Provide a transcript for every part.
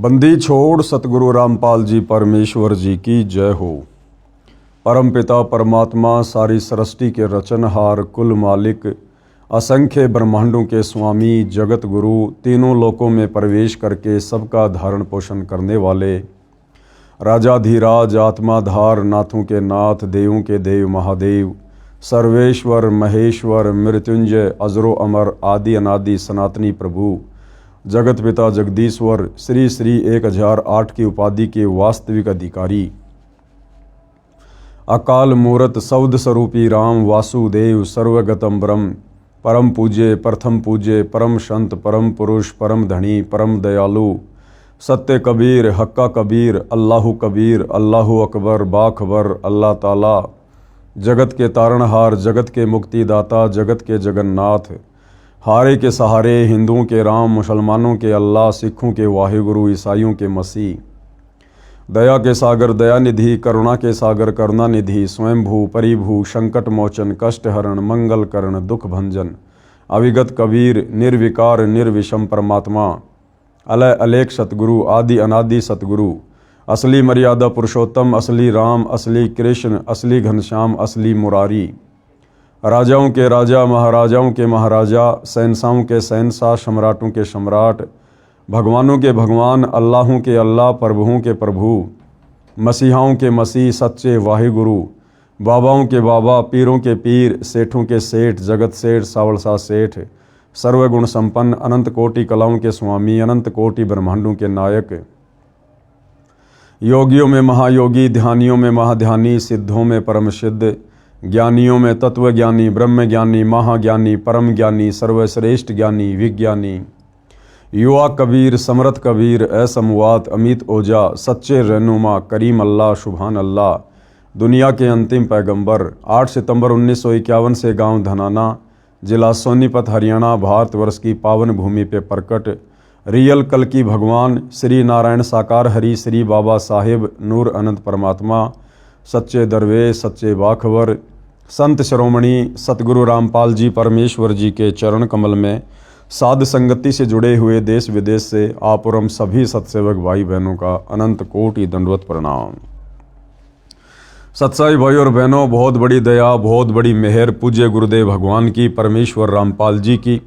बंदी छोड़ सतगुरु रामपाल जी परमेश्वर जी की जय हो। परमपिता परमात्मा सारी सृष्टि के रचनहार, कुल मालिक, असंख्य ब्रह्मांडों के स्वामी, जगत गुरु, तीनों लोकों में प्रवेश करके सबका धारण पोषण करने वाले, राजाधिराज, आत्माधार, नाथों के नाथ, देवों के देव महादेव, सर्वेश्वर महेश्वर, मृत्युंजय, अजरो अमर, आदि अनादि सनातनी प्रभु, जगत पिता जगदीश्वर, श्री श्री 1008 की उपाधि के वास्तविक अधिकारी, अकाल मूरत सौद स्वरूपी राम वासुदेव, सर्वगतम ब्रह्म, परम पूज्य, प्रथम पूज्य, परम संत, परम पुरुष, परम धनी, परम दयालु, सत्य कबीर, हक्का कबीर, अल्लाहु कबीर, अल्लाहु अकबर, बाखबर, अल्लाह ताला, जगत के तारणहार, जगत के मुक्तिदाता, जगत के जगन्नाथ, हारे के सहारे, हिंदुओं के राम, मुसलमानों के अल्लाह, सिखों के वाहिगुरु, ईसाइयों के मसीह, दया के सागर दयानिधि, करुणा के सागर करुणानिधि, स्वयंभू परिभू, संकट मोचन, कष्ट हरण, मंगल करण, दुख भंजन, अविगत कबीर, निर्विकार निर्विषम परमात्मा, अलय अलेख सतगुरु, आदि अनादि सतगुरु, असली मर्यादा पुरुषोत्तम, असली राम, असली कृष्ण, असली घनश्याम, असली मुरारी, राजाओं के राजा, महाराजाओं के महाराजा, शहंशाहों के शहंशाह, सम्राटों के सम्राट, भगवानों के भगवान, अल्लाहों के अल्लाह, प्रभुओं के प्रभु, मसीहाओं के मसीह, सच्चे वाहिगुरु, बाबाओं के बाबा, पीरों के पीर, सेठों के सेठ, जगत सेठ, सावलसा सेठ, सर्वगुण संपन्न, अनंत कोटि कलाओं के स्वामी, अनंत कोटि ब्रह्मांडों के नायक, योगियों में महायोगी, ध्यानियों में महाध्यानी, सिद्धों में परम सिद्ध, ज्ञानियों में तत्व ज्ञानी, ब्रह्म ज्ञानी, महाज्ञानी, परम ज्ञानी, सर्वश्रेष्ठ ज्ञानी, विज्ञानी, युवा कबीर, समरथ कबीर, असमवात, अमित ओजा, सच्चे रहनुमा, करीम अल्लाह, सुभान अल्लाह, दुनिया के अंतिम पैगंबर, 8 सितंबर 1951 से गांव धनाना, जिला सोनीपत, हरियाणा, भारतवर्ष की पावन भूमि पे प्रकट रियल कल की भगवान श्री नारायण साकार हरि, श्री बाबा साहेब नूर अनंत परमात्मा, सच्चे दरवेश, सच्चे बाखबर, संत शिरोमणि सतगुरु रामपाल जी परमेश्वर जी के चरण कमल में साध संगति से जुड़े हुए देश विदेश से आप और हम सभी सत्सेवक भाई बहनों का अनंत कोटि दंडवत प्रणाम। सत्साई भाई और बहनों, बहुत बड़ी दया, बहुत बड़ी मेहर पूज्य गुरुदेव भगवान की, परमेश्वर रामपाल जी की,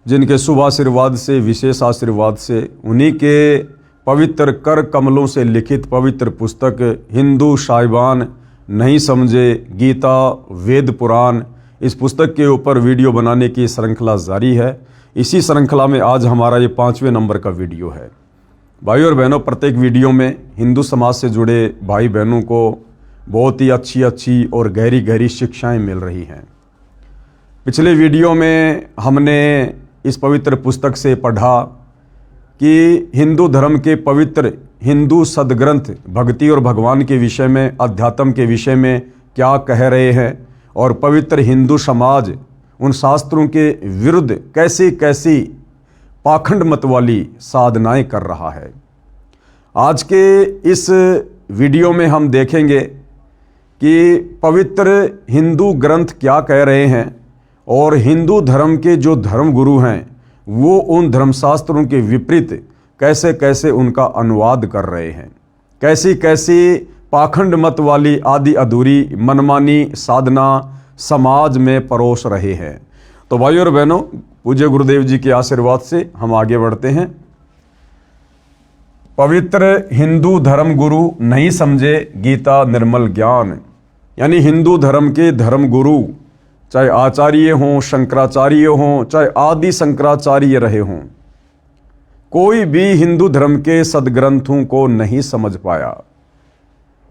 जिनके शुभ आशीर्वाद से, विशेष आशीर्वाद से, उन्हीं के पवित्र कर कमलों से लिखित पवित्र पुस्तक हिंदू साहिबान नहीं समझे, गीता, वेद, पुराण, इस पुस्तक के ऊपर वीडियो बनाने की श्रृंखला जारी है। इसी श्रृंखला में आज हमारा ये 5वें नंबर का वीडियो है। भाई और बहनों, प्रत्येक वीडियो में हिंदू समाज से जुड़े भाई बहनों को बहुत ही अच्छी अच्छी और गहरी गहरी शिक्षाएं मिल रही हैं। पिछले वीडियो में हमने इस पवित्र पुस्तक से पढ़ा कि हिंदू धर्म के पवित्र हिंदू सदग्रंथ भक्ति और भगवान के विषय में, अध्यात्म के विषय में क्या कह रहे हैं और पवित्र हिंदू समाज उन शास्त्रों के विरुद्ध कैसी कैसी पाखंड मत वाली साधनाएं कर रहा है। आज के इस वीडियो में हम देखेंगे कि पवित्र हिंदू ग्रंथ क्या कह रहे हैं और हिंदू धर्म के जो धर्म गुरु हैं वो उन धर्मशास्त्रों के विपरीत कैसे कैसे उनका अनुवाद कर रहे हैं, कैसी कैसी पाखंड मत वाली आदि अधूरी मनमानी साधना समाज में परोस रहे हैं। तो भाई और बहनों, पूज्य गुरुदेव जी के आशीर्वाद से हम आगे बढ़ते हैं। पवित्र हिंदू धर्म गुरु नहीं समझे गीता निर्मल ज्ञान, यानी हिंदू धर्म के धर्म गुरु, चाहे आचार्य हों, शंकराचार्य हों, चाहे आदि शंकराचार्य रहे हों, कोई भी हिंदू धर्म के सदग्रंथों को नहीं समझ पाया।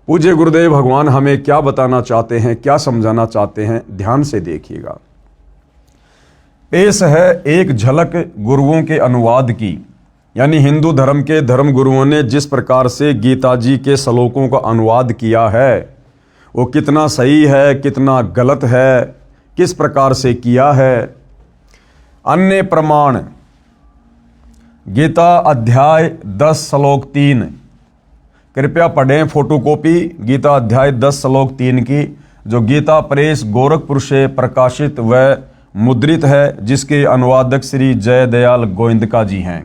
पूज्य गुरुदेव भगवान हमें क्या बताना चाहते हैं, क्या समझाना चाहते हैं, ध्यान से देखिएगा। पेश है एक झलक गुरुओं के अनुवाद की, यानी हिंदू धर्म के धर्म गुरुओं ने जिस प्रकार से गीता जी के श्लोकों का अनुवाद किया है वो कितना सही है, कितना गलत है, किस प्रकार से किया है। अन्य प्रमाण, गीता अध्याय 10 श्लोक 3, कृपया पढ़ें फोटोकॉपी गीता अध्याय 10 श्लोक 3 की, जो गीता प्रेस गोरखपुर से प्रकाशित व मुद्रित है, जिसके अनुवादक श्री जय दयाल गोविंदका जी हैं।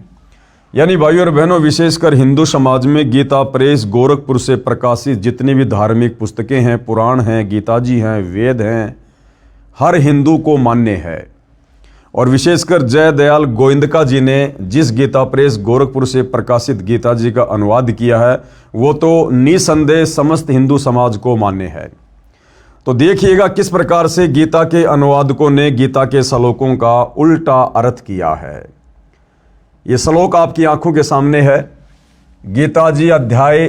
यानी भाइयों और बहनों, विशेषकर हिंदू समाज में गीता प्रेस गोरखपुर से प्रकाशित जितनी भी धार्मिक पुस्तकें हैं, पुराण हैं, गीता जी हैं, वेद हैं, हर हिंदू को मान्य है। और विशेषकर जय दयाल गोविंदका जी ने जिस गीता प्रेस गोरखपुर से प्रकाशित गीता जी का अनुवाद किया है, वो तो निसंदेह समस्त हिंदू समाज को मान्य है। तो देखिएगा किस प्रकार से गीता के अनुवादकों ने गीता के श्लोकों का उल्टा अर्थ किया है। ये श्लोक आपकी आंखों के सामने है। गीता जी अध्याय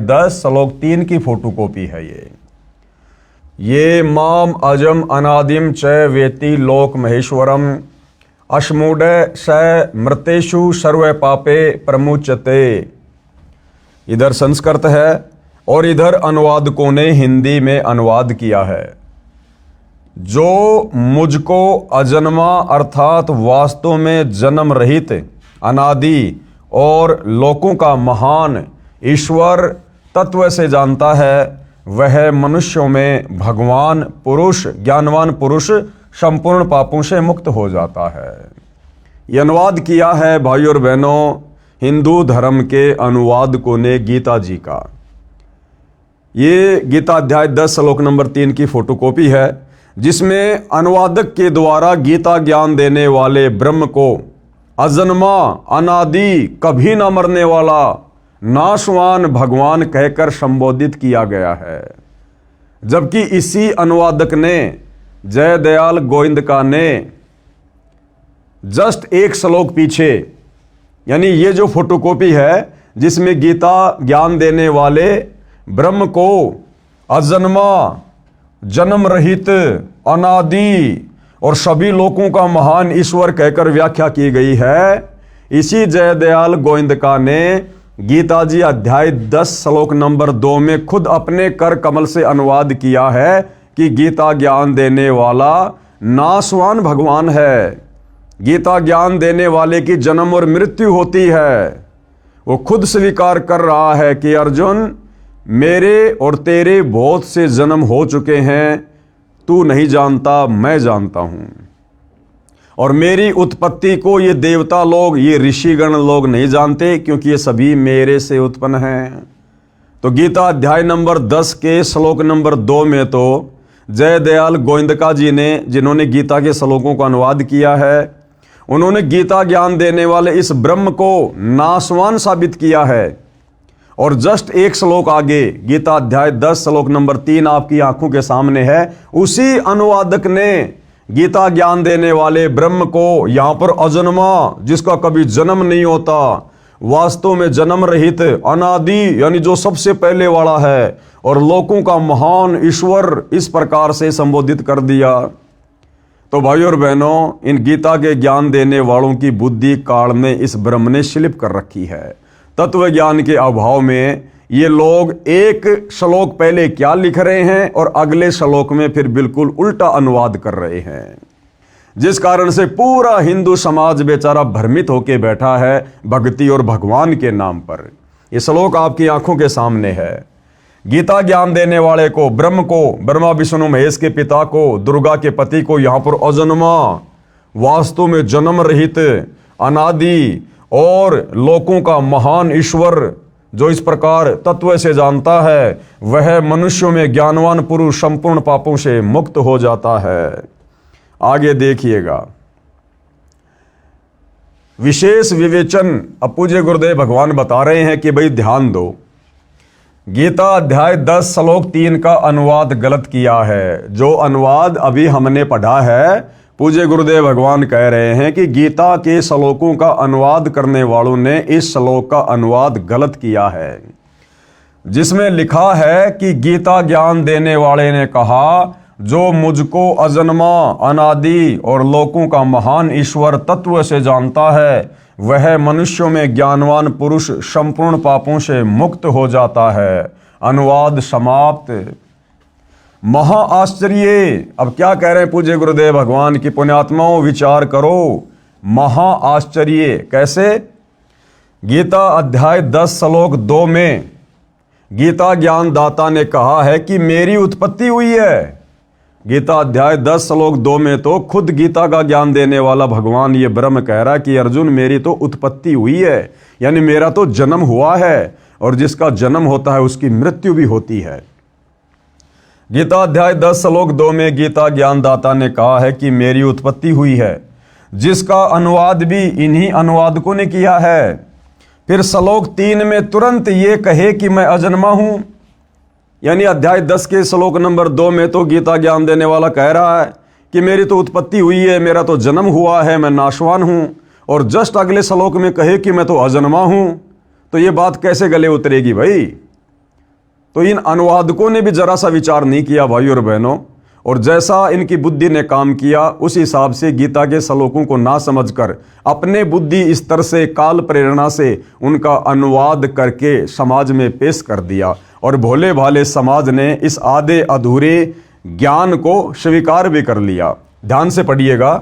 10 श्लोक 3 की फोटोकॉपी है ये माम अजम अनादिम च वेति लोक महेश्वरम अश्मूढ़ स मृतेषु सर्व पापे प्रमुचते। इधर संस्कृत है और इधर अनुवादकों ने हिंदी में अनुवाद किया है। जो मुझको अजन्मा अर्थात वास्तव में जन्म रहित अनादि और लोकों का महान ईश्वर तत्व से जानता है, वह मनुष्यों में भगवान पुरुष, ज्ञानवान पुरुष संपूर्ण पापों से मुक्त हो जाता है। यह अनुवाद किया है भाइयों और बहनों हिंदू धर्म के अनुवादकों ने गीता जी का। ये गीता अध्याय 10 श्लोक नंबर 3 की फोटोकॉपी है, जिसमें अनुवादक के द्वारा गीता ज्ञान देने वाले ब्रह्म को अजन्मा अनादि कभी ना मरने वाला नाशवान भगवान कहकर संबोधित किया गया है। जबकि इसी अनुवादक ने, जय दयाल गोविंदका ने, जस्ट एक श्लोक पीछे, यानी ये जो फोटोकॉपी है जिसमें गीता ज्ञान देने वाले ब्रह्म को अजन्मा, जन्म रहित, अनादि और सभी लोगों का महान ईश्वर कहकर व्याख्या की गई है, इसी जय दयाल गोविंदका ने गीता जी अध्याय 10 श्लोक नंबर 2 में खुद अपने कर कमल से अनुवाद किया है कि गीता ज्ञान देने वाला नाशवान भगवान है। गीता ज्ञान देने वाले की जन्म और मृत्यु होती है। वो खुद स्वीकार कर रहा है कि अर्जुन, मेरे और तेरे बहुत से जन्म हो चुके हैं, तू नहीं जानता, मैं जानता हूं। और मेरी उत्पत्ति को ये देवता लोग, ये ऋषिगण लोग नहीं जानते, क्योंकि ये सभी मेरे से उत्पन्न हैं। तो गीता अध्याय नंबर 10 के श्लोक नंबर 2 में तो जय दयाल गोविंदका जी ने, जिन्होंने गीता के श्लोकों का अनुवाद किया है, उन्होंने गीता ज्ञान देने वाले इस ब्रह्म को नाशवान साबित किया है। और जस्ट एक श्लोक आगे गीता अध्याय 10 श्लोक नंबर 3 आपकी आंखों के सामने है। उसी अनुवादक ने गीता ज्ञान देने वाले ब्रह्म को यहां पर अजन्मा, जिसका कभी जन्म नहीं होता, वास्तव में जन्म रहित, अनादि यानी जो सबसे पहले वाला है, और लोकों का महान ईश्वर इस प्रकार से संबोधित कर दिया। तो भाइयों और बहनों, इन गीता के ज्ञान देने वालों की बुद्धि काल में इस ब्रह्म ने स्लिप कर रखी है। तत्व ज्ञान के अभाव में ये लोग एक श्लोक पहले क्या लिख रहे हैं और अगले श्लोक में फिर बिल्कुल उल्टा अनुवाद कर रहे हैं, जिस कारण से पूरा हिंदू समाज बेचारा भ्रमित होकर बैठा है भक्ति और भगवान के नाम पर। ये श्लोक आपकी आंखों के सामने है। गीता ज्ञान देने वाले को, ब्रह्म को, ब्रह्मा विष्णु महेश के पिता को, दुर्गा के पति को यहां पर अजन्मा, वास्तव में जन्म रहित, अनादि और लोकों का महान ईश्वर जो इस प्रकार तत्व से जानता है, वह मनुष्यों में ज्ञानवान पुरुष संपूर्ण पापों से मुक्त हो जाता है। आगे देखिएगा, विशेष विवेचन अब पूज्य गुरुदेव भगवान बता रहे हैं कि भाई ध्यान दो, गीता अध्याय 10 श्लोक 3 का अनुवाद गलत किया है। जो अनुवाद अभी हमने पढ़ा है, पूज्य गुरुदेव भगवान कह रहे हैं कि गीता के श्लोकों का अनुवाद करने वालों ने इस श्लोक का अनुवाद गलत किया है, जिसमें लिखा है कि गीता ज्ञान देने वाले ने कहा, जो मुझको अजन्मा, अनादि और लोकों का महान ईश्वर तत्व से जानता है, वह मनुष्यों में ज्ञानवान पुरुष संपूर्ण पापों से मुक्त हो जाता है। अनुवाद समाप्त। महा आश्चर्य। अब क्या कह रहे हैं पूज्य गुरुदेव भगवान की पुण्यात्माओं, विचार करो। महा आश्चर्य कैसे? गीता अध्याय 10 श्लोक 2 में गीता ज्ञान दाता ने कहा है कि मेरी उत्पत्ति हुई है, गीता अध्याय 10 श्लोक 2 में तो खुद गीता का ज्ञान देने वाला भगवान ये ब्रह्म कह रहा है कि अर्जुन मेरी तो उत्पत्ति हुई है, यानी मेरा तो जन्म हुआ है, और जिसका जन्म होता है उसकी मृत्यु भी होती है। गीता अध्याय 10 श्लोक 2 में गीता ज्ञानदाता ने कहा है कि मेरी उत्पत्ति हुई है, जिसका अनुवाद भी इन्हीं अनुवादकों ने किया है। फिर श्लोक 3 में तुरंत ये कहे कि मैं अजन्मा हूं, यानी अध्याय 10 के श्लोक नंबर 2 में तो गीता ज्ञान देने वाला कह रहा है कि मेरी तो उत्पत्ति हुई है, मेरा तो जन्म हुआ है, मैं नाशवान हूं, और जस्ट अगले श्लोक में कहे कि मैं तो अजन्मा हूं, तो ये बात कैसे गले उतरेगी भाई। तो इन अनुवादकों ने भी जरा सा विचार नहीं किया भाई और बहनों, और जैसा इनकी बुद्धि ने काम किया उस हिसाब से गीता के श्लोकों को ना समझकर अपने बुद्धि स्तर से, काल प्रेरणा से उनका अनुवाद करके समाज में पेश कर दिया, और भोले भाले समाज ने इस आधे अधूरे ज्ञान को स्वीकार भी कर लिया। ध्यान से पढ़िएगा,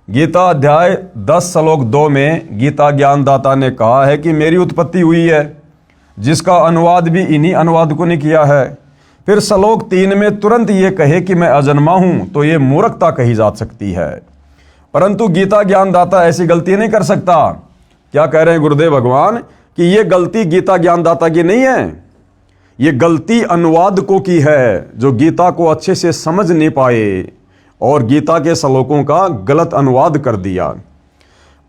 गीता अध्याय 10 श्लोक 2 में गीता ज्ञानदाता ने कहा है कि मेरी उत्पत्ति हुई है, जिसका अनुवाद भी इन्हीं अनुवादकों ने किया है। फिर श्लोक 3 में तुरंत ये कहे कि मैं अजन्मा हूं, तो ये मूर्खता कही जा सकती है। परंतु गीता ज्ञानदाता ऐसी गलती नहीं कर सकता। क्या कह रहे हैं गुरुदेव भगवान कि ये गलती गीता ज्ञानदाता की नहीं है, ये गलती अनुवादकों की है, जो गीता को अच्छे से समझ नहीं पाए और गीता के श्लोकों का गलत अनुवाद कर दिया।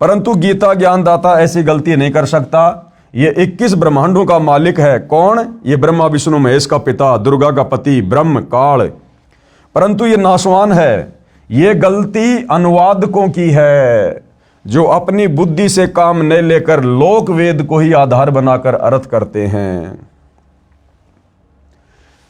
परंतु गीता ज्ञानदाता ऐसी गलती नहीं कर सकता। ये 21 ब्रह्मांडों का मालिक है। कौन? ये ब्रह्मा विष्णु महेश का पिता, दुर्गा का पति, ब्रह्म काल। परंतु ये नाशवान है। ये गलती अनुवादकों की है, जो अपनी बुद्धि से काम नहीं लेकर लोक वेद को ही आधार बनाकर अर्थ करते हैं।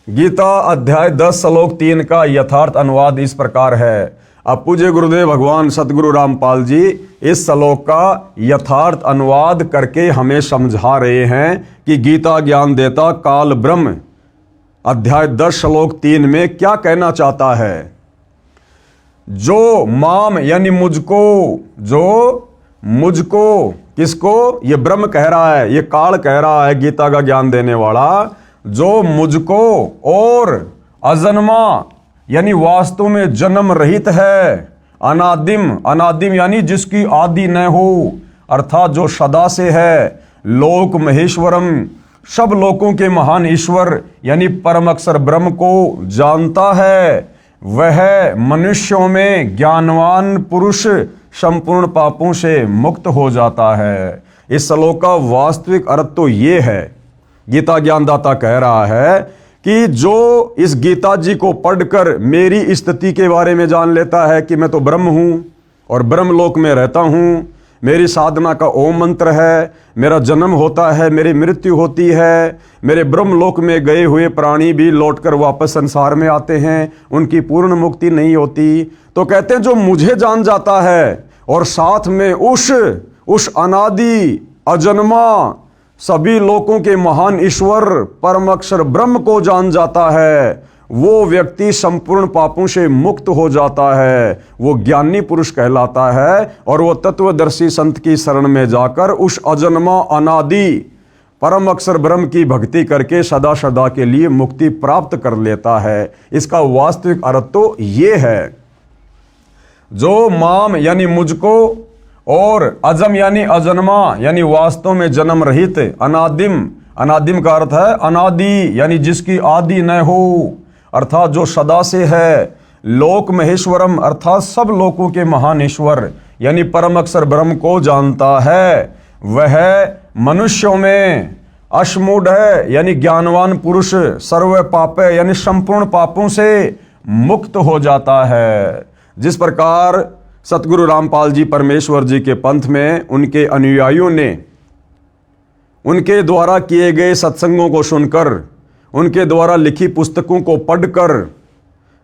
गीता अध्याय 10 श्लोक 3 का यथार्थ अनुवाद इस प्रकार है। अब पूज्य गुरुदेव भगवान सतगुरु रामपाल जी इस श्लोक का यथार्थ अनुवाद करके हमें समझा रहे हैं कि गीता ज्ञान देता काल ब्रह्म अध्याय 10 श्लोक 3 में क्या कहना चाहता है। जो माम यानी मुझको, जो मुझको, किसको? ये ब्रह्म कह रहा है, ये काल कह रहा है, गीता का ज्ञान देने वाला, जो मुझको और अजन्मा यानी वास्तव में जन्म रहित है, अनादिम, अनादिम यानी जिसकी आदि न हो, अर्थात जो सदा से है, लोक महेश्वरम, सब लोकों के महान ईश्वर यानी परम अक्षर ब्रह्म को जानता है, वह मनुष्यों में ज्ञानवान पुरुष संपूर्ण पापों से मुक्त हो जाता है। इस श्लोक का वास्तविक अर्थ तो ये है, गीता ज्ञानदाता कह रहा है कि जो इस गीता जी को पढ़कर मेरी स्थिति के बारे में जान लेता है कि मैं तो ब्रह्म हूं और ब्रह्मलोक में रहता हूं, मेरी साधना का ओम मंत्र है, मेरा जन्म होता है, मेरी मृत्यु होती है, मेरे ब्रह्मलोक में गए हुए प्राणी भी लौटकर वापस संसार में आते हैं, उनकी पूर्ण मुक्ति नहीं होती। तो कहते हैं जो मुझे जान जाता है और साथ में उस अनादि अजन्मा सभी लोकों के महान ईश्वर परम अक्षर ब्रह्म को जान जाता है, वो व्यक्ति संपूर्ण पापों से मुक्त हो जाता है, वो ज्ञानी पुरुष कहलाता है, और वो तत्वदर्शी संत की शरण में जाकर उस अजन्मा अनादि परम अक्षर ब्रह्म की भक्ति करके सदा सदा के लिए मुक्ति प्राप्त कर लेता है। इसका वास्तविक अर्थ तो ये है, जो माम यानी मुझको और अजम यानी अजन्मा यानी वास्तव में जन्म रहित, अनादिम, अनादिम का अर्थ है अनादि यानी जिसकी आदि न हो, अर्थात जो सदा से है, लोक महेश्वरम अर्थात सब लोकों के महान ईश्वर यानी परम अक्षर ब्रह्म को जानता है, वह मनुष्यों में अश्मूढ़ है यानी ज्ञानवान पुरुष, सर्व पाप यानी संपूर्ण पापों से मुक्त हो जाता है। जिस प्रकार सतगुरु रामपाल जी परमेश्वर जी के पंथ में उनके अनुयायियों ने उनके द्वारा किए गए सत्संगों को सुनकर, उनके द्वारा लिखी पुस्तकों को पढ़कर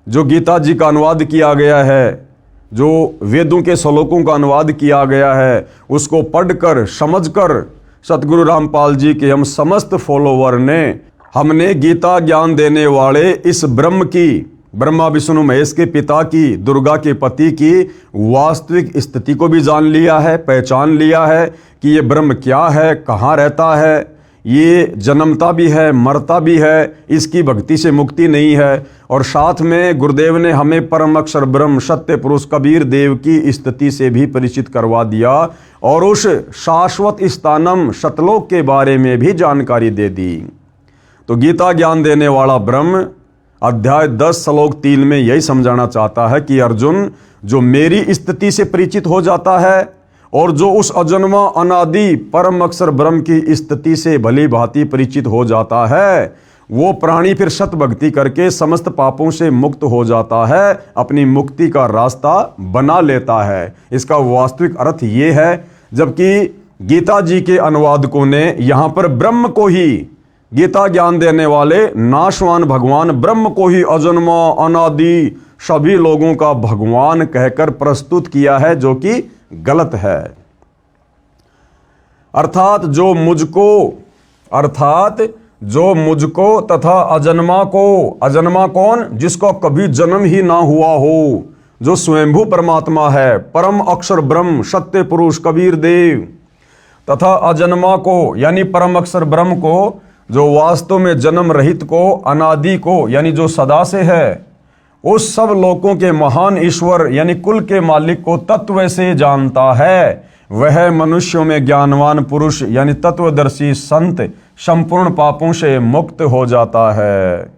जो गीता जी का अनुवाद किया गया है, जो वेदों के श्लोकों का अनुवाद किया गया है, उसको पढ़कर समझकर सतगुरु रामपाल जी के हम समस्त फॉलोवर ने, हमने गीता ज्ञान देने वाले इस ब्रह्म की, ब्रह्मा विष्णु महेश के पिता की, दुर्गा के पति की वास्तविक स्थिति को भी जान लिया है, पहचान लिया है कि ये ब्रह्म क्या है, कहाँ रहता है, ये जन्मता भी है, मरता भी है, इसकी भक्ति से मुक्ति नहीं है। और साथ में गुरुदेव ने हमें परम अक्षर ब्रह्म सत्य पुरुष कबीर देव की स्थिति से भी परिचित करवा दिया और उस शाश्वत स्थानम सतलोक के बारे में भी जानकारी दे दी। तो गीता ज्ञान देने वाला ब्रह्म अध्याय 10 श्लोक 3 में यही समझाना चाहता है कि अर्जुन, जो मेरी स्थिति से परिचित हो जाता है और जो उस अजन्मा अनादि परम अक्षर ब्रह्म की स्थिति से भली भांति परिचित हो जाता है, वो प्राणी फिर सत भक्ति करके समस्त पापों से मुक्त हो जाता है, अपनी मुक्ति का रास्ता बना लेता है। इसका वास्तविक अर्थ ये है, जबकि गीता जी के अनुवादकों ने यहाँ पर ब्रह्म को ही, गीता ज्ञान देने वाले नाशवान भगवान ब्रह्म को ही अजन्मा अनादि सभी लोगों का भगवान कहकर प्रस्तुत किया है, जो कि गलत है। अर्थात जो मुझको तथा अजन्मा को, अजन्मा कौन? जिसको कभी जन्म ही ना हुआ हो, जो स्वयंभू परमात्मा है, परम अक्षर ब्रह्म सत्य पुरुष कबीर देव, तथा अजन्मा को यानी परम अक्षर ब्रह्म को, जो वास्तव में जन्म रहित को, अनादि को यानी जो सदा से है, उस सब लोगों के महान ईश्वर यानी कुल के मालिक को तत्व से जानता है, वह मनुष्यों में ज्ञानवान पुरुष यानी तत्वदर्शी संत संपूर्ण पापों से मुक्त हो जाता है।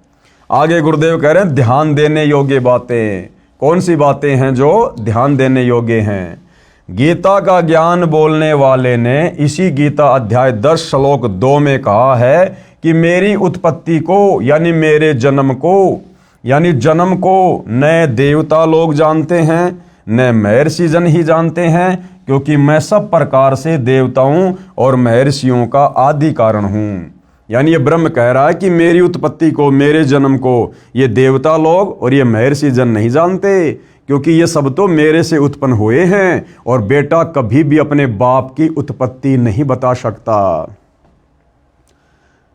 आगे गुरुदेव कह रहे हैं ध्यान देने योग्य बातें। कौन सी बातें हैं जो ध्यान देने योग्य हैं? गीता का ज्ञान बोलने वाले ने इसी गीता अध्याय 10 श्लोक 2 में कहा है कि मेरी उत्पत्ति को यानी मेरे जन्म को, यानी जन्म को न देवता लोग जानते हैं न महर्षि जन ही जानते हैं, क्योंकि मैं सब प्रकार से देवताओं और महर्षियों का आदि कारण हूँ। यानी ये ब्रह्म कह रहा है कि मेरी उत्पत्ति को, मेरे जन्म को ये देवता लोग और ये महर्षि जन नहीं जानते, क्योंकि ये सब तो मेरे से उत्पन्न हुए हैं और बेटा कभी भी अपने बाप की उत्पत्ति नहीं बता सकता।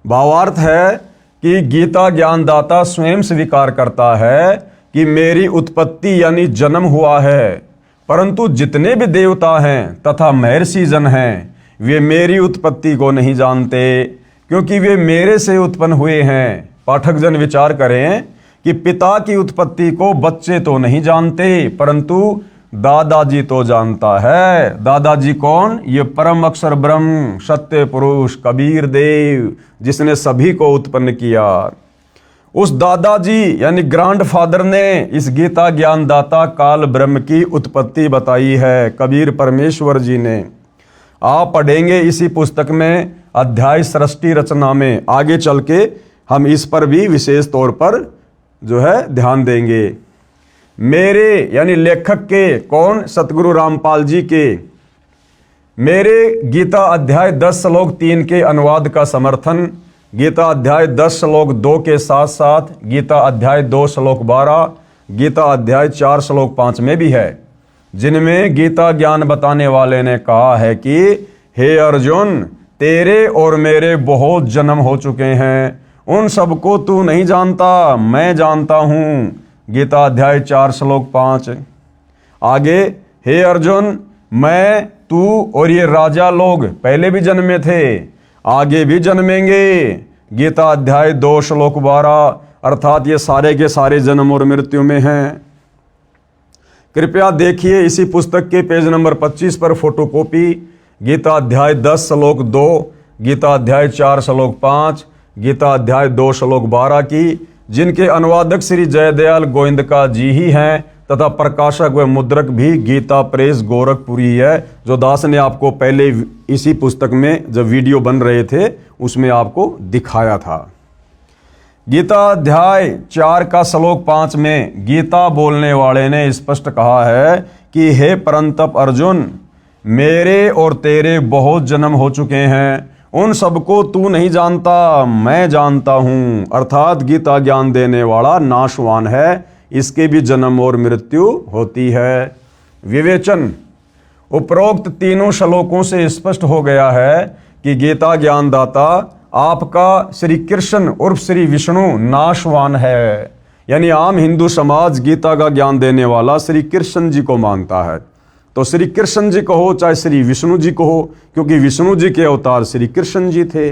भावार्थ है कि गीता ज्ञानदाता स्वयं स्वीकार करता है कि मेरी उत्पत्ति यानी जन्म हुआ है, परंतु जितने भी देवता हैं तथा महर्षि जन हैं वे मेरी उत्पत्ति को नहीं जानते, क्योंकि वे मेरे से उत्पन्न हुए हैं। पाठक जन विचार करें कि पिता की उत्पत्ति को बच्चे तो नहीं जानते, परंतु दादाजी तो जानता है। दादाजी कौन? ये परम अक्षर ब्रह्म सत्य पुरुष कबीर देव, जिसने सभी को उत्पन्न किया। उस दादाजी यानी ग्रैंडफादर ने इस गीता ज्ञानदाता काल ब्रह्म की उत्पत्ति बताई है, कबीर परमेश्वर जी ने। आप पढ़ेंगे इसी पुस्तक में अध्याय सृष्टि रचना में, आगे चल के हम इस पर भी विशेष तौर पर जो है ध्यान देंगे। मेरे यानी लेखक के कौन? सतगुरु रामपाल जी के मेरे गीता अध्याय 10 श्लोक 3 के अनुवाद का समर्थन गीता अध्याय 10 श्लोक 2 के साथ साथ गीता अध्याय 2 श्लोक 12, गीता अध्याय 4 श्लोक 5 में भी है, जिनमें गीता ज्ञान बताने वाले ने कहा है कि हे अर्जुन, तेरे और मेरे बहुत जन्म हो चुके हैं, उन सबको तू नहीं जानता, मैं जानता हूँ। गीता अध्याय 4 श्लोक 5। आगे, हे अर्जुन, मैं, तू और ये राजा लोग पहले भी जन्मे थे, आगे भी जन्मेंगे। गीता अध्याय 2 श्लोक 12, अर्थात ये सारे के सारे जन्म और मृत्यु में हैं। कृपया देखिए इसी पुस्तक के पेज नंबर 25 पर फोटोकॉपी गीता अध्याय 10 श्लोक 2, गीता अध्याय 4 श्लोक 5, गीता अध्याय 2 श्लोक 12 की, जिनके अनुवादक श्री जयदयाल गोविंदका जी ही हैं तथा प्रकाशक व मुद्रक भी गीता प्रेस गोरखपुरी है, जो दास ने आपको पहले इसी पुस्तक में जब वीडियो बन रहे थे उसमें आपको दिखाया था। गीता अध्याय 4 का श्लोक 5 में गीता बोलने वाले ने स्पष्ट कहा है कि हे परंतप अर्जुन, मेरे और तेरे बहुत जन्म हो चुके हैं, उन सबको तू नहीं जानता, मैं जानता हूँ। अर्थात गीता ज्ञान देने वाला नाशवान है, इसके भी जन्म और मृत्यु होती है। विवेचन, उपरोक्त तीनों श्लोकों से स्पष्ट हो गया है कि गीता ज्ञानदाता आपका श्री कृष्ण उर्फ श्री विष्णु नाशवान है। यानी आम हिंदू समाज गीता का ज्ञान देने वाला श्री कृष्ण जी को मानता है, तो श्री कृष्ण जी कहो चाहे श्री विष्णु जी कहो, क्योंकि विष्णु जी के अवतार श्री कृष्ण जी थे।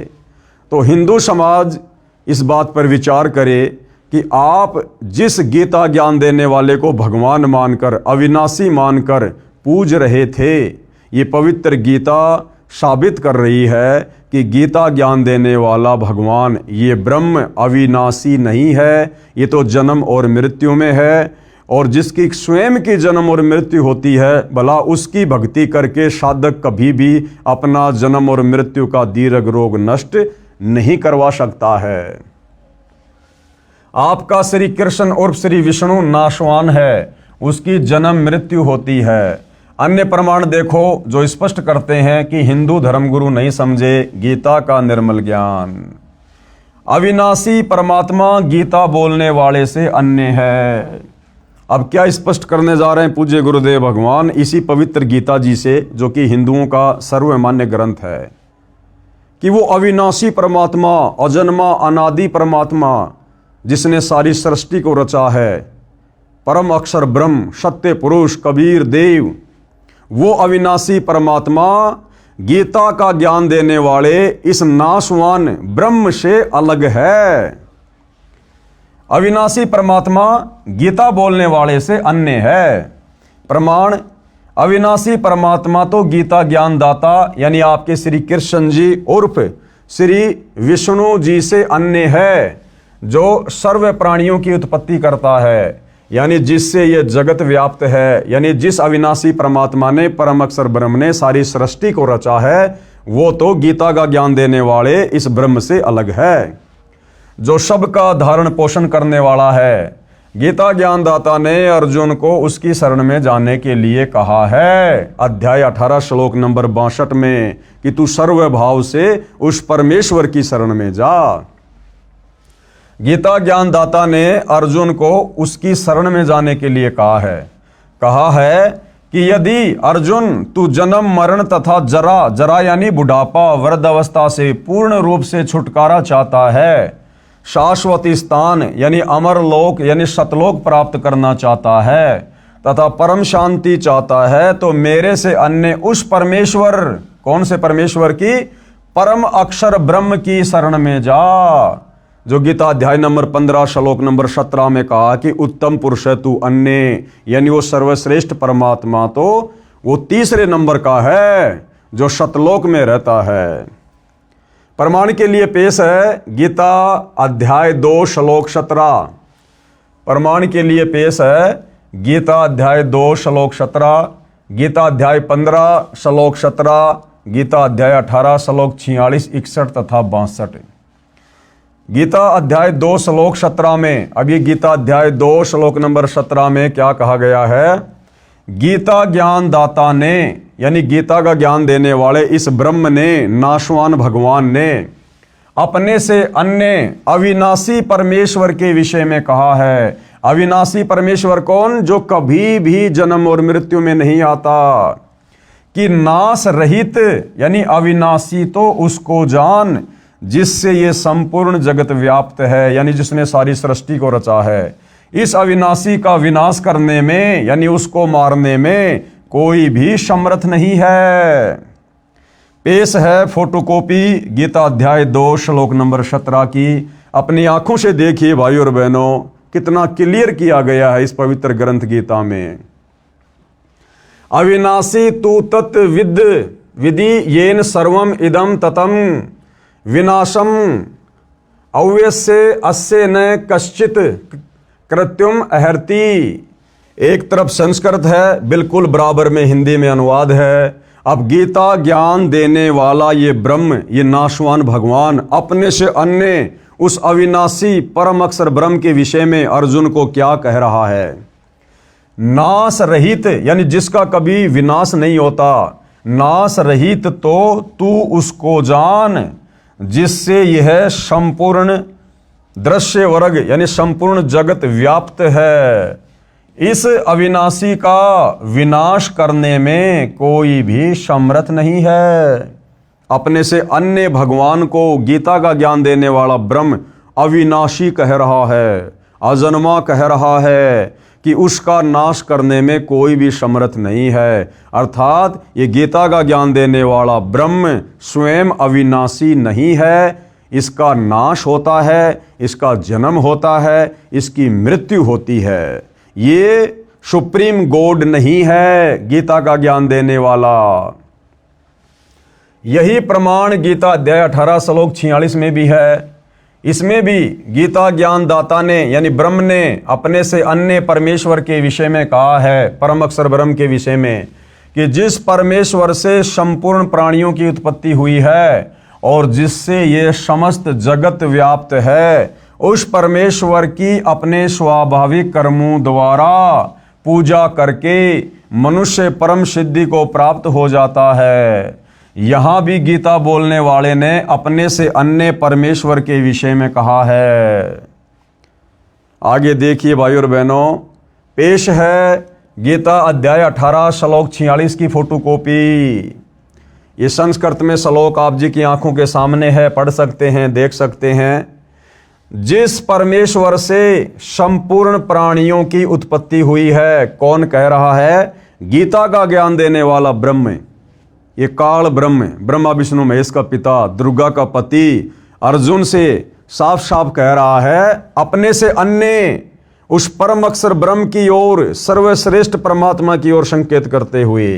तो हिंदू समाज इस बात पर विचार करे कि आप जिस गीता ज्ञान देने वाले को भगवान मानकर, अविनाशी मानकर पूज रहे थे, ये पवित्र गीता साबित कर रही है कि गीता ज्ञान देने वाला भगवान ये ब्रह्म अविनाशी नहीं है, ये तो जन्म और मृत्यु में है। और जिसकी स्वयं की जन्म और मृत्यु होती है, भला उसकी भक्ति करके साधक कभी भी अपना जन्म और मृत्यु का दीर्घ रोग नष्ट नहीं करवा सकता है। आपका श्री कृष्ण और श्री विष्णु नाशवान है, उसकी जन्म मृत्यु होती है। अन्य प्रमाण देखो जो स्पष्ट करते हैं कि हिंदू धर्मगुरु नहीं समझे गीता का निर्मल ज्ञान। अविनाशी परमात्मा गीता बोलने वाले से अन्य है। अब क्या स्पष्ट करने जा रहे हैं पूज्य गुरुदेव भगवान इसी पवित्र गीता जी से, जो कि हिंदुओं का सर्वमान्य ग्रंथ है, कि वो अविनाशी परमात्मा, अजन्मा अनादि परमात्मा जिसने सारी सृष्टि को रचा है, परम अक्षर ब्रह्म, सत्य पुरुष, कबीर देव, वो अविनाशी परमात्मा गीता का ज्ञान देने वाले इस नाशवान ब्रह्म से अलग है। अविनाशी परमात्मा गीता बोलने वाले से अन्य है। प्रमाण, अविनाशी परमात्मा तो गीता ज्ञान दाता यानी आपके श्री कृष्ण जी उर्फ श्री विष्णु जी से अन्य है, जो सर्व प्राणियों की उत्पत्ति करता है, यानी जिससे यह जगत व्याप्त है, यानी जिस अविनाशी परमात्मा ने, परम अक्षर ब्रह्म ने सारी सृष्टि को रचा है, वो तो गीता का ज्ञान देने वाले इस ब्रह्म से अलग है, जो सबका धारण पोषण करने वाला है। गीता ज्ञानदाता ने अर्जुन को उसकी शरण में जाने के लिए कहा है, अध्याय 18 श्लोक नंबर 62 में, कि तू सर्वभाव से उस परमेश्वर की शरण में जा। गीता ज्ञानदाता ने अर्जुन को उसकी शरण में जाने के लिए कहा है कि यदि अर्जुन तू जन्म मरण तथा जरा यानी बुढ़ापा, वृद्धावस्था से पूर्ण रूप से छुटकारा चाहता है, शाश्वत स्थान यानी अमर लोक यानी सतलोक प्राप्त करना चाहता है, तथा परम शांति चाहता है, तो मेरे से अन्य उस परमेश्वर, कौन से परमेश्वर की? परम अक्षर ब्रह्म की शरण में जा, जो गीता अध्याय नंबर 15 श्लोक नंबर 17 में कहा कि उत्तम पुरुष है तू अन्य, यानी वो सर्वश्रेष्ठ परमात्मा तो वो तीसरे नंबर का है जो सतलोक में रहता है। प्रमाण के लिए पेश है गीता अध्याय 2 श्लोक 17। प्रमाण के लिए पेश है गीता अध्याय 2 श्लोक 17, गीता अध्याय 15 श्लोक 17, गीता अध्याय 18 श्लोक 46, 61 तथा 62। गीता अध्याय 2 श्लोक 17 में, अब ये गीता अध्याय 2 श्लोक नंबर 17 में क्या कहा गया है? गीता ज्ञान दाता ने, यानी गीता का ज्ञान देने वाले इस ब्रह्म ने, नाशवान भगवान ने अपने से अन्य अविनाशी परमेश्वर के विषय में कहा है। अविनाशी परमेश्वर कौन? जो कभी भी जन्म और मृत्यु में नहीं आता, कि नाश रहित यानी अविनाशी तो उसको जान जिससे ये संपूर्ण जगत व्याप्त है, यानी जिसने सारी सृष्टि को रचा है। इस अविनाशी का विनाश करने में यानी उसको मारने में कोई भी समर्थ नहीं है। पेश है फोटोकॉपी गीता अध्याय 2 श्लोक नंबर 17 की। अपनी आंखों से देखिए भाई और बहनों, कितना क्लियर किया गया है इस पवित्र ग्रंथ गीता में। अविनाशी तू तत् विधि येन सर्वम इदम ततम विनाशम अव्यस्य अस्य न कश्चित कृत्युम अहर्ति। एक तरफ संस्कृत है, बिल्कुल बराबर में हिंदी में अनुवाद है। अब गीता ज्ञान देने वाला ये ब्रह्म, ये नाशवान भगवान अपने से अन्य उस अविनाशी परम अक्षर ब्रह्म के विषय में अर्जुन को क्या कह रहा है? नाश रहित यानी जिसका कभी विनाश नहीं होता, नाश रहित तो तू उसको जान जिससे यह संपूर्ण दृश्य वर्ग यानी संपूर्ण जगत व्याप्त है। इस अविनाशी का विनाश करने में कोई भी समर्थ नहीं है। अपने से अन्य भगवान को गीता का ज्ञान देने वाला ब्रह्म अविनाशी कह रहा है, अजन्मा कह रहा है कि उसका नाश करने में कोई भी समर्थ नहीं है। अर्थात ये गीता का ज्ञान देने वाला ब्रह्म स्वयं अविनाशी नहीं है, इसका नाश होता है, इसका जन्म होता है, इसकी मृत्यु होती है। ये सुप्रीम गॉड नहीं है गीता का ज्ञान देने वाला। यही प्रमाण गीता अध्याय 18 श्लोक 46 में भी है। इसमें भी गीता ज्ञान दाता ने यानी ब्रह्म ने अपने से अन्य परमेश्वर के विषय में कहा है, परम अक्षर ब्रह्म के विषय में, कि जिस परमेश्वर से संपूर्ण प्राणियों की उत्पत्ति हुई है और जिससे ये समस्त जगत व्याप्त है, उस परमेश्वर की अपने स्वाभाविक कर्मों द्वारा पूजा करके मनुष्य परम सिद्धि को प्राप्त हो जाता है। यहां भी गीता बोलने वाले ने अपने से अन्य परमेश्वर के विषय में कहा है। आगे देखिए भाइयों और बहनों, पेश है गीता अध्याय 18 श्लोक 46 की फोटोकॉपी। ये संस्कृत में श्लोक आप जी की आंखों के सामने है, पढ़ सकते हैं, देख सकते हैं। जिस परमेश्वर से संपूर्ण प्राणियों की उत्पत्ति हुई है, कौन कह रहा है? गीता का ज्ञान देने वाला ब्रह्म। ये काल ब्रह्म, ब्रह्मा विष्णु महेश का पिता, दुर्गा का पति, अर्जुन से साफ साफ कह रहा है, अपने से अन्य उस परम अक्षर ब्रह्म की ओर, सर्वश्रेष्ठ परमात्मा की ओर संकेत करते हुए,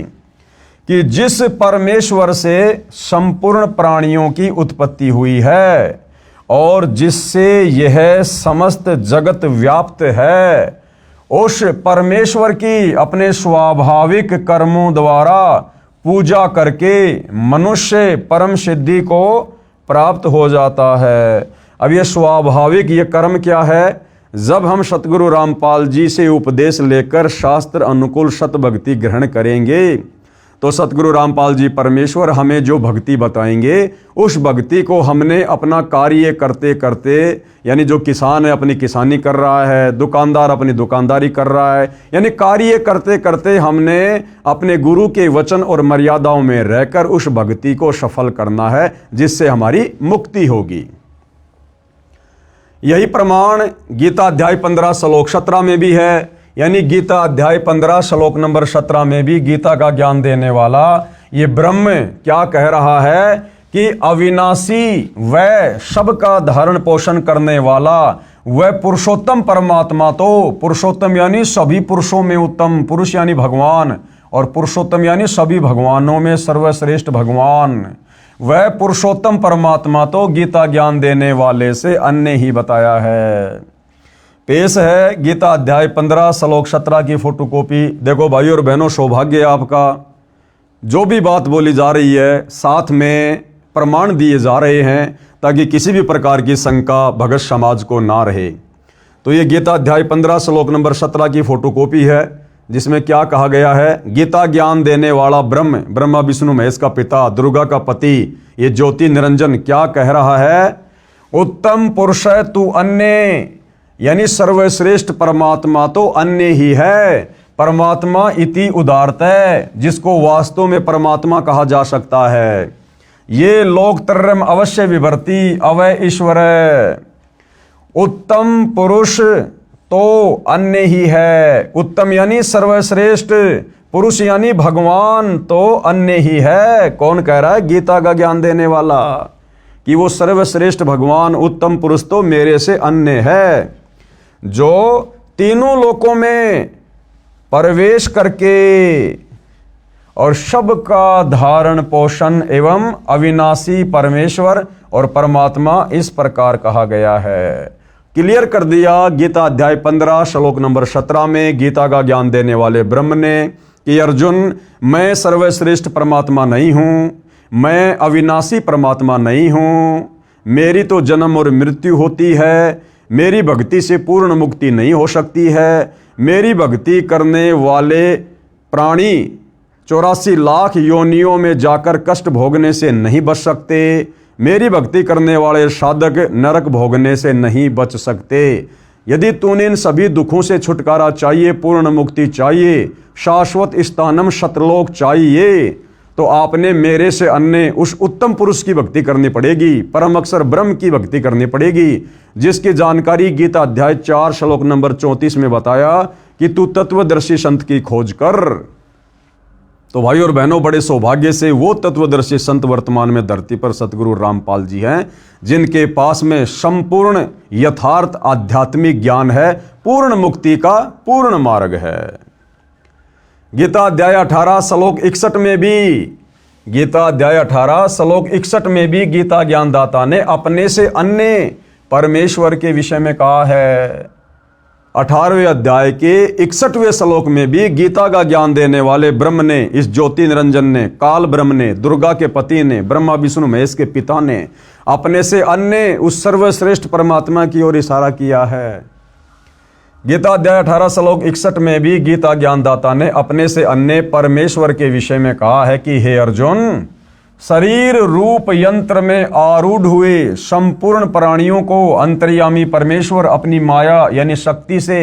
कि जिस परमेश्वर से संपूर्ण प्राणियों की उत्पत्ति हुई है और जिससे यह समस्त जगत व्याप्त है, उस परमेश्वर की अपने स्वाभाविक कर्मों द्वारा पूजा करके मनुष्य परम सिद्धि को प्राप्त हो जाता है। अब ये स्वाभाविक ये कर्म क्या है? जब हम सतगुरु रामपाल जी से उपदेश लेकर शास्त्र अनुकूल सत भक्ति ग्रहण करेंगे तो सतगुरु रामपाल जी परमेश्वर हमें जो भक्ति बताएंगे, उस भक्ति को हमने अपना कार्य करते करते, यानी जो किसान है अपनी किसानी कर रहा है, दुकानदार अपनी दुकानदारी कर रहा है, यानी कार्य करते करते हमने अपने गुरु के वचन और मर्यादाओं में रहकर उस भक्ति को सफल करना है, जिससे हमारी मुक्ति होगी। यही प्रमाण गीता अध्याय 15 श्लोक 17 में भी है। यानी गीता अध्याय 15 श्लोक नंबर 17 में भी गीता का ज्ञान देने वाला ये ब्रह्म क्या कह रहा है कि अविनाशी व सबका धारण पोषण करने वाला वह पुरुषोत्तम परमात्मा, तो पुरुषोत्तम यानी सभी पुरुषों में उत्तम, पुरुष यानी भगवान, और पुरुषोत्तम यानी सभी भगवानों में सर्वश्रेष्ठ भगवान, वह पुरुषोत्तम परमात्मा तो गीता ज्ञान देने वाले से अन्य ही बताया है। पेश है गीता अध्याय 15 श्लोक 17 की फोटोकॉपी। देखो भाइयों और बहनों, सौभाग्य है आपका, जो भी बात बोली जा रही है साथ में प्रमाण दिए जा रहे हैं ताकि किसी भी प्रकार की शंका भगत समाज को ना रहे। तो ये गीता अध्याय 15 श्लोक नंबर 17 की फोटोकॉपी है, जिसमें क्या कहा गया है? गीता ज्ञान देने वाला ब्रह्म, ब्रह्मा विष्णु महेश का पिता, दुर्गा का पति, ये ज्योति निरंजन क्या कह रहा है? उत्तम पुरुष है तू अन्य, यानी सर्वश्रेष्ठ परमात्मा तो अन्य ही है। परमात्मा इति उदारत है, जिसको वास्तव में परमात्मा कहा जा सकता है। ये लोकत्रयम् अवश्य विभर्ति अवय ईश्वर। उत्तम पुरुष तो अन्य ही है, उत्तम यानी सर्वश्रेष्ठ, पुरुष यानी भगवान तो अन्य ही है। कौन कह रहा है? गीता का ज्ञान देने वाला, कि वो सर्वश्रेष्ठ भगवान उत्तम पुरुष तो मेरे से अन्य है, जो तीनों लोकों में प्रवेश करके और सबका धारण पोषण एवं अविनाशी परमेश्वर और परमात्मा इस प्रकार कहा गया है। क्लियर कर दिया गीता अध्याय 15 श्लोक नंबर 17 में गीता का ज्ञान देने वाले ब्रह्म ने कि अर्जुन, मैं सर्वश्रेष्ठ परमात्मा नहीं हूं, मैं अविनाशी परमात्मा नहीं हूं, मेरी तो जन्म और मृत्यु होती है, मेरी भक्ति से पूर्ण मुक्ति नहीं हो सकती है, मेरी भक्ति करने वाले प्राणी 84 लाख योनियों में जाकर कष्ट भोगने से नहीं बच सकते, मेरी भक्ति करने वाले साधक नरक भोगने से नहीं बच सकते। यदि तूने इन सभी दुखों से छुटकारा चाहिए, पूर्ण मुक्ति चाहिए, शाश्वत स्थानम सतलोक चाहिए, तो आपने मेरे से अन्य उस उत्तम पुरुष की भक्ति करनी पड़ेगी, परम अक्षर ब्रह्म की भक्ति करनी पड़ेगी, जिसकी जानकारी गीता अध्याय 4 श्लोक नंबर 34 में बताया कि तू तत्वदर्शी संत की खोज कर। तो भाई और बहनों, बड़े सौभाग्य से वो तत्वदर्शी संत वर्तमान में धरती पर सतगुरु रामपाल जी हैं, जिनके पास में संपूर्ण यथार्थ आध्यात्मिक ज्ञान है, पूर्ण मुक्ति का पूर्ण मार्ग है। गीता अध्याय 18 श्लोक 61 में भी, गीता अध्याय 18 श्लोक 61 में भी गीता ज्ञानदाता ने अपने से अन्य परमेश्वर के विषय में कहा है। 18वें अध्याय के 61वें श्लोक में भी गीता का ज्ञान देने वाले ब्रह्म ने, इस ज्योति निरंजन ने, काल ब्रह्म ने, दुर्गा के पति ने, ब्रह्मा विष्णु महेश के पिता ने अपने से अन्य उस सर्वश्रेष्ठ परमात्मा की ओर इशारा किया है। गीता अध्याय 18 श्लोक 61 में भी गीता ज्ञानदाता ने अपने से अन्य परमेश्वर के विषय में कहा है कि हे अर्जुन, शरीर रूप यंत्र में आरूढ़ हुए संपूर्ण प्राणियों को अंतर्यामी परमेश्वर अपनी माया यानी शक्ति से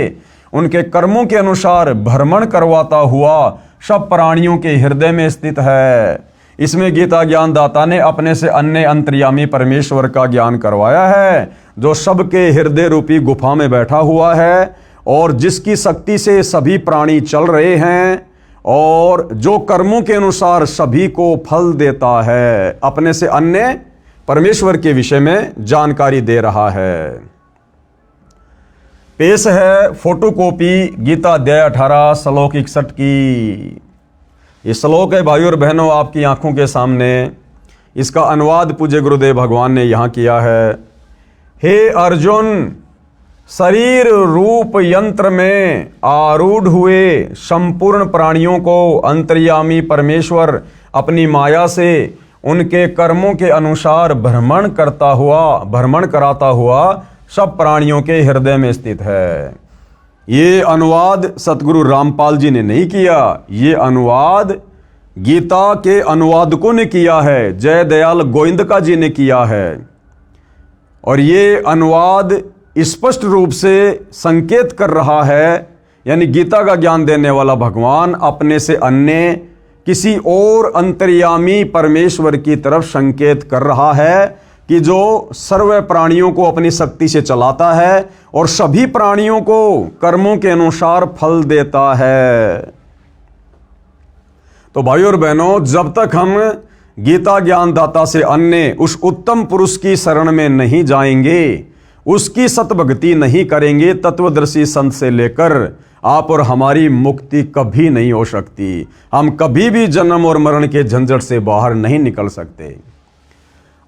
उनके कर्मों के अनुसार भ्रमण करवाता हुआ सब प्राणियों के हृदय में स्थित है। इसमें गीता ज्ञानदाता ने अपने से अन्य अंतर्यामी परमेश्वर का ज्ञान करवाया है, जो सबके हृदय रूपी गुफा में बैठा हुआ है और जिसकी शक्ति से सभी प्राणी चल रहे हैं और जो कर्मों के अनुसार सभी को फल देता है। अपने से अन्य परमेश्वर के विषय में जानकारी दे रहा है। पेश है फोटोकॉपी गीता अध्याय 18 श्लोक 61 की। ये श्लोक है भाइयों और बहनों आपकी आंखों के सामने। इसका अनुवाद पूज्य गुरुदेव भगवान ने यहां किया है। हे अर्जुन, शरीर रूप यंत्र में आरूढ़ हुए संपूर्ण प्राणियों को अंतर्यामी परमेश्वर अपनी माया से उनके कर्मों के अनुसार भ्रमण कराता हुआ सब प्राणियों के हृदय में स्थित है। ये अनुवाद सतगुरु रामपाल जी ने नहीं किया, ये अनुवाद गीता के अनुवादकों ने किया है, जय दयाल गोविंदका जी ने किया है। और ये अनुवाद स्पष्ट रूप से संकेत कर रहा है, यानी गीता का ज्ञान देने वाला भगवान अपने से अन्य किसी और अंतर्यामी परमेश्वर की तरफ संकेत कर रहा है कि जो सर्व प्राणियों को अपनी शक्ति से चलाता है और सभी प्राणियों को कर्मों के अनुसार फल देता है। तो भाइयों और बहनों, जब तक हम गीता ज्ञानदाता से अन्य उस उत्तम पुरुष की शरण में नहीं जाएंगे, उसकी सतभक्ति नहीं करेंगे, तत्वदर्शी संत से लेकर आप और हमारी मुक्ति कभी नहीं हो सकती। हम कभी भी जन्म और मरण के झंझट से बाहर नहीं निकल सकते।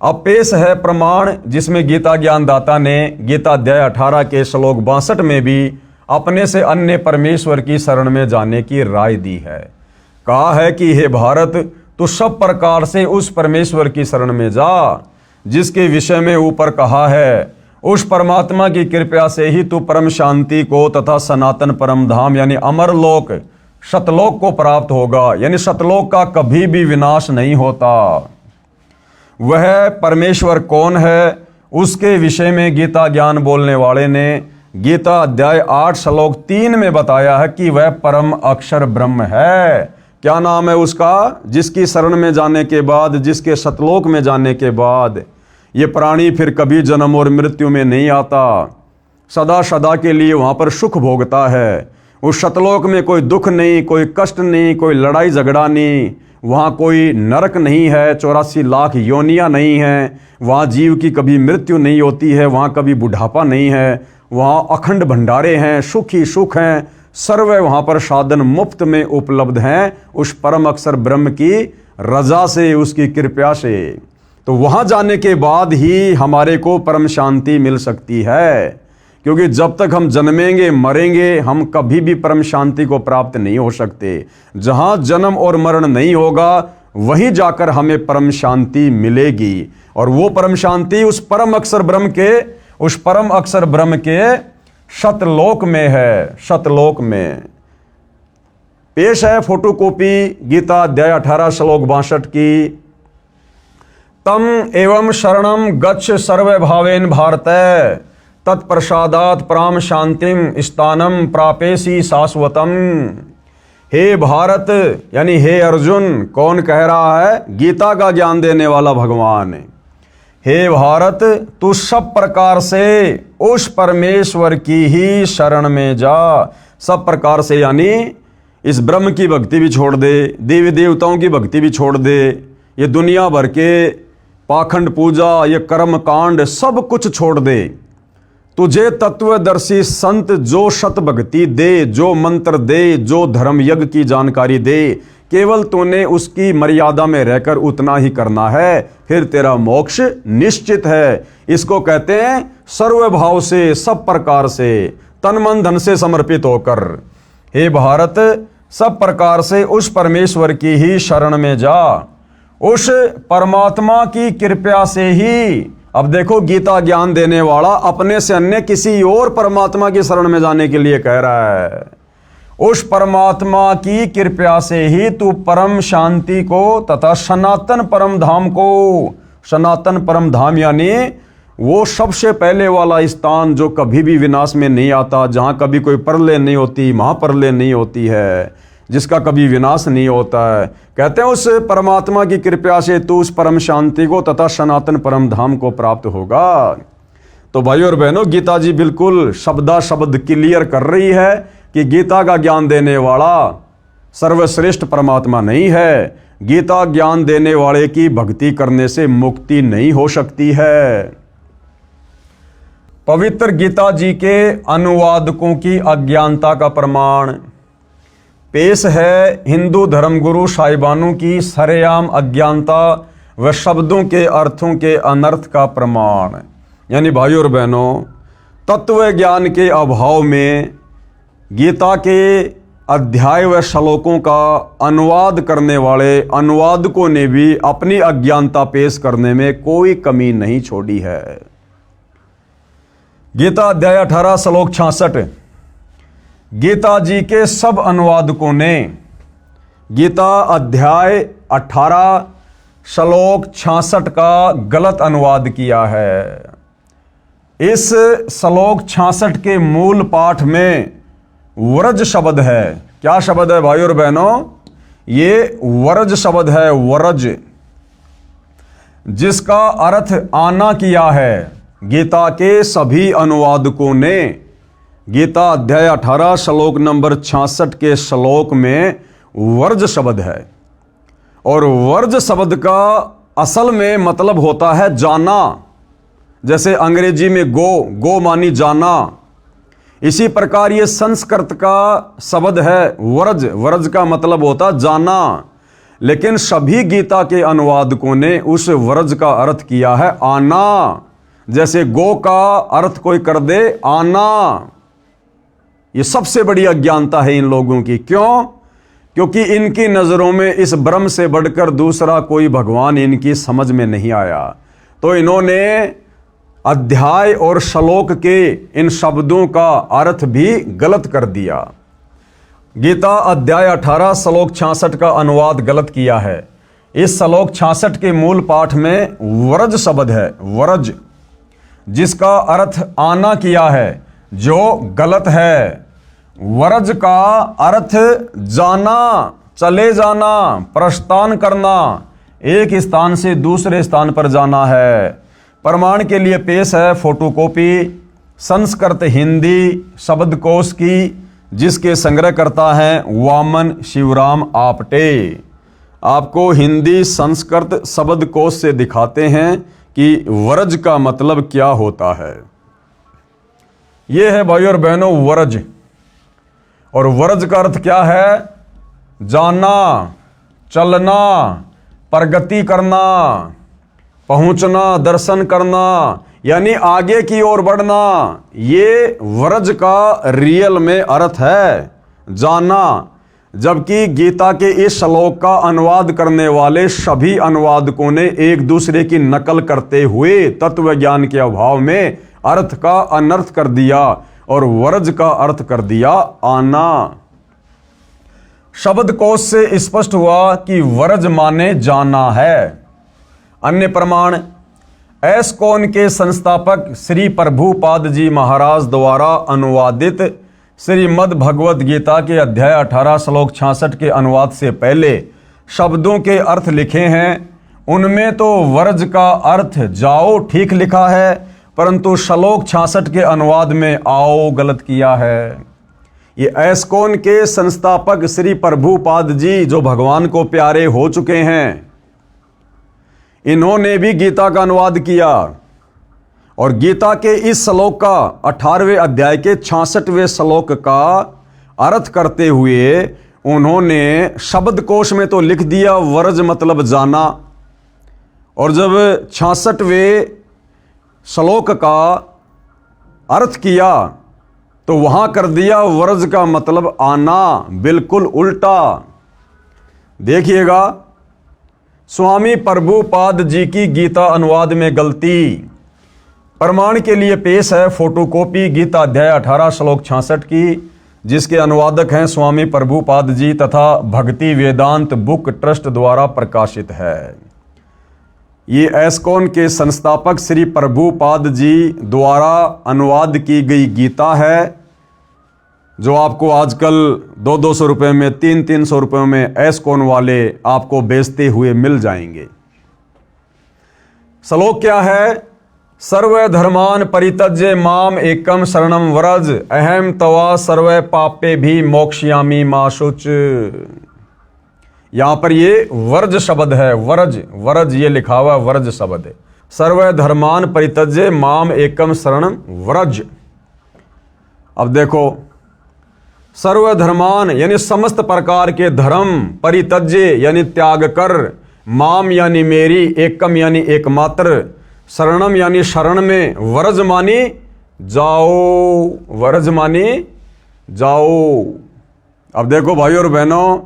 अब पेश है प्रमाण, जिसमें गीता ज्ञानदाता ने गीता अध्याय 18 के श्लोक 62 में भी अपने से अन्य परमेश्वर की शरण में जाने की राय दी है। कहा है कि हे भारत, तू सब प्रकार से उस परमेश्वर की शरण में जा जिसके विषय में ऊपर कहा है। उस परमात्मा की कृपा से ही तू परम शांति को तथा सनातन परम धाम यानी अमर लोक सतलोक को प्राप्त होगा, यानी सतलोक का कभी भी विनाश नहीं होता। वह परमेश्वर कौन है, उसके विषय में गीता ज्ञान बोलने वाले ने गीता अध्याय 8 श्लोक 3 में बताया है कि वह परम अक्षर ब्रह्म है। क्या नाम है उसका? जिसकी शरण में जाने के बाद, जिसके सतलोक में जाने के बाद ये प्राणी फिर कभी जन्म और मृत्यु में नहीं आता, सदा सदा के लिए वहाँ पर सुख भोगता है। उस सतलोक में कोई दुख नहीं, कोई कष्ट नहीं, कोई लड़ाई झगड़ा नहीं, वहाँ कोई नरक नहीं है, 84 लाख योनियाँ नहीं हैं, वहाँ जीव की कभी मृत्यु नहीं होती है, वहाँ कभी बुढ़ापा नहीं है, वहाँ अखंड भंडारे हैं, सुख ही सुख हैं, सर्व वहाँ पर साधन मुफ्त में उपलब्ध हैं उस परम अक्षर ब्रह्म की रजा से, उसकी कृपा से। तो वहाँ जाने के बाद ही हमारे को परम शांति मिल सकती है, क्योंकि जब तक हम जन्मेंगे मरेंगे हम कभी भी परम शांति को प्राप्त नहीं हो सकते। जहाँ जन्म और मरण नहीं होगा वहीं जाकर हमें परम शांति मिलेगी, और वो परम शांति उस परम अक्षर ब्रह्म के सतलोक में है, सतलोक में। पेश है फोटोकॉपी गीता अध्याय 18 श्लोक 62 की। तम एवं शरणम गच्छ सर्वभावेन भारत तत्प्रसादात प्राम शांतिम स्थानम प्रापेसी शाश्वतम। हे भारत यानी हे अर्जुन, कौन कह रहा है? गीता का ज्ञान देने वाला भगवान। हे भारत, तू सब प्रकार से उस परमेश्वर की ही शरण में जा। सब प्रकार से यानी इस ब्रह्म की भक्ति भी छोड़ दे, देवी देवताओं की भक्ति भी छोड़ दे, ये दुनिया भर के पाखंड पूजा, ये कर्म कांड सब कुछ छोड़ दे। तुझे तत्वदर्शी संत जो शत भक्ति दे, जो मंत्र दे, जो धर्म यज्ञ की जानकारी दे, केवल तूने उसकी मर्यादा में रहकर उतना ही करना है, फिर तेरा मोक्ष निश्चित है। इसको कहते हैं सर्वभाव से, सब प्रकार से, तन मन धन से समर्पित होकर। हे भारत, सब प्रकार से उस परमेश्वर की ही शरण में जा, उस परमात्मा की कृपा से ही। अब देखो, गीता ज्ञान देने वाला अपने से अन्य किसी और परमात्मा की शरण में जाने के लिए कह रहा है। उस परमात्मा की कृपा से ही तू परम शांति को तथा सनातन परम धाम को, सनातन परम धाम यानी वो सबसे पहले वाला स्थान जो कभी भी विनाश में नहीं आता, जहां कभी कोई प्रलय नहीं होती, महाप्रलय नहीं होती है, जिसका कभी विनाश नहीं होता है। कहते हैं उस परमात्मा की कृपा से तू उस परम शांति को तथा सनातन परम धाम को प्राप्त होगा। तो भाइयों और बहनों, गीता जी बिल्कुल शब्दा शब्द क्लियर कर रही है कि गीता का ज्ञान देने वाला सर्वश्रेष्ठ परमात्मा नहीं है। गीता ज्ञान देने वाले की भक्ति करने से मुक्ति नहीं हो सकती है। पवित्र गीता जी के अनुवादकों की अज्ञानता का प्रमाण पेश है हिंदू धर्मगुरु साहिबानों की सरेआम अज्ञानता व शब्दों के अर्थों के अनर्थ का प्रमाण। यानी भाइयों और बहनों, तत्व ज्ञान के अभाव में गीता के अध्याय व श्लोकों का अनुवाद करने वाले अनुवादकों ने भी अपनी अज्ञानता पेश करने में कोई कमी नहीं छोड़ी है। गीता अध्याय 18 श्लोक 66। गीता जी के सब अनुवादकों ने गीता अध्याय 18 श्लोक 66 का गलत अनुवाद किया है। इस श्लोक 66 के मूल पाठ में वरज शब्द है। क्या शब्द है भाइयों और बहनों? ये वरज शब्द है, वरज, जिसका अर्थ आना किया है। गीता के सभी अनुवादकों ने गीता अध्याय 18 श्लोक नंबर 66 के श्लोक में वर्ज शब्द है, और वर्ज शब्द का असल में मतलब होता है जाना। जैसे अंग्रेजी में गो मानी जाना, इसी प्रकार ये संस्कृत का शब्द है वर्ज। वर्ज का मतलब होता जाना, लेकिन सभी गीता के अनुवादकों ने उस वर्ज का अर्थ किया है आना। जैसे गो का अर्थ कोई कर दे आना। ये सबसे बड़ी अज्ञानता है इन लोगों की। क्यों? क्योंकि इनकी नजरों में इस ब्रह्म से बढ़कर दूसरा कोई भगवान इनकी समझ में नहीं आया, तो इन्होंने अध्याय और श्लोक के इन शब्दों का अर्थ भी गलत कर दिया। गीता अध्याय 18 श्लोक 66 का अनुवाद गलत किया है। इस श्लोक 66 के मूल पाठ में वरज शब्द है, वरज, जिसका अर्थ आना किया है, जो गलत है। वरज का अर्थ जाना, चले जाना, प्रस्थान करना, एक स्थान से दूसरे स्थान पर जाना है। प्रमाण के लिए पेश है फोटोकॉपी संस्कृत हिंदी शब्दकोश की, जिसके संग्रहकर्ता हैं वामन शिवराम आपटे। आपको हिंदी संस्कृत शब्दकोश से दिखाते हैं कि वरज का मतलब क्या होता है। यह है भाइयों और बहनों वरज। और वरज का अर्थ क्या है? जाना, चलना, प्रगति करना, पहुंचना, दर्शन करना, यानी आगे की ओर बढ़ना। ये वरज का रियल में अर्थ है, जाना। जबकि गीता के इस श्लोक का अनुवाद करने वाले सभी अनुवादकों ने एक दूसरे की नकल करते हुए तत्व ज्ञान के अभाव में अर्थ का अनर्थ कर दिया और वरज का अर्थ कर दिया आना। शब्दकोश से स्पष्ट हुआ कि वरज माने जाना है। अन्य प्रमाण एस्कॉन के संस्थापक श्री प्रभुपाद जी महाराज द्वारा अनुवादित श्रीमद् भगवद गीता के अध्याय 18 श्लोक 66 के अनुवाद से पहले शब्दों के अर्थ लिखे हैं। उनमें तो वर्ज का अर्थ जाओ ठीक लिखा है, परंतु श्लोक 66 के अनुवाद में आओ गलत किया है। ये एस्कॉन के संस्थापक श्री प्रभुपाद जी जो भगवान को प्यारे हो चुके हैं, इन्होंने भी गीता का अनुवाद किया और गीता के इस श्लोक का 18वें अध्याय के 66वें श्लोक का अर्थ करते हुए उन्होंने शब्दकोश में तो लिख दिया व्रज मतलब जाना, और जब 66वें श्लोक का अर्थ किया तो वहां कर दिया व्रज का मतलब आना, बिल्कुल उल्टा। देखिएगा, स्वामी प्रभुपाद जी की गीता अनुवाद में गलती प्रमाण के लिए पेश है फोटोकॉपी गीता अध्याय 18 श्लोक 66 की, जिसके अनुवादक हैं स्वामी प्रभुपाद जी तथा भक्ति वेदांत बुक ट्रस्ट द्वारा प्रकाशित है। ये एस्कॉन के संस्थापक श्री प्रभुपाद जी द्वारा अनुवाद की गई गीता है, जो आपको आजकल 200-200 रुपये में 300-300 रुपये में एस्कॉन वाले आपको बेचते हुए मिल जाएंगे। श्लोक क्या है? सर्व धर्मान परित्यज्य माम एकम शरणम व्रज अहम तवा सर्व पापे भी मोक्ष्यामि मा शुच। यहां पर ये वर्ज शब्द है, वर्ज वर्ज ये लिखा हुआ वर्ज शब्द है। सर्व धर्मान परित्यज्य माम एकम शरणम व्रज। अब देखो, सर्वधर्मान यानी समस्त प्रकार के धर्म, परित्यज्य यानी त्याग कर, माम यानी मेरी, एकम यानी एकमात्र, शरणम यानी शरण में, व्रज मानी जाओ, व्रज मानी जाओ। अब देखो भाइयों और बहनों,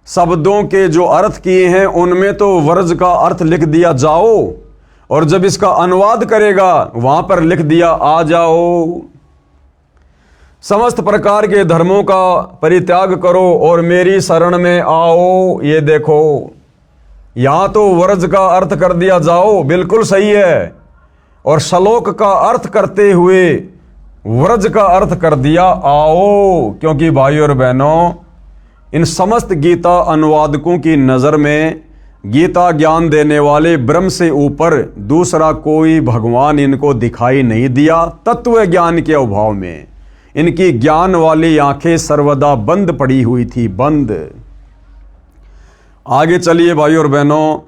शब्दों के जो अर्थ किए हैं उनमें तो व्रज का अर्थ लिख दिया जाओ, और जब इसका अनुवाद करेगा वहां पर लिख दिया आ जाओ। समस्त प्रकार के धर्मों का परित्याग करो और मेरी शरण में आओ। ये देखो, यहां तो व्रज का अर्थ कर दिया जाओ, बिल्कुल सही है, और श्लोक का अर्थ करते हुए व्रज का अर्थ कर दिया आओ। क्योंकि भाइयों और बहनों, इन समस्त गीता अनुवादकों की नजर में गीता ज्ञान देने वाले ब्रह्म से ऊपर दूसरा कोई भगवान इनको दिखाई नहीं दिया। तत्व ज्ञान के अभाव में इनकी ज्ञान वाली आंखें सर्वदा बंद पड़ी हुई थी, बंद। आगे चलिए भाइयों और बहनों,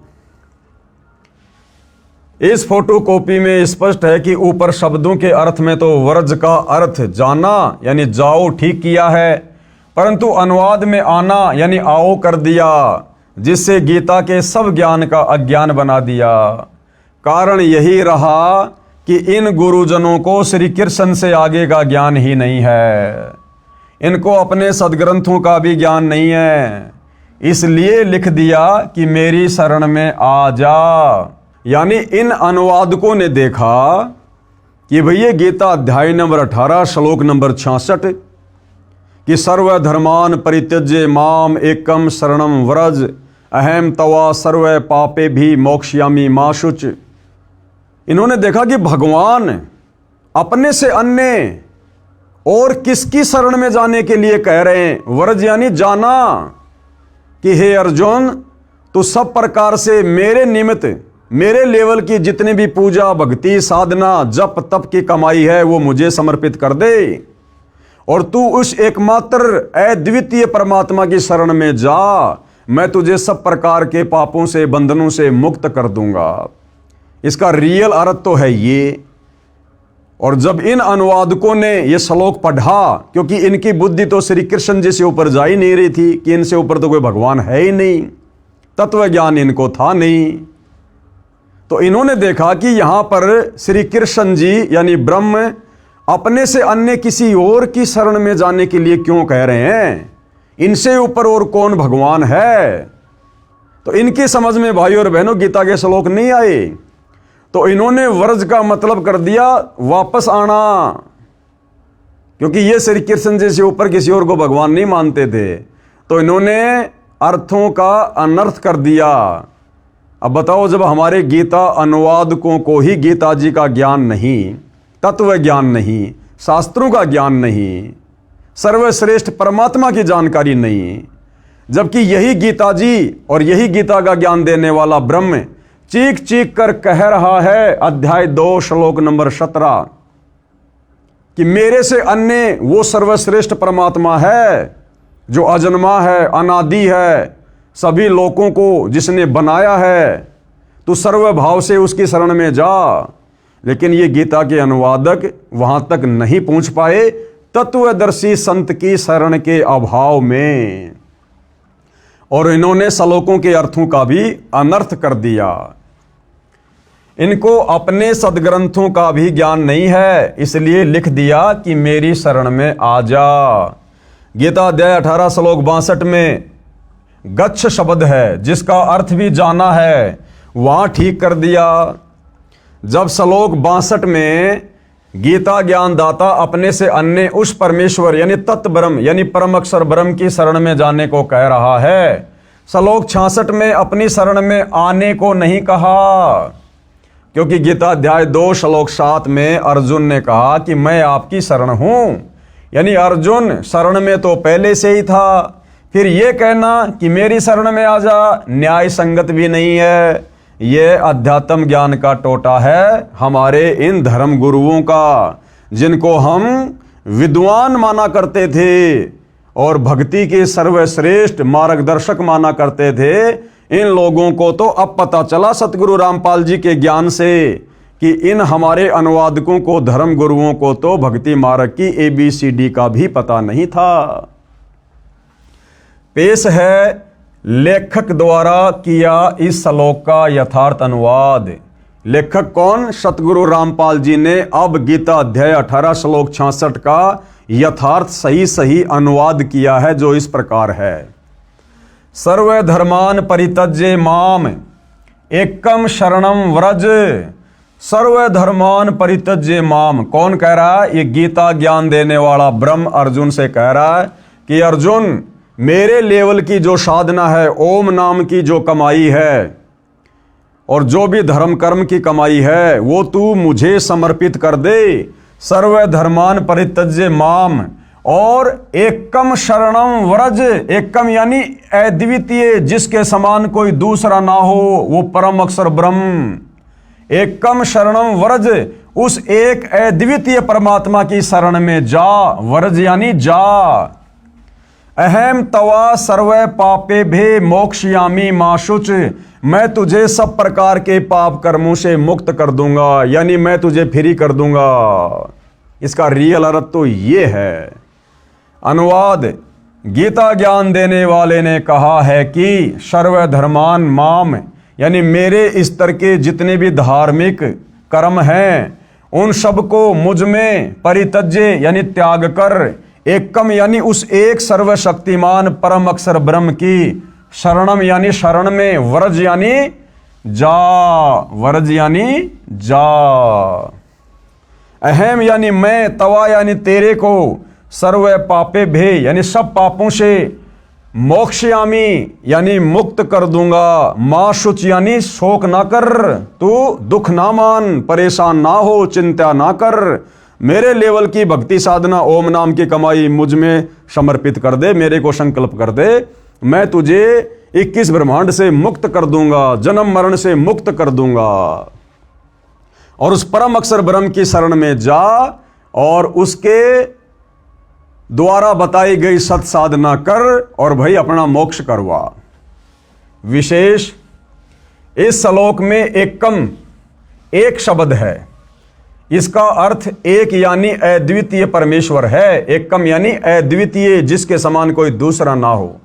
इस फोटोकॉपी में स्पष्ट है कि ऊपर शब्दों के अर्थ में तो व्रज का अर्थ जाना यानी जाओ ठीक किया है, परंतु अनुवाद में आना यानी आओ कर दिया, जिससे गीता के सब ज्ञान का अज्ञान बना दिया। कारण यही रहा कि इन गुरुजनों को श्री कृष्ण से आगे का ज्ञान ही नहीं है, इनको अपने सदग्रंथों का भी ज्ञान नहीं है, इसलिए लिख दिया कि मेरी शरण में आ जा। यानी इन अनुवादकों ने देखा कि भैया गीता अध्याय नंबर 18 श्लोक नंबर 66 कि सर्वधर्मान परित्यज्य माम एकम शरणम व्रज अहम तवा सर्व पापे भी मोक्ष्यामि मा शुच। इन्होंने देखा कि भगवान अपने से अन्य और किसकी शरण में जाने के लिए कह रहे हैं? व्रज यानी जाना, कि हे अर्जुन, तू सब प्रकार से मेरे निमित्त, मेरे लेवल की जितनी भी पूजा भक्ति साधना जप तप की कमाई है वो मुझे समर्पित कर दे, और तू उस एकमात्र अद्वितीय परमात्मा की शरण में जा, मैं तुझे सब प्रकार के पापों से बंधनों से मुक्त कर दूंगा। इसका रियल अर्थ तो है ये। और जब इन अनुवादकों ने यह श्लोक पढ़ा, क्योंकि इनकी बुद्धि तो श्री कृष्ण जी से ऊपर जा ही नहीं रही थी कि इनसे ऊपर तो कोई भगवान है ही नहीं, तत्व ज्ञान इनको था नहीं, तो इन्होंने देखा कि यहां पर श्री कृष्ण जी यानी ब्रह्म अपने से अन्य किसी और की शरण में जाने के लिए क्यों कह रहे हैं? इनसे ऊपर और कौन भगवान है? तो इनकी समझ में भाइयों और बहनों गीता के श्लोक नहीं आए, तो इन्होंने व्रज का मतलब कर दिया वापस आना, क्योंकि ये श्री कृष्ण जी से ऊपर किसी और को भगवान नहीं मानते थे, तो इन्होंने अर्थों का अनर्थ कर दिया। अब बताओ, जब हमारे गीता अनुवादकों को ही गीता जी का ज्ञान नहीं, तत्व ज्ञान नहीं, शास्त्रों का ज्ञान नहीं, सर्वश्रेष्ठ परमात्मा की जानकारी नहीं, जबकि यही गीता जी और यही गीता का ज्ञान देने वाला ब्रह्म चीख चीख कर कह रहा है, अध्याय 2 श्लोक नंबर 17 कि मेरे से अन्य वो सर्वश्रेष्ठ परमात्मा है जो अजन्मा है, अनादि है, सभी लोगों को जिसने बनाया है, तू सर्वभाव से उसकी शरण में जा। लेकिन ये गीता के अनुवादक वहां तक नहीं पहुंच पाए तत्वदर्शी संत की शरण के अभाव में, और इन्होंने श्लोकों के अर्थों का भी अनर्थ कर दिया। इनको अपने सदग्रंथों का भी ज्ञान नहीं है, इसलिए लिख दिया कि मेरी शरण में आ जा। गीता अध्याय 18 श्लोक 62 में गच्छ शब्द है जिसका अर्थ भी जाना है, वहां ठीक कर दिया। जब श्लोक 62 में गीता ज्ञानदाता अपने से अन्य उस परमेश्वर यानी तत्व ब्रह्म यानी परम अक्षर ब्रह्म की शरण में जाने को कह रहा है, श्लोक 66 में अपनी शरण में आने को नहीं कहा, क्योंकि गीता अध्याय 2 श्लोक 7 में अर्जुन ने कहा कि मैं आपकी शरण हूं, यानी अर्जुन शरण में तो पहले से ही था। फिर यह कहना कि मेरी शरण में आ जा न्याय संगत भी नहीं है। यह अध्यात्म ज्ञान का टोटा है हमारे इन धर्म गुरुओं का, जिनको हम विद्वान माना करते थे और भक्ति के सर्वश्रेष्ठ मार्गदर्शक माना करते थे। इन लोगों को तो अब पता चला सतगुरु रामपाल जी के ज्ञान से कि इन हमारे अनुवादकों को, धर्म गुरुओं को तो भक्ति मार्ग की ABCD का भी पता नहीं था। पेश है लेखक द्वारा किया इस श्लोक का यथार्थ अनुवाद। लेखक कौन? सतगुरु रामपाल जी ने अब गीता अध्याय 18 श्लोक 66 का यथार्थ सही अनुवाद किया है, जो इस प्रकार है। सर्वधर्मान परित्यज्य माम एकम शरणम व्रज। सर्वधर्मान परित्यज्य माम कौन कह रहा है? ये गीता ज्ञान देने वाला ब्रह्म अर्जुन से कह रहा है कि अर्जुन, मेरे लेवल की जो साधना है, ओम नाम की जो कमाई है और जो भी धर्म कर्म की कमाई है, वो तू मुझे समर्पित कर दे। सर्वधर्मान परित्यज्य माम और एकम शरणम व्रज। एकम यानी अद्वितीय, जिसके समान कोई दूसरा ना हो, वो परम अक्षर ब्रह्म। एकम शरणम व्रज, उस एक अद्वितीय परमात्मा की शरण में जा। व्रज यानी जा। अहम तवा सर्व पापे भे मोक्षयामी माशुच। मैं तुझे सब प्रकार के पाप कर्मों से मुक्त कर दूंगा, यानी मैं तुझे फ्री कर दूंगा। इसका रियल अर्थ तो ये है। अनुवाद, गीता ज्ञान देने वाले ने कहा है कि सर्वधर्मान माम, यानी मेरे स्तर के जितने भी धार्मिक कर्म हैं उन सबको मुझ में परित्यज्य यानी त्याग कर, एकम यानी उस एक सर्वशक्तिमान परम अक्षर ब्रह्म की शरणम यानी शरण में, व्रज यानी जा। व्रज यानी जा। अहम यानी मैं, तवा यानी तेरे को, सर्व पापे भे यानी सब पापों से, मोक्षयामी यानी मुक्त कर दूंगा, माशुच यानी शोक ना कर, तू दुख ना मान, परेशान ना हो, चिंता ना कर। मेरे लेवल की भक्ति साधना, ओम नाम की कमाई मुझ में समर्पित कर दे, मेरे को संकल्प कर दे। मैं तुझे 21 ब्रह्मांड से मुक्त कर दूंगा, जन्म मरण से मुक्त कर दूंगा। और उस परम अक्षर ब्रह्म की शरण में जा और उसके द्वारा बताई गई सत साधना कर और भाई अपना मोक्ष करवा। विशेष इस श्लोक में एकम एक शब्द है, इसका अर्थ एक यानी अद्वितीय परमेश्वर है। एकम यानी अद्वितीय, जिसके समान कोई दूसरा ना हो।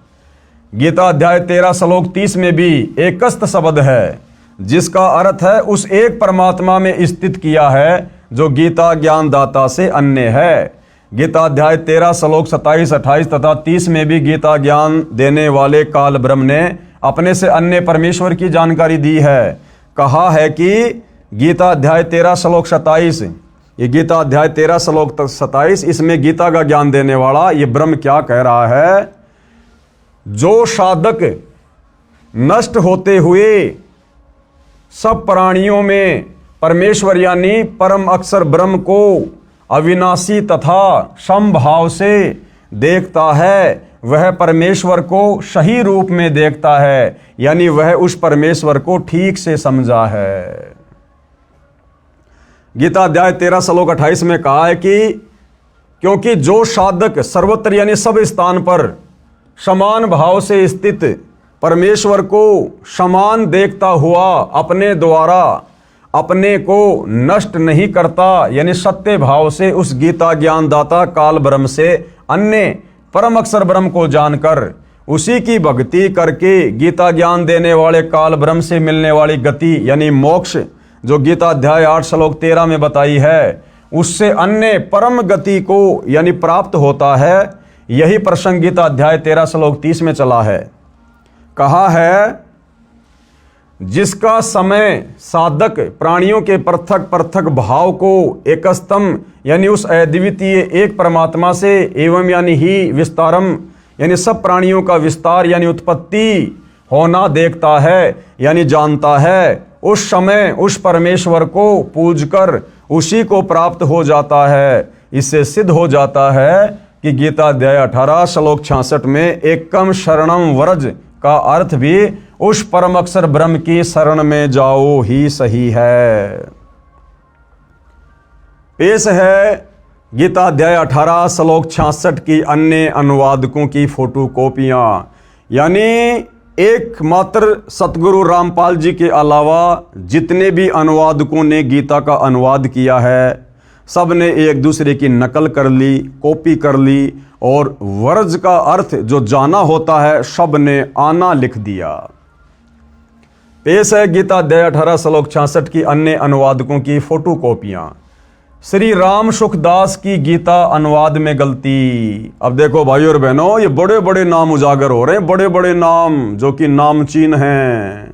गीता अध्याय 13 श्लोक 30 में भी एकस्त शब्द है, जिसका अर्थ है उस एक परमात्मा में स्थित किया है जो गीता ज्ञानदाता से अन्य है। गीता अध्याय 13 श्लोक 27, 28 तथा 30 में भी गीता ज्ञान देने वाले काल ब्रह्म ने अपने से अन्य परमेश्वर की जानकारी दी है। कहा है कि गीता अध्याय 13 श्लोक 27, ये गीता अध्याय 13 श्लोक 27, इसमें गीता का ज्ञान देने वाला ये ब्रह्म क्या कह रहा है? जो साधक नष्ट होते हुए सब प्राणियों में परमेश्वर यानी परम अक्षर ब्रह्म को अविनाशी तथा समभाव से देखता है, वह परमेश्वर को सही रूप में देखता है, यानी वह उस परमेश्वर को ठीक से समझा है। गीता अध्याय 13 श्लोक 28 में कहा है कि क्योंकि जो साधक सर्वत्र यानी सब स्थान पर समान भाव से स्थित परमेश्वर को समान देखता हुआ अपने द्वारा अपने को नष्ट नहीं करता, यानी सत्य भाव से उस गीता ज्ञानदाता काल ब्रह्म से अन्य परम अक्षर ब्रह्म को जानकर उसी की भक्ति करके गीता ज्ञान देने वाले काल ब्रह्म से मिलने वाली गति यानी मोक्ष जो गीता अध्याय 8 श्लोक 13 में बताई है, उससे अन्य परम गति को यानी प्राप्त होता है। यही प्रसंग गीता अध्याय 13 श्लोक 30 में चला है। कहा है, जिसका समय साधक प्राणियों के पृथक पृथक भाव को एकस्तम यानी उस अद्वितीय एक परमात्मा से एवं यानी ही विस्तारम यानी सब प्राणियों का विस्तार यानी उत्पत्ति होना देखता है यानी जानता है, उस समय उस परमेश्वर को पूजकर उसी को प्राप्त हो जाता है। इससे सिद्ध हो जाता है कि गीता अध्याय 18 श्लोक 66 में एकम शरणम व्रज का अर्थ भी उस परम अक्षर ब्रह्म की शरण में जाओ ही सही है। पेश है गीता अध्याय 18 श्लोक 66 की अन्य अनुवादकों की फोटो कॉपियां, यानी एकमात्र सतगुरु रामपाल जी के अलावा जितने भी अनुवादकों ने गीता का अनुवाद किया है, सब ने एक दूसरे की नकल कर ली, कॉपी कर ली और वर्ज का अर्थ जो जाना होता है सब ने आना लिख दिया। पेश है गीता अध्याय 18 श्लोक 66 की अन्य अनुवादकों की फोटो कॉपियां। श्री राम सुखदास की गीता अनुवाद में गलती। अब देखो भाइयों और बहनों, ये बड़े बड़े नाम उजागर हो रहे हैं, बड़े बड़े नाम जो कि नामचीन हैं,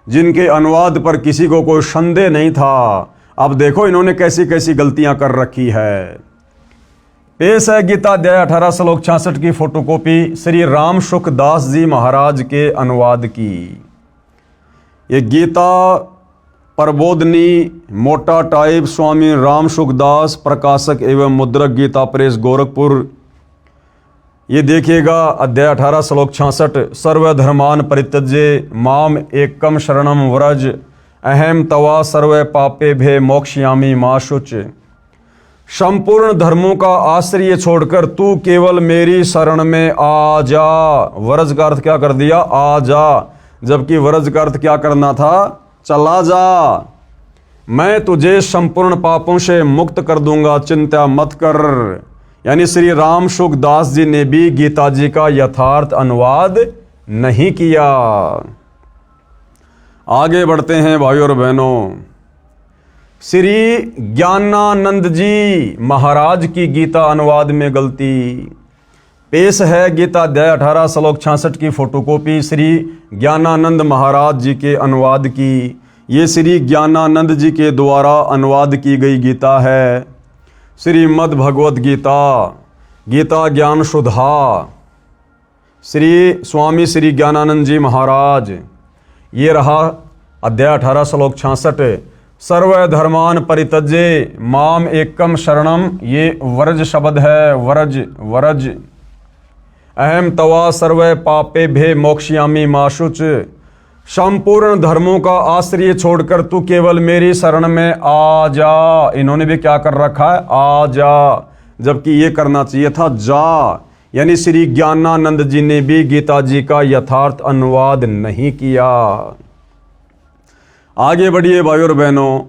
जिनके अनुवाद पर किसी को कोई संदेह नहीं था। अब देखो इन्होंने कैसी कैसी गलतियां कर रखी है। पेश है गीता अध्याय 18 श्लोक 66 की फोटोकॉपी श्री राम सुखदास जी महाराज के अनुवाद की। ये गीता प्रबोधनी मोटा टाइप स्वामी राम सुखदास प्रकाशक एवं मुद्रक गीता प्रेस गोरखपुर। ये देखिएगा अध्याय 18 श्लोक 66 सर्वधर्मान परित्यज्य माम एकम शरणम व्रज अहम तवा सर्व पापे भे मोक्षयामि मा शुच। संपूर्ण धर्मों का आश्रय छोड़कर तू केवल मेरी शरण में आ जा। व्रज का अर्थ क्या कर दिया? आ जा, जबकि व्रज का अर्थ क्या करना था? चला जा। मैं तुझे संपूर्ण पापों से मुक्त कर दूंगा, चिंता मत कर। यानी श्री राम सुखदास जी ने भी गीता जी का यथार्थ अनुवाद नहीं किया। आगे बढ़ते हैं भाइयों और बहनों। श्री ज्ञानानंद जी महाराज की गीता अनुवाद में गलती। पेश है गीता अध्याय 18 श्लोक 66 की फोटोकॉपी श्री ज्ञानानंद महाराज जी के अनुवाद की। ये श्री ज्ञानानंद जी के द्वारा अनुवाद की गई गीता है। श्रीमद् भगवत गीता, गीता ज्ञान सुधा, श्री स्वामी श्री ज्ञानानंद जी महाराज। ये रहा अध्याय 18 श्लोक 66 सर्वधर्मान परित्यज्य माम एकम शरणम। ये व्रज शब्द है, व्रज व्रज। अहम तवा सर्व पापे भे मोक्षयामि मा शुच। संपूर्ण धर्मों का आश्रय छोड़कर तू केवल मेरी शरण में आ जा। इन्होंने भी क्या कर रखा है? आ जा, जबकि ये करना चाहिए था जा। यानी श्री ज्ञानानंद जी ने भी गीता जी का यथार्थ अनुवाद नहीं किया। आगे बढ़िए भाइयों और बहनों।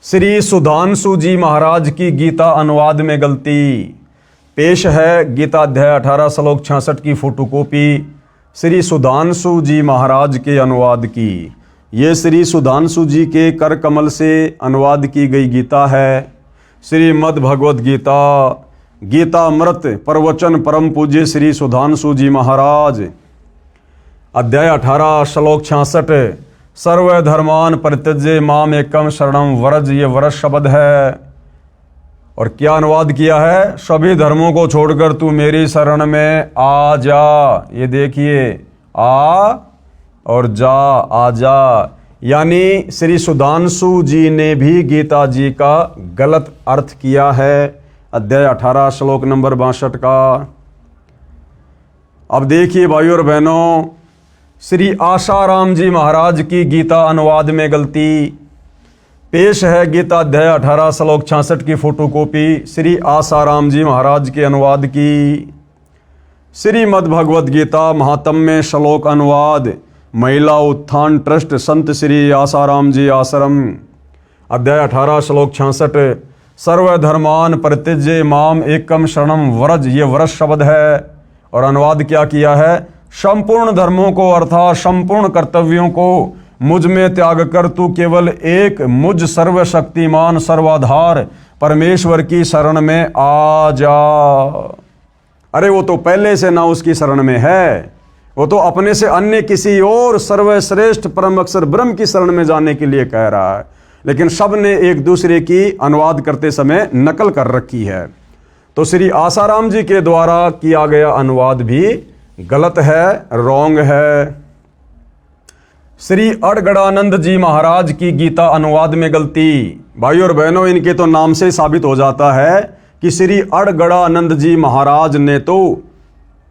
श्री सुधांशु जी महाराज की गीता अनुवाद में गलती। पेश है गीता अध्याय 18 श्लोक 66 की फोटोकॉपी श्री सुधांशु जी महाराज के अनुवाद की। ये श्री सुधांशु जी के कर कमल से अनुवाद की गई गीता है। श्रीमद् भगवत गीता, गीता अमृत प्रवचन परम पूज्य श्री सुधांशु जी महाराज। अध्याय 18 श्लोक 66 सर्वधर्मान परित्यज्य माम एकम शरणम व्रज। ये व्रज शब्द है। और क्या अनुवाद किया है? सभी धर्मों को छोड़कर तू मेरी शरण में आ जा। ये देखिए, आ और जा, आ जा। यानी श्री सुधांशु जी ने भी गीता जी का गलत अर्थ किया है। अध्याय 18 श्लोक नंबर 62 का। अब देखिए भाइयों और बहनों, श्री आशाराम जी महाराज की गीता अनुवाद में गलती। पेश है गीता अध्याय 18 श्लोक 66 की फोटोकॉपी श्री आसाराम जी महाराज के अनुवाद की। श्रीमद् भगवद गीता महात्म्य श्लोक अनुवाद महिला उत्थान ट्रस्ट संत श्री आसाराम जी आश्रम। अध्याय 18 श्लोक 66। सर्वधर्मान परित्यज्य माम एकम शरणम व्रज, ये व्रज शब्द है। और अनुवाद क्या किया है? संपूर्ण धर्मों को अर्थात संपूर्ण कर्तव्यों को मुझ में त्याग कर तू केवल एक मुझ सर्वशक्तिमान सर्वाधार परमेश्वर की शरण में आ जा। अरे वो तो पहले से ना उसकी शरण में है, वो तो अपने से अन्य किसी और सर्वश्रेष्ठ परम अक्षर ब्रह्म की शरण में जाने के लिए कह रहा है। लेकिन सब ने एक दूसरे की अनुवाद करते समय नकल कर रखी है। तो श्री आसाराम जी के द्वारा किया गया अनुवाद भी गलत है, रॉन्ग है। श्री अड़गड़ानंद जी महाराज की गीता अनुवाद में गलती। भाई और बहनों, इनके तो नाम से साबित हो जाता है कि श्री अड़गड़ानंद जी महाराज ने तो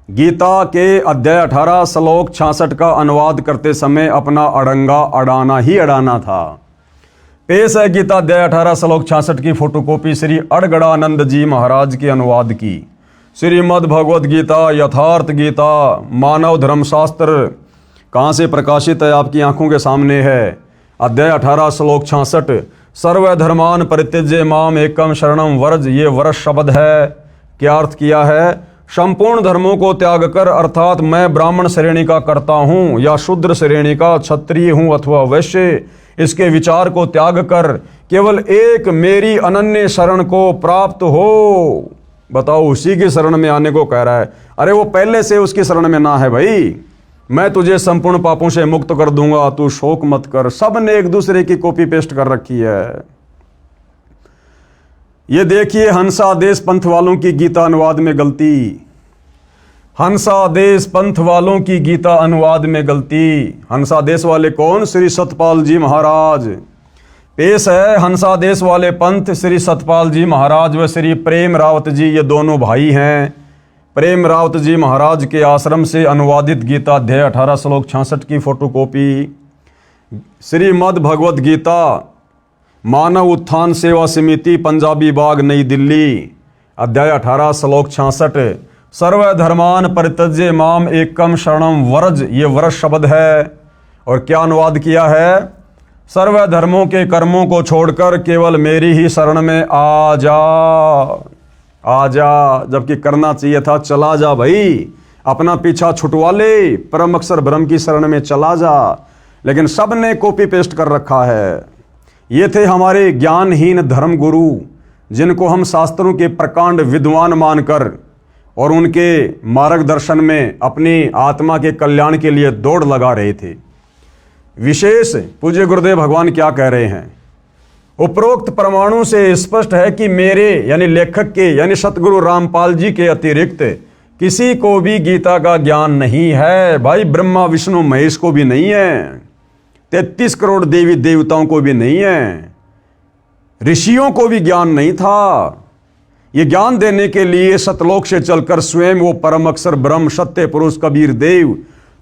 गीता के अध्याय 18 श्लोक 66 का अनुवाद करते समय अपना अड़ंगा अड़ाना ही अड़ाना था। पेश है गीता अध्याय 18 श्लोक 66 की फोटोकॉपी श्री अड़गड़ानंद जी महाराज के अनुवाद की। श्रीमद् भगवद गीता यथार्थ गीता मानव धर्मशास्त्र कहाँ से प्रकाशित है? आपकी आंखों के सामने है। अध्याय 18 श्लोक 66। सर्वधर्मान परित्यज्य माम एकम शरणम व्रज, ये व्रज शब्द है। क्या अर्थ किया है? संपूर्ण धर्मों को त्याग कर, अर्थात मैं ब्राह्मण श्रेणी का करता हूँ या शूद्र श्रेणी का, क्षत्रिय हूँ अथवा वैश्य, इसके विचार को त्याग कर केवल एक मेरी अनन्य शरण को प्राप्त हो। बताओ, उसी की शरण में आने को कह रहा है। अरे वो पहले से उसकी शरण में ना है भाई। मैं तुझे संपूर्ण पापों से मुक्त कर दूंगा, तू शोक मत कर। सब ने एक दूसरे की कॉपी पेस्ट कर रखी है। ये देखिए हंसादेश पंथ वालों की गीता अनुवाद में गलती। हंसादेश पंथ वालों की गीता अनुवाद में गलती। हंसादेश वाले कौन? श्री सतपाल जी महाराज। पेश है हंसादेश वाले पंथ श्री सतपाल जी महाराज व श्री प्रेम रावत जी, ये दोनों भाई हैं। प्रेम रावत जी महाराज के आश्रम से अनुवादित गीता अध्याय 18 श्लोक 66 की फोटोकॉपी। श्रीमद् भगवद गीता मानव उत्थान सेवा समिति पंजाबी बाग नई दिल्ली अध्याय 18 श्लोक 66। सर्वधर्मान परित्यज्य माम एकम शरणम व्रज, ये व्रज शब्द है। और क्या अनुवाद किया है? सर्वधर्मों के कर्मों को छोड़कर केवल मेरी ही शरण में आ जा। आ जा, जबकि करना चाहिए था चला जा भाई, अपना पीछा छुटवा ले, परम अक्षर ब्रह्म की शरण में चला जा। लेकिन सब ने कॉपी पेस्ट कर रखा है। ये थे हमारे ज्ञानहीन धर्म गुरु, जिनको हम शास्त्रों के प्रकांड विद्वान मानकर और उनके मार्गदर्शन में अपनी आत्मा के कल्याण के लिए दौड़ लगा रहे थे। विशेष पूज्य गुरुदेव भगवान क्या कह रहे हैं? उपरोक्त परमाणु से स्पष्ट है कि मेरे यानी लेखक के यानी सतगुरु रामपाल जी के अतिरिक्त किसी को भी गीता का ज्ञान नहीं है। भाई ब्रह्मा विष्णु महेश को भी नहीं है, 33 करोड़ देवी देवताओं को भी नहीं है, ऋषियों को भी ज्ञान नहीं था। ये ज्ञान देने के लिए सतलोक से चलकर स्वयं वो परम अक्षर ब्रह्म सत्य पुरुष कबीर देव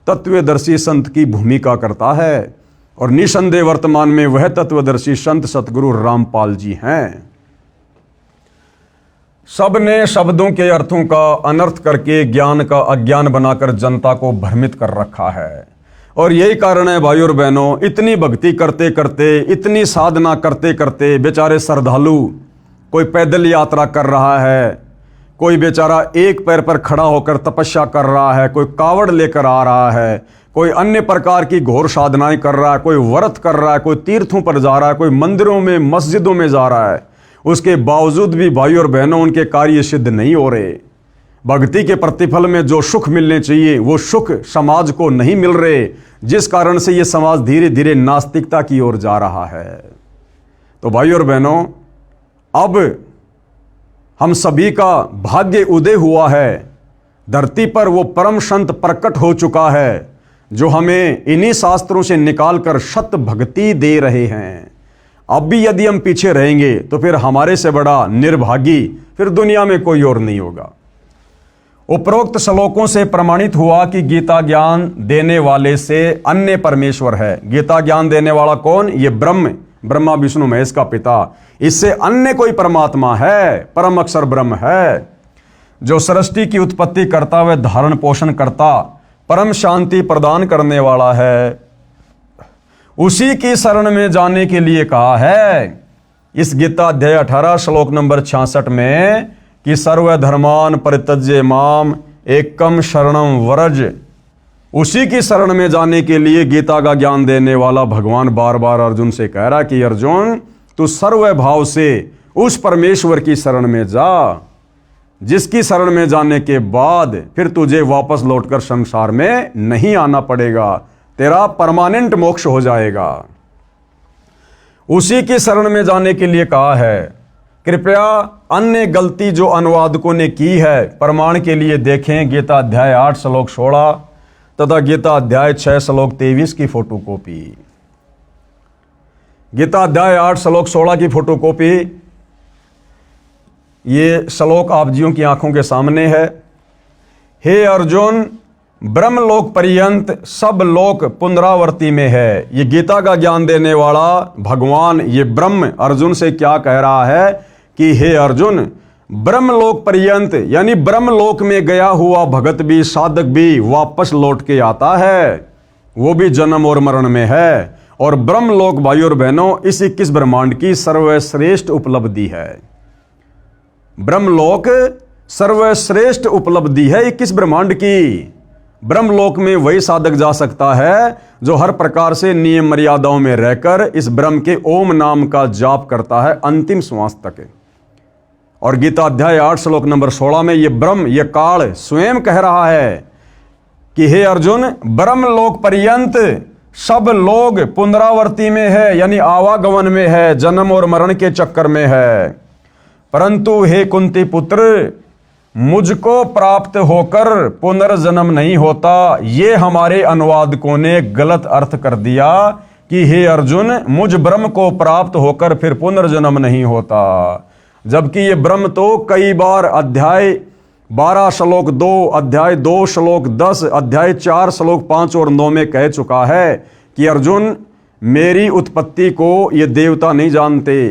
तत्वदर्शी संत की भूमिका करता है। और निसंदेह वर्तमान में वह तत्वदर्शी संत सतगुरु रामपाल जी हैं। सब ने शब्दों के अर्थों का अनर्थ करके ज्ञान का अज्ञान बनाकर जनता को भ्रमित कर रखा है। और यही कारण है भाई और बहनों, इतनी भक्ति करते करते, इतनी साधना करते करते बेचारे श्रद्धालु, कोई पैदल यात्रा कर रहा है, कोई बेचारा एक पैर पर खड़ा होकर तपस्या कर रहा है, कोई कावड़ लेकर आ रहा है, कोई अन्य प्रकार की घोर साधनाएं कर रहा है, कोई व्रत कर रहा है, कोई तीर्थों पर जा रहा है, कोई मंदिरों में मस्जिदों में जा रहा है। उसके बावजूद भी भाई और बहनों उनके कार्य सिद्ध नहीं हो रहे। भक्ति के प्रतिफल में जो सुख मिलने चाहिए वो सुख समाज को नहीं मिल रहे, जिस कारण से ये समाज धीरे धीरे नास्तिकता की ओर जा रहा है। तो भाई और बहनों, अब हम सभी का भाग्य उदय हुआ है। धरती पर वो परम संत प्रकट हो चुका है जो हमें इन्हीं शास्त्रों से निकालकर सत भक्ति दे रहे हैं। अब भी यदि हम पीछे रहेंगे तो फिर हमारे से बड़ा निर्भागी फिर दुनिया में कोई और नहीं होगा। उपरोक्त श्लोकों से प्रमाणित हुआ कि गीता ज्ञान देने वाले से अन्य परमेश्वर है। गीता ज्ञान देने वाला कौन? ये ब्रह्म ब्रह्मा विष्णु महेश का पिता, इससे अन्य कोई परमात्मा है, परम अक्षर ब्रह्म है, जो सृष्टि की उत्पत्ति करता व धारण पोषण करता, परम शांति प्रदान करने वाला है, उसी की शरण में जाने के लिए कहा है इस गीता अध्याय 18 श्लोक नंबर 66 में कि सर्वधर्मान परित्यज्य माम एकम शरणम व्रज। उसी की शरण में जाने के लिए गीता का ज्ञान देने वाला भगवान बार बार अर्जुन से कह रहा कि अर्जुन तू सर्व भाव से उस परमेश्वर की शरण में जा, जिसकी शरण में जाने के बाद फिर तुझे वापस लौटकर संसार में नहीं आना पड़ेगा, तेरा परमानेंट मोक्ष हो जाएगा। उसी की शरण में जाने के लिए कहा है। कृपया अन्य गलती जो अनुवादकों ने की है प्रमाण के लिए देखें गीता अध्याय 8 श्लोक 16 तथा गीता अध्याय 6 श्लोक 23 की फोटोकॉपी। गीता अध्याय 8 श्लोक 16 की फोटोकॉपी, ये श्लोक आप जियों की आंखों के सामने है। हे अर्जुन, ब्रह्मलोक पर्यंत सब लोक पुनरावर्ती में है। ये गीता का ज्ञान देने वाला भगवान, ये ब्रह्म अर्जुन से क्या कह रहा है कि हे अर्जुन, ब्रह्मलोक पर्यंत यानी ब्रह्मलोक में गया हुआ भगत भी, साधक भी वापस लौट के आता है, वो भी जन्म और मरण में है। और ब्रह्मलोक भाइयों और बहनों इस 21 ब्रह्मांड की सर्वश्रेष्ठ उपलब्धि है। ब्रह्मलोक सर्वश्रेष्ठ उपलब्धि है 21 ब्रह्मांड की। ब्रह्मलोक में वही साधक जा सकता है जो हर प्रकार से नियम मर्यादाओं में रहकर इस ब्रह्म के ओम नाम का जाप करता है अंतिम श्वास तक। और गीता अध्याय 8 श्लोक नंबर 16 में ये ब्रह्म, ये काल स्वयं कह रहा है कि हे अर्जुन, ब्रह्मलोक पर्यंत सब लोग पुनरावर्ती में है, यानी आवागमन में है, जन्म और मरण के चक्कर में है। परंतु हे कुंती पुत्र, मुझको प्राप्त होकर पुनर्जन्म नहीं होता। ये हमारे अनुवादकों ने गलत अर्थ कर दिया कि हे अर्जुन, मुझ ब्रह्म को प्राप्त होकर फिर पुनर्जन्म नहीं होता, जबकि ये ब्रह्म तो कई बार अध्याय 12 श्लोक 2, अध्याय 2 श्लोक 10, अध्याय 4 श्लोक 5 और 9 में कह चुका है कि अर्जुन, मेरी उत्पत्ति को ये देवता नहीं जानते।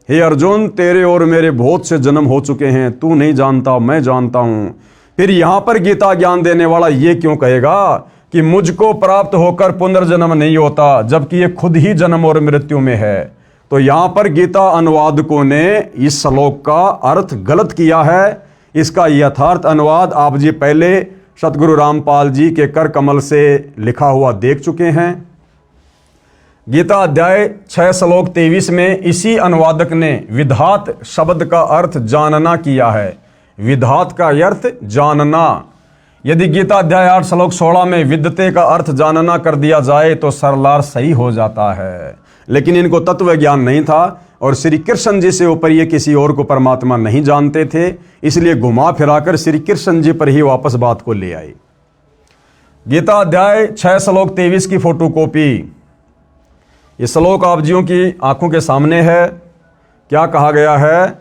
हे अर्जुन, तेरे और मेरे बहुत से जन्म हो चुके हैं, तू नहीं जानता, मैं जानता हूं। फिर यहां पर गीता ज्ञान देने वाला ये क्यों कहेगा कि मुझको प्राप्त होकर पुनर्जन्म नहीं होता, जबकि ये खुद ही जन्म और मृत्यु में है? तो यहां पर गीता अनुवादकों ने इस श्लोक का अर्थ गलत किया है। इसका यथार्थ अनुवाद आप जी पहले सतगुरु रामपाल जी के कर कमल से लिखा हुआ देख चुके हैं। गीता अध्याय 6 श्लोक 23 में इसी अनुवादक ने विधात शब्द का अर्थ जानना किया है। विधात का अर्थ जानना। यदि गीता अध्याय 8 श्लोक 16 में विद्यते का अर्थ जानना कर दिया जाए तो सरलार सही हो जाता है, लेकिन इनको तत्व ज्ञान नहीं था और श्री कृष्ण जी से ऊपर ये किसी और को परमात्मा नहीं जानते थे, इसलिए घुमा फिराकर श्री कृष्ण जी पर ही वापस बात को ले आई। गीता अध्याय 6 श्लोक 23 की फोटोकॉपी। ये श्लोक आप जियों की आंखों के सामने है। क्या कहा गया है?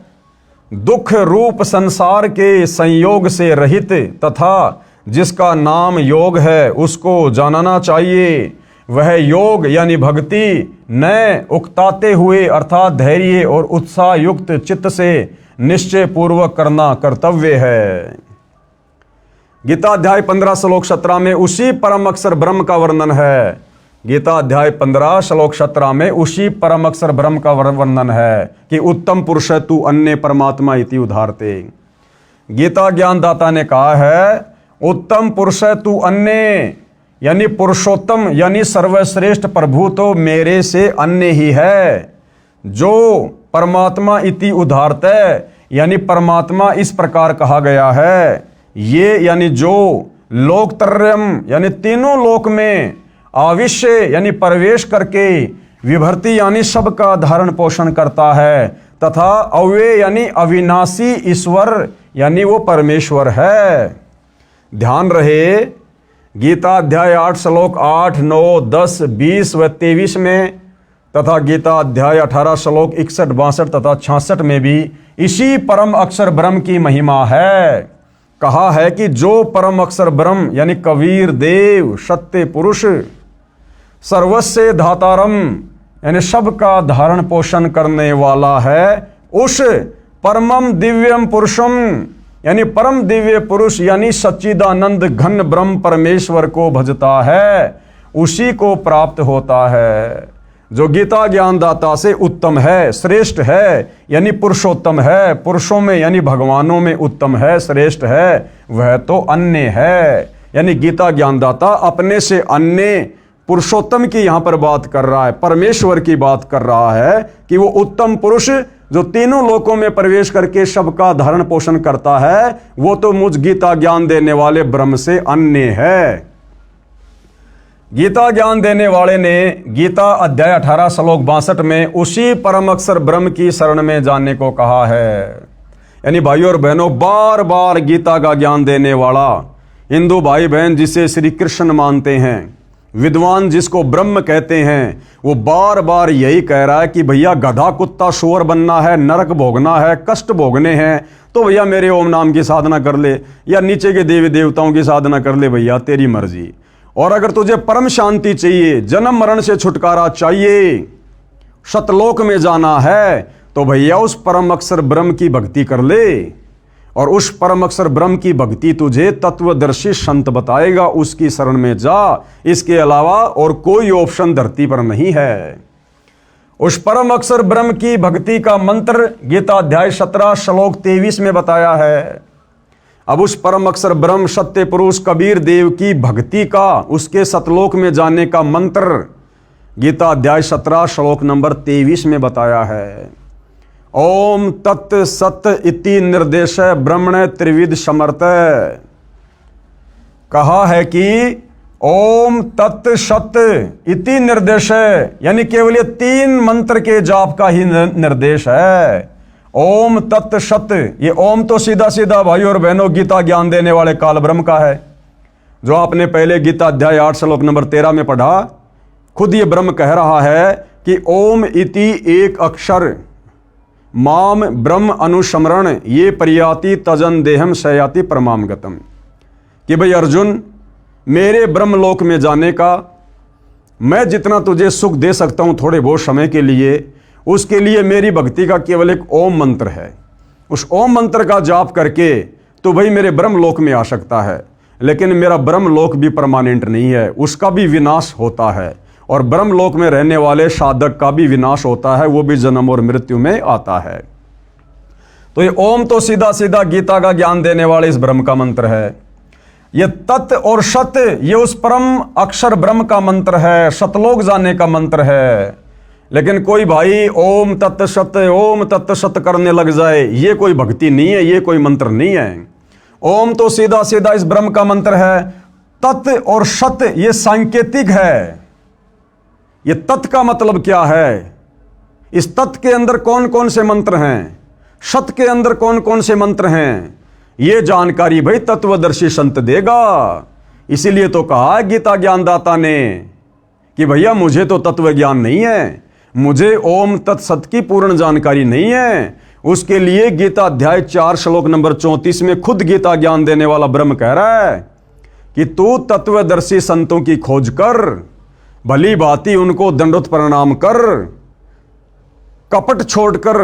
दुख रूप संसार के संयोग से रहित तथा जिसका नाम योग है उसको जानना चाहिए। वह योग यानी भक्ति न उकताते हुए अर्थात धैर्य और उत्साह युक्त चित्त से निश्चय पूर्वक करना कर्तव्य है। गीता अध्याय 15 श्लोक 17 में उसी परम अक्षर ब्रह्म का वर्णन है। गीता अध्याय 15 श्लोक 17 में उसी परम अक्षर ब्रह्म का वर्णन है कि उत्तम पुरुष तू अन्य परमात्मा इति उदाहरते। गीता ज्ञानदाता ने कहा है उत्तम पुरुष तू अन्य यानी पुरुषोत्तम यानी सर्वश्रेष्ठ प्रभु तो मेरे से अन्य ही है। जो परमात्मा इति उदाहरते यानी परमात्मा इस प्रकार कहा गया है, ये यानी जो लोकत्रयम यानी तीनों लोक में आविष्य यानी प्रवेश करके विभर्ति यानी सबका धारण पोषण करता है तथा अव्यय यानी अविनाशी ईश्वर यानी वो परमेश्वर है। ध्यान रहे गीता अध्याय 8 श्लोक 8, 9, 10, 20 व 23 में तथा गीता अध्याय 18 श्लोक 61, 62 तथा 66 में भी इसी परम अक्षर ब्रह्म की महिमा है। कहा है कि जो परम अक्षर ब्रह्म यानी कबीर देव सत्य पुरुष सर्वस्य धातारम यानी सबका धारण पोषण करने वाला है, उस परमम दिव्यम पुरुषम यानी परम दिव्य पुरुष यानी सच्चिदानंद घन ब्रह्म परमेश्वर को भजता है, उसी को प्राप्त होता है। जो गीता ज्ञानदाता से उत्तम है, श्रेष्ठ है, यानी पुरुषोत्तम है, पुरुषों में यानी भगवानों में उत्तम है, श्रेष्ठ है, वह तो अन्य है। यानी गीता ज्ञानदाता अपने से अन्य पुरुषोत्तम की यहां पर बात कर रहा है, परमेश्वर की बात कर रहा है कि वो उत्तम पुरुष जो तीनों लोकों में प्रवेश करके सबका धारण पोषण करता है, वो तो मुझ गीता ज्ञान देने वाले ब्रह्म से अन्य है। गीता ज्ञान देने वाले ने गीता अध्याय 18 श्लोक 62 में उसी परम अक्षर ब्रह्म की शरण में जाने को कहा है। यानी भाइयों और बहनों, बार बार गीता का ज्ञान देने वाला हिंदू भाई बहन जिसे श्री कृष्ण मानते हैं, विद्वान जिसको ब्रह्म कहते हैं, वो बार बार यही कह रहा है कि भैया गधा कुत्ता शोर बनना है, नरक भोगना है, कष्ट भोगने हैं, तो भैया मेरे ओम नाम की साधना कर ले, या नीचे के देवी देवताओं की साधना कर ले, भैया तेरी मर्जी। और अगर तुझे परम शांति चाहिए, जन्म मरण से छुटकारा चाहिए, सतलोक में जाना है, तो भैया उस परम अक्षर ब्रह्म की भक्ति कर ले। और उस परम अक्षर ब्रह्म की भक्ति तुझे तत्वदर्शी संत बताएगा, उसकी शरण में जा। इसके अलावा और कोई ऑप्शन धरती पर नहीं है। उस परम अक्षर ब्रह्म की भक्ति का मंत्र गीता अध्याय 17 श्लोक 23 में बताया है। अब उस परम अक्षर ब्रह्म सत्य पुरुष कबीर देव की भक्ति का, उसके सतलोक में जाने का मंत्र गीता अध्याय 17 श्लोक नंबर 23 में बताया है। ओम तत् सत इति निर्देश ब्रह्मण त्रिविध समर्थ। कहा है कि ओम तत् सत इति निर्देश, यानी केवल ये 3 मंत्र के जाप का ही निर्देश है। ओम तत् सत, ये ओम तो सीधा सीधा भाइयों और बहनों गीता ज्ञान देने वाले काल ब्रह्म का है, जो आपने पहले गीता अध्याय 8 श्लोक नंबर 13 में पढ़ा। खुद ये ब्रह्म कह रहा है कि ओम इति एक अक्षर माम ब्रह्म अनुस्मरण ये परियाति तजन देहम सयाति परमाम गतम। कि भाई अर्जुन, मेरे ब्रह्मलोक में जाने का मैं जितना तुझे सुख दे सकता हूं थोड़े बहुत समय के लिए, उसके लिए मेरी भक्ति का केवल एक ओम मंत्र है। उस ओम मंत्र का जाप करके तो भाई मेरे ब्रह्मलोक में आ सकता है, लेकिन मेरा ब्रह्मलोक भी परमानेंट नहीं है, उसका भी विनाश होता है। और ब्रह्मलोक में रहने वाले साधक का भी विनाश होता है, वो भी जन्म और मृत्यु में आता है। तो ये ओम तो सीधा सीधा गीता का ज्ञान देने वाले इस ब्रह्म का मंत्र है। ये तत् और सत, ये उस परम अक्षर ब्रह्म का मंत्र है, सतलोक जाने का मंत्र है। लेकिन कोई भाई ओम तत् सत करने लग जाए, ये कोई भक्ति नहीं है, ये कोई मंत्र नहीं है। ओम तो सीधा सीधा इस ब्रह्म का मंत्र है। तत् और सत ये सांकेतिक है। ये तत् का मतलब क्या है, इस तत् के अंदर कौन कौन से मंत्र हैं, सत के अंदर कौन कौन से मंत्र हैं, ये जानकारी भाई तत्वदर्शी संत देगा। इसीलिए तो कहा गीता ज्ञानदाता ने कि भैया मुझे तो तत्व ज्ञान नहीं है, मुझे ओम तत्सत की पूर्ण जानकारी नहीं है। उसके लिए गीता अध्याय 4 श्लोक नंबर 34 में खुद गीता ज्ञान देने वाला ब्रह्म कह रहा है कि तू तत्वदर्शी संतों की खोज कर, भली भांति उनको दंडोत प्रणाम कर, कपट छोड़कर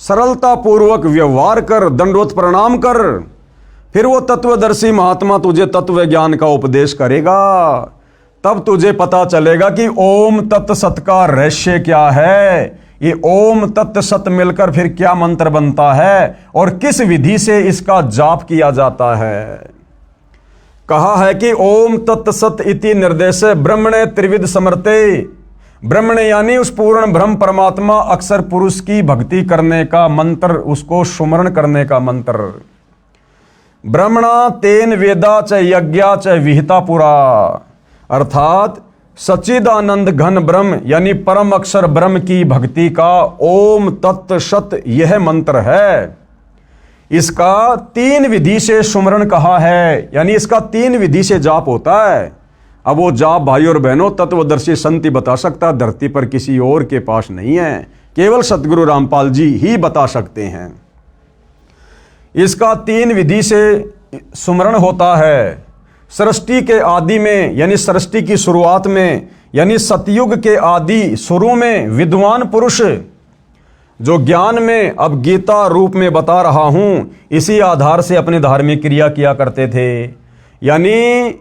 सरलता पूर्वक व्यवहार कर, दंडोत प्रणाम कर, फिर वो तत्वदर्शी महात्मा तुझे तत्व ज्ञान का उपदेश करेगा। तब तुझे पता चलेगा कि ओम तत्सत का रहस्य क्या है, ये ओम तत्सत मिलकर फिर क्या मंत्र बनता है और किस विधि से इसका जाप किया जाता है। कहा है कि ओम तत्सत इति निर्देश ब्रह्मणे त्रिविध समर्थे। ब्रह्मणे यानी उस पूर्ण ब्रह्म परमात्मा अक्षर पुरुष की भक्ति करने का मंत्र, उसको सुमरण करने का मंत्र। ब्रह्मणा तेन वेदा च यज्ञा च विहिता पुरा, अर्थात सच्चिदानंद घन ब्रह्म यानी परम अक्षर ब्रह्म की भक्ति का ओम तत्सत यह मंत्र है। इसका 3 विधि से सुमरण कहा है, यानी इसका 3 विधि से जाप होता है। अब वो जाप भाई और बहनों तत्वदर्शी संत ही बता सकता, धरती पर किसी और के पास नहीं है, केवल सतगुरु रामपाल जी ही बता सकते हैं। इसका 3 विधि से सुमरण होता है। सृष्टि के आदि में यानी सृष्टि की शुरुआत में यानी सतयुग के आदि शुरू में विद्वान पुरुष जो ज्ञान में अब गीता रूप में बता रहा हूं, इसी आधार से अपनी धार्मिक क्रिया किया करते थे। यानी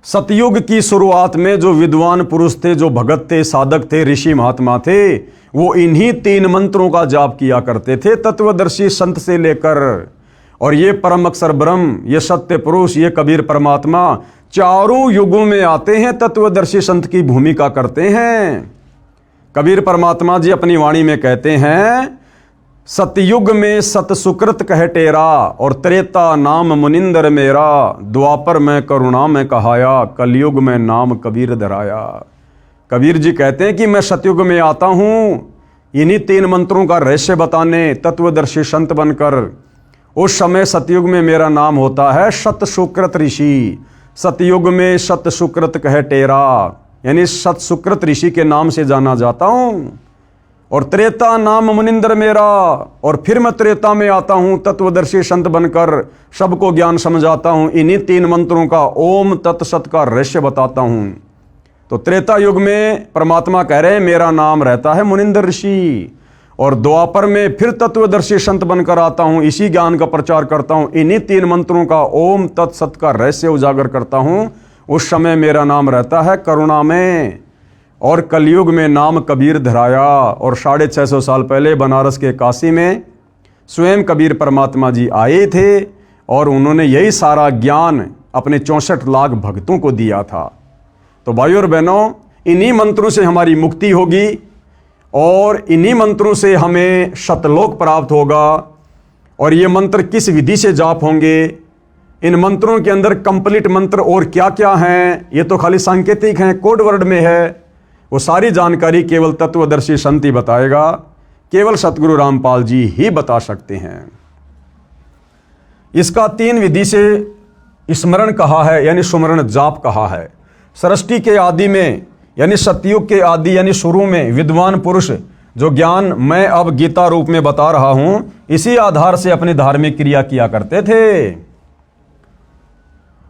सतयुग की शुरुआत में जो विद्वान पुरुष थे, जो भगत थे, साधक थे, ऋषि महात्मा थे, वो इन्हीं 3 मंत्रों का जाप किया करते थे, तत्वदर्शी संत से लेकर। और ये परम अक्षर ब्रह्म, ये सत्य पुरुष, ये कबीर परमात्मा चारों युगों में आते हैं, तत्वदर्शी संत की भूमिका करते हैं। कबीर परमात्मा जी अपनी वाणी में कहते हैं, सतयुग में सत सुकृत कह टेरा, और त्रेता नाम मुनिंदर मेरा, द्वापर में करुणा में कहाया, कलयुग में नाम कबीर धराया। कबीर जी कहते हैं कि मैं सतयुग में आता हूं इन्हीं 3 मंत्रों का रहस्य बताने, तत्वदर्शी संत बनकर। उस समय सतयुग में मेरा नाम होता है सत सुकृत ऋषि। सतयुग में सत सुकृत कह टेरा, यानी सत सुकृत ऋषि के नाम से जाना जाता हूं। और त्रेता नाम मुनिंदर मेरा, और फिर मैं त्रेता में आता हूं तत्वदर्शी संत बनकर, सबको ज्ञान समझाता हूं, इन्हीं 3 मंत्रों का ओम तत्सत का रहस्य बताता हूं। तो त्रेता युग में परमात्मा कह रहे हैं मेरा नाम रहता है मुनिंदर ऋषि, और द्वापर में फिर तत्वदर्शी संत बनकर आता हूं, इसी ज्ञान का प्रचार करता हूं, इन्हीं 3 मंत्रों का ओम तत्सत का रहस्य उजागर करता हूं। उस समय मेरा नाम रहता है करुणा में, और कलयुग में नाम कबीर धराया। और 650 साल पहले बनारस के काशी में स्वयं कबीर परमात्मा जी आए थे, और उन्होंने यही सारा ज्ञान अपने 64 लाख भक्तों को दिया था। तो भाइयों और बहनों, इन्हीं मंत्रों से हमारी मुक्ति होगी, और इन्हीं मंत्रों से हमें सतलोक प्राप्त होगा। और ये मंत्र किस विधि से जाप होंगे, इन मंत्रों के अंदर कंप्लीट मंत्र और क्या क्या हैं, ये तो खाली सांकेतिक हैं, कोड वर्ड में है, वो सारी जानकारी केवल तत्वदर्शी संत ही बताएगा, केवल सतगुरु रामपाल जी ही बता सकते हैं। इसका 3 विधि से स्मरण कहा है, यानी सुमरण जाप कहा है। सृष्टि के आदि में, यानी सतयुग के आदि यानी शुरू में विद्वान पुरुष जो ज्ञान मैं अब गीता रूप में बता रहा हूं, इसी आधार से अपनी धार्मिक क्रिया किया करते थे।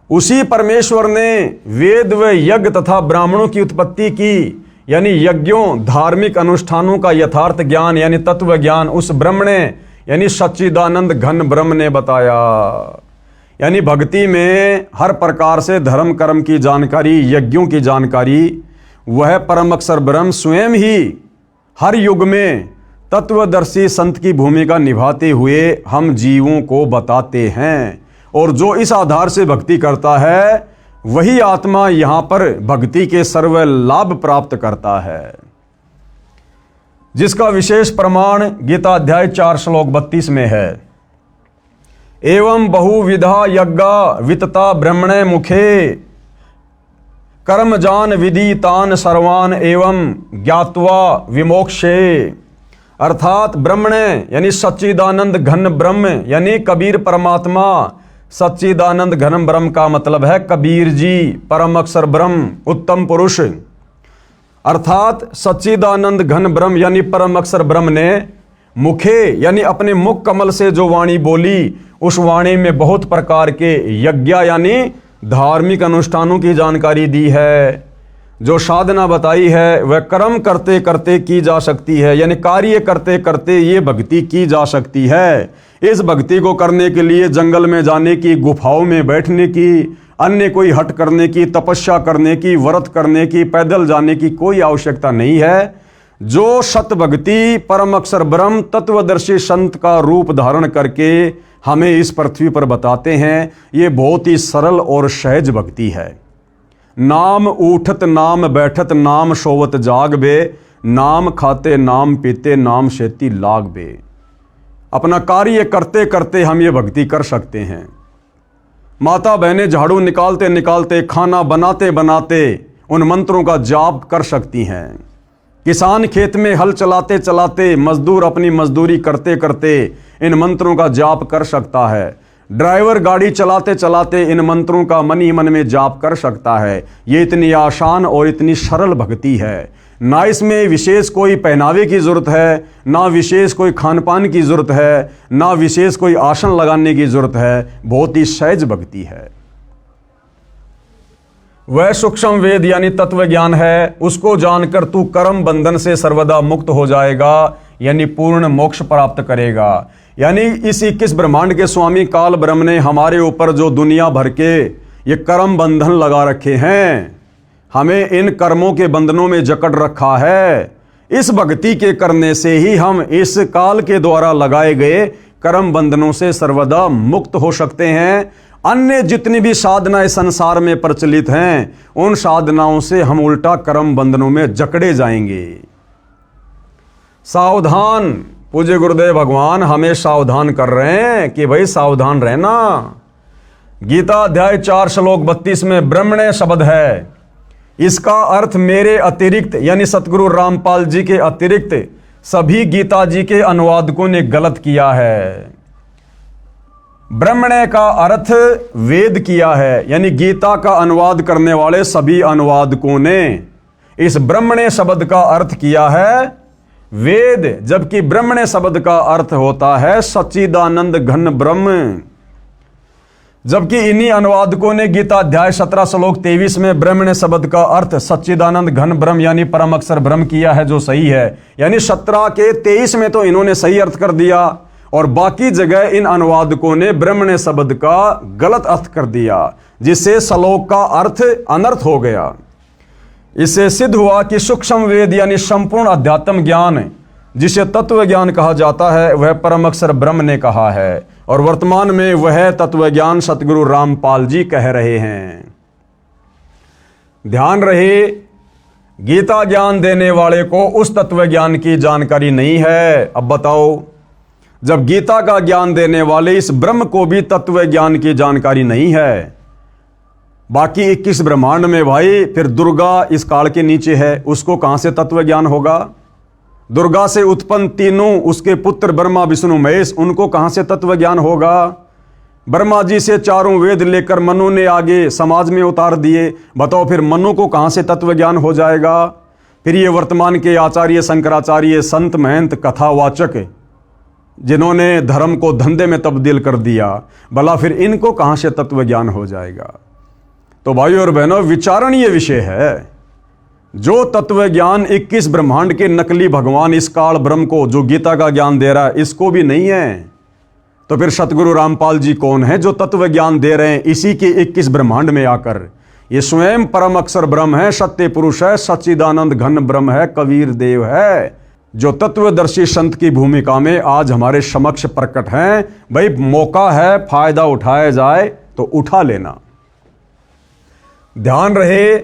उसी परमेश्वर ने वेद व यज्ञ तथा ब्राह्मणों की उत्पत्ति की, यानी यज्ञों धार्मिक अनुष्ठानों का यथार्थ ज्ञान यानी तत्व ज्ञान उस ब्रह्म ने, यानी सच्चिदानंद घन ब्रह्म ने बताया। यानी भक्ति में हर प्रकार से धर्म कर्म की जानकारी, यज्ञों की जानकारी, वह परम अक्षर ब्रह्म स्वयं ही हर युग में तत्वदर्शी संत की भूमिका निभाते हुए हम जीवों को बताते हैं। और जो इस आधार से भक्ति करता है, वही आत्मा यहां पर भक्ति के सर्व लाभ प्राप्त करता है, जिसका विशेष प्रमाण गीता अध्याय 4 श्लोक 32 में है। एवं बहुविधा यज्ञा वितता ब्रह्मणे मुखे, कर्म जान विधि तान सर्वान एवं ज्ञात्वा विमोक्षे। अर्थात ब्रह्मणे यानी सच्चिदानंद घन ब्रह्म, यानी कबीर परमात्मा। सच्चिदानंद घन ब्रह्म का मतलब है कबीर जी, परम अक्षर ब्रह्म, उत्तम पुरुष। अर्थात सच्चिदानंद घन ब्रह्म यानी परम अक्षर ब्रह्म ने मुखे यानी अपने मुख कमल से जो वाणी बोली, उस वाणी में बहुत प्रकार के यज्ञ यानी धार्मिक अनुष्ठानों की जानकारी दी है। जो साधना बताई है वह कर्म करते करते की जा सकती है, यानी कार्य करते करते ये भक्ति की जा सकती है। इस भक्ति को करने के लिए जंगल में जाने की, गुफाओं में बैठने की, अन्य कोई हट करने की, तपस्या करने की, व्रत करने की, पैदल जाने की कोई आवश्यकता नहीं है। जो सत भक्ति परम अक्षर ब्रह्म तत्वदर्शी संत का रूप धारण करके हमें इस पृथ्वी पर बताते हैं, ये बहुत ही सरल और सहज भक्ति है। नाम उठत नाम बैठत नाम सोवत जाग बे, नाम खाते नाम पीते नाम शेती लाग बे। अपना कार्य करते करते हम ये भक्ति कर सकते हैं। माता बहनें झाड़ू निकालते निकालते, खाना बनाते बनाते उन मंत्रों का जाप कर सकती हैं। किसान खेत में हल चलाते चलाते, मजदूर अपनी मजदूरी करते करते इन मंत्रों का जाप कर सकता है। ड्राइवर गाड़ी चलाते चलाते इन मंत्रों का मन ही मन में जाप कर सकता है। ये इतनी आसान और इतनी सरल भक्ति है। ना इसमें विशेष कोई पहनावे की जरूरत है, ना विशेष कोई खान पान की जरूरत है, ना विशेष कोई आसन लगाने की जरूरत है। बहुत ही सहज भक्ति है। वह सूक्ष्म वेद यानी तत्व ज्ञान है, उसको जानकर तू कर्म बंधन से सर्वदा मुक्त हो जाएगा, यानी पूर्ण मोक्ष प्राप्त करेगा। यानी इस 21 ब्रह्मांड के स्वामी काल ब्रह्म ने हमारे ऊपर जो दुनिया भर के ये कर्म बंधन लगा रखे हैं, हमें इन कर्मों के बंधनों में जकड़ रखा है। इस भक्ति के करने से ही हम इस काल के द्वारा लगाए गए कर्म बंधनों से सर्वदा मुक्त हो सकते हैं। अन्य जितनी भी साधनाएं संसार में प्रचलित हैं, उन साधनाओं से हम उल्टा कर्म बंधनों में जकड़े जाएंगे। सावधान, पूज्य गुरुदेव भगवान हमें सावधान कर रहे हैं कि भाई सावधान रहना। गीता अध्याय 4 श्लोक 32 में ब्रह्मण्य शब्द है। इसका अर्थ मेरे अतिरिक्त यानी सतगुरु रामपाल जी के अतिरिक्त सभी गीता जी के अनुवादकों ने गलत किया है। ब्रह्मण्य का अर्थ वेद किया है, यानी गीता का अनुवाद करने वाले सभी अनुवादकों ने इस ब्रह्मण्य शब्द का अर्थ किया है वेद, जबकि ब्रह्मण्य शब्द का अर्थ होता है सच्चिदानंद घन ब्रह्म। जबकि इन्हीं अनुवादकों ने गीता अध्याय 17 श्लोक 23 में ब्रह्मण्य शब्द का अर्थ सच्चिदानंद घन ब्रह्म यानी परम अक्षर ब्रह्म किया है, जो सही है। यानी 17 के 23 में तो इन्होंने सही अर्थ कर दिया और बाकी जगह इन अनुवादकों ने ब्रह्मण्य शब्द का गलत अर्थ कर दिया, जिससे श्लोक का अर्थ अनर्थ हो गया। इससे सिद्ध हुआ कि सूक्ष्म वेद यानी संपूर्ण अध्यात्म ज्ञान, जिसे तत्व ज्ञान कहा जाता है, वह परम अक्षर ब्रह्म ने कहा है और वर्तमान में वह तत्व ज्ञान सतगुरु रामपाल जी कह रहे हैं। ध्यान रहे, गीता ज्ञान देने वाले को उस तत्व ज्ञान की जानकारी नहीं है। अब बताओ, जब गीता का ज्ञान देने वाले इस ब्रह्म को भी तत्व ज्ञान की जानकारी नहीं है, बाकी 21 ब्रह्मांड में भाई फिर दुर्गा इस काल के नीचे है, उसको कहां से तत्व ज्ञान होगा? दुर्गा से उत्पन्न तीनों उसके पुत्र ब्रह्मा विष्णु महेश, उनको कहां से तत्व ज्ञान होगा? ब्रह्मा जी से चारों वेद लेकर मनु ने आगे समाज में उतार दिए, बताओ फिर मनु को कहां से तत्व ज्ञान हो जाएगा? फिर ये वर्तमान के आचार्य शंकराचार्य संत महंत कथावाचक जिन्होंने धर्म को धंधे में तब्दील कर दिया, भला फिर इनको कहां से तत्व ज्ञान हो जाएगा? तो भाइयों और बहनों, विचारणीय विषय है। जो तत्व ज्ञान 21 ब्रह्मांड के नकली भगवान इस काल ब्रह्म को जो गीता का ज्ञान दे रहा है, इसको भी नहीं है, तो फिर सतगुरु रामपाल जी कौन है जो तत्व ज्ञान दे रहे हैं इसी के 21 ब्रह्मांड में आकर? ये स्वयं परम अक्षर ब्रह्म है, सत्य पुरुष है, सच्चिदानंद घन ब्रह्म है, कबीर देव है, जो तत्वदर्शी संत की भूमिका में आज हमारे समक्ष प्रकट हैं। भाई मौका है, फायदा उठाया जाए तो उठा लेना। ध्यान रहे,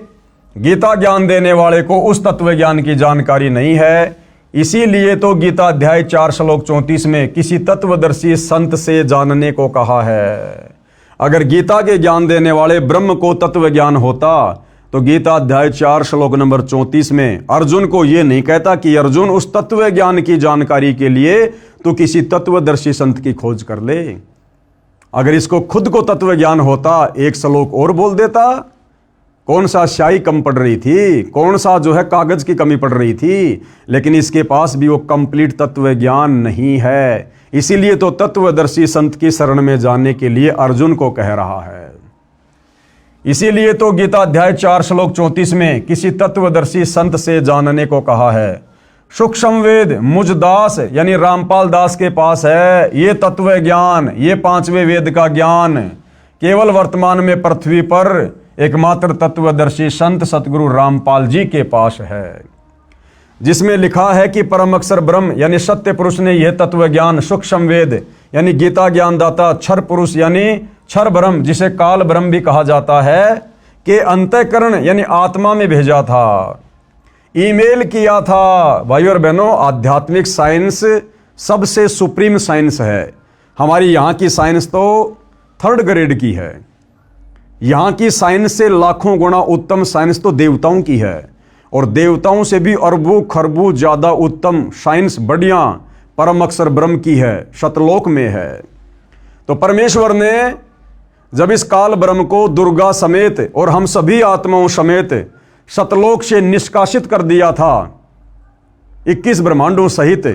गीता ज्ञान देने वाले को उस तत्व ज्ञान की जानकारी नहीं है, इसीलिए तो गीता अध्याय 4 श्लोक 34 में किसी तत्वदर्शी संत से जानने को कहा है। अगर गीता के ज्ञान देने वाले ब्रह्म को तत्व ज्ञान होता तो गीता अध्याय 4 श्लोक नंबर 34 में अर्जुन को यह नहीं कहता कि अर्जुन उस तत्व ज्ञान की जानकारी के लिए तो किसी तत्वदर्शी संत की खोज कर ले। अगर इसको खुद को तत्व ज्ञान होता, एक श्लोक और बोल देता। कौन सा स्याही कम पड़ रही थी, कौन सा जो है कागज की कमी पड़ रही थी, लेकिन इसके पास भी वो कंप्लीट तत्व ज्ञान नहीं है। इसीलिए तो तत्वदर्शी संत की शरण में जाने के लिए अर्जुन को कह रहा है। इसीलिए तो गीता अध्याय 4 श्लोक 34 में किसी तत्वदर्शी संत से जानने को कहा है। सूक्ष्म वेद मुझ दास यानी रामपाल दास के पास है। ये तत्व ज्ञान, ये 5वें वेद का ज्ञान केवल वर्तमान में पृथ्वी पर एकमात्र तत्वदर्शी संत सतगुरु रामपाल जी के पास है, जिसमें लिखा है कि परम अक्षर ब्रह्म यानी सत्य पुरुष ने यह तत्व ज्ञान सूक्ष्म वेद यानी गीता ज्ञान दाता क्षर पुरुष यानी क्षर ब्रह्म, जिसे काल ब्रह्म भी कहा जाता है, के अंतःकरण यानी आत्मा में भेजा था, ईमेल किया था। भाइयों और बहनों, आध्यात्मिक साइंस सबसे सुप्रीम साइंस है। हमारी यहाँ की साइंस तो 3rd ग्रेड की है। यहाँ की साइंस से लाखों गुना उत्तम साइंस तो देवताओं की है, और देवताओं से भी अरबों खरबों ज्यादा उत्तम साइंस बढ़िया परम अक्षर ब्रह्म की है, सतलोक में है। तो परमेश्वर ने जब इस काल ब्रह्म को दुर्गा समेत और हम सभी आत्माओं समेत सतलोक से निष्कासित कर दिया था 21 ब्रह्मांडों सहित,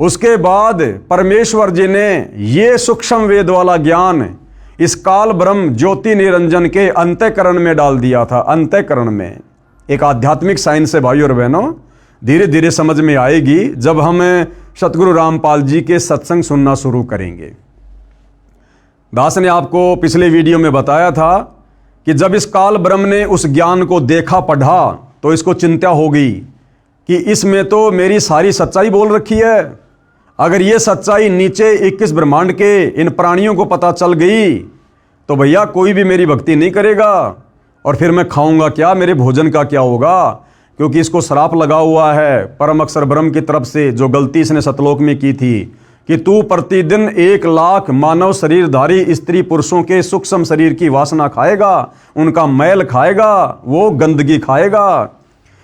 उसके बाद परमेश्वर जी ने ये सूक्ष्म वेद वाला ज्ञान इस काल ब्रह्म ज्योति निरंजन के अंतःकरण में डाल दिया था। अंतःकरण में एक आध्यात्मिक साइंस है भाइयों और बहनों, धीरे धीरे समझ में आएगी जब हम सतगुरु रामपाल जी के सत्संग सुनना शुरू करेंगे। दास ने आपको पिछले वीडियो में बताया था कि जब इस काल ब्रह्म ने उस ज्ञान को देखा पढ़ा तो इसको चिंता हो गई कि इसमें तो मेरी सारी सच्चाई बोल रखी है। अगर ये सच्चाई नीचे 21 ब्रह्मांड के इन प्राणियों को पता चल गई तो भैया कोई भी मेरी भक्ति नहीं करेगा, और फिर मैं खाऊंगा क्या, मेरे भोजन का क्या होगा। क्योंकि इसको श्राप लगा हुआ है परम अक्षर ब्रह्म की तरफ से, जो गलती इसने सतलोक में की थी कि तू प्रतिदिन 1 लाख मानव शरीरधारी स्त्री पुरुषों के सूक्ष्म शरीर की वासना खाएगा, उनका मैल खाएगा, वो गंदगी खाएगा।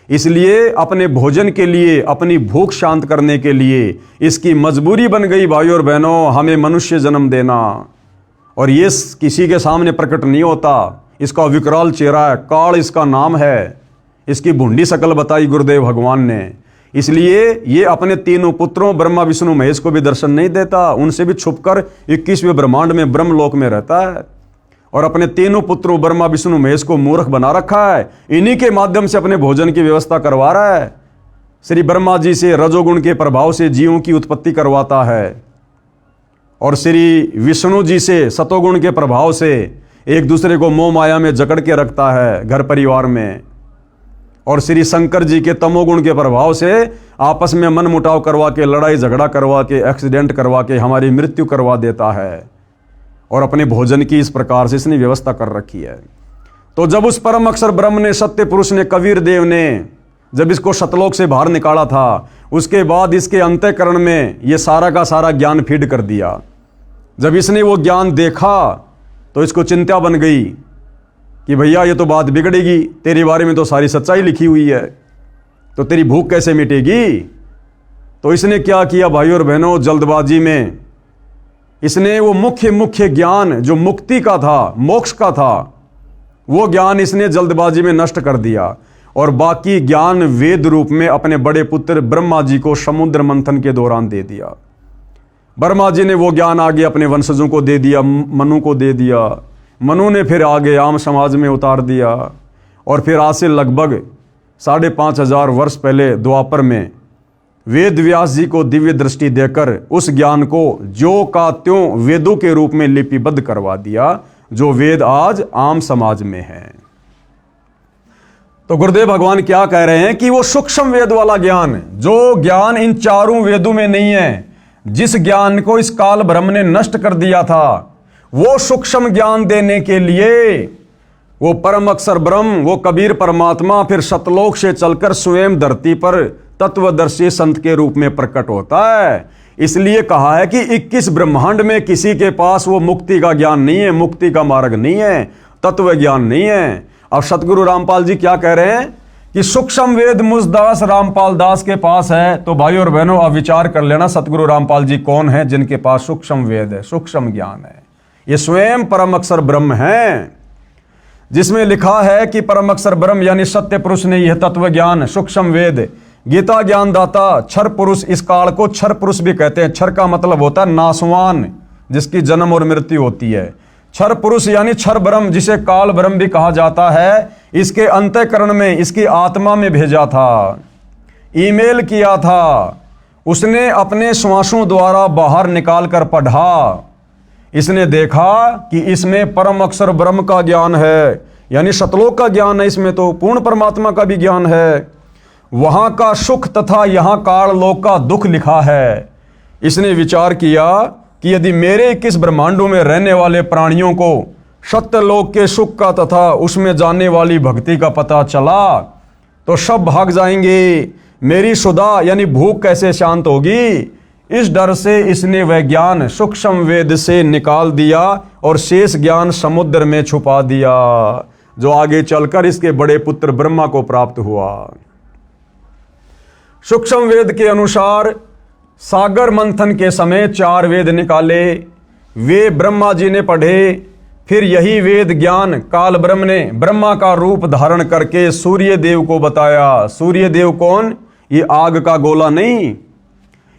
इसलिए अपने भोजन के लिए, अपनी भूख शांत करने के लिए इसकी मजबूरी बन गई भाइयों और बहनों हमें मनुष्य जन्म देना। और ये किसी के सामने प्रकट नहीं होता, इसका विकराल चेहरा है, काल इसका नाम है, इसकी भुंडी शकल बताई गुरुदेव भगवान ने। इसलिए ये अपने तीनों पुत्रों ब्रह्मा विष्णु महेश को भी दर्शन नहीं देता, उनसे भी छुपकर 21वें ब्रह्मांड में ब्रह्मलोक में रहता है, और अपने तीनों पुत्रों ब्रह्मा विष्णु महेश को मूर्ख बना रखा है। इन्हीं के माध्यम से अपने भोजन की व्यवस्था करवा रहा है। श्री ब्रह्मा जी से रजोगुण के प्रभाव से जीवों की उत्पत्ति करवाता है, और श्री विष्णु जी से सतोगुण के प्रभाव से एक दूसरे को मोह माया में जकड़ के रखता है घर परिवार में, और श्री शंकर जी के तमोगुण के प्रभाव से आपस में मन मुटाव करवा के, लड़ाई झगड़ा करवा के, एक्सीडेंट करवा के हमारी मृत्यु करवा देता है। और अपने भोजन की इस प्रकार से इसने व्यवस्था कर रखी है। तो जब उस परम अक्षर ब्रह्म ने, सत्य पुरुष ने, कबीर देव ने जब इसको सतलोक से बाहर निकाला था, उसके बाद इसके अंतःकरण में ये सारा का सारा ज्ञान फीड कर दिया। जब इसने वो ज्ञान देखा तो इसको चिंता बन गई कि भैया ये तो बात बिगड़ेगी, तेरे बारे में तो सारी सच्चाई लिखी हुई है, तो तेरी भूख कैसे मिटेगी। तो इसने क्या किया भाइयों और बहनों, जल्दबाजी में इसने वो मुख्य ज्ञान जो मुक्ति का था, मोक्ष का था, वो ज्ञान इसने जल्दबाजी में नष्ट कर दिया, और बाकी ज्ञान वेद रूप में अपने बड़े पुत्र ब्रह्मा जी को समुद्र मंथन के दौरान दे दिया। ब्रह्मा जी ने वो ज्ञान आगे अपने वंशजों को दे दिया, मनु को दे दिया, मनु ने फिर आगे आम समाज में उतार दिया, और फिर आज से लगभग 5,500 वर्ष पहले द्वापर में वेद व्यास जी को दिव्य दृष्टि देकर उस ज्ञान को जो का त्यों वेदों के रूप में लिपिबद्ध करवा दिया, जो वेद आज आम समाज में है। तो गुरुदेव भगवान क्या कह रहे हैं कि वो सूक्ष्म वेद वाला ज्ञान, जो ज्ञान इन चारों वेदों में नहीं है, जिस ज्ञान को इस काल ब्रह्म ने नष्ट कर दिया था, वो सूक्ष्म ज्ञान देने के लिए वो परम अक्षर ब्रह्म, वो कबीर परमात्मा फिर सतलोक से चलकर स्वयं धरती पर तत्वदर्शी संत के रूप में प्रकट होता है। इसलिए कहा है कि 21 ब्रह्मांड में किसी के पास वो मुक्ति का ज्ञान नहीं है, मुक्ति का मार्ग नहीं है, तत्व ज्ञान नहीं है। अब सतगुरु रामपाल जी क्या कह रहे हैं कि सूक्ष्म वेद मुझदास रामपाल दास के पास है। तो भाइयों और बहनों अब विचार कर लेना सतगुरु रामपाल जी कौन है जिनके पास सूक्ष्म वेद है, सूक्ष्म ज्ञान है। ये स्वयं परम अक्षर ब्रह्म है, जिसमें लिखा है कि परम अक्षर ब्रह्म यानी सत्य पुरुष ने यह तत्व ज्ञान सूक्ष्म वेद गीता ज्ञान दाता क्षर पुरुष, इस काल को क्षर पुरुष भी कहते हैं। क्षर का मतलब होता है नासवान, जिसकी जन्म और मृत्यु होती है। क्षर पुरुष यानी क्षर ब्रह्म, जिसे काल ब्रह्म भी कहा जाता है, इसके अंतःकरण में, इसकी आत्मा में भेजा था, ईमेल किया था, उसने अपने श्वासों द्वारा बाहर निकाल कर पढ़ा। इसने देखा कि इसमें परम अक्षर ब्रह्म का ज्ञान है, यानी सतलोक का ज्ञान है, इसमें तो पूर्ण परमात्मा का भी ज्ञान है, वहां का सुख तथा यहां काल लोक का दुख लिखा है। इसने विचार किया कि यदि मेरे 21 ब्रह्मांडों में रहने वाले प्राणियों को सत्यलोक के सुख का तथा उसमें जाने वाली भक्ति का पता चला तो सब भाग जाएंगे, मेरी सुधा यानी भूख कैसे शांत होगी। इस डर से इसने वह ज्ञान सूक्ष्म वेद से निकाल दिया और शेष ज्ञान समुद्र में छुपा दिया, जो आगे चलकर इसके बड़े पुत्र ब्रह्मा को प्राप्त हुआ। सूक्ष्म वेद के अनुसार सागर मंथन के समय 4 वेद निकाले, वे ब्रह्मा जी ने पढ़े। फिर यही वेद ज्ञान काल ब्रह्म ने ब्रह्मा का रूप धारण करके सूर्य देव को बताया। सूर्य देव कौन? ये आग का गोला नहीं,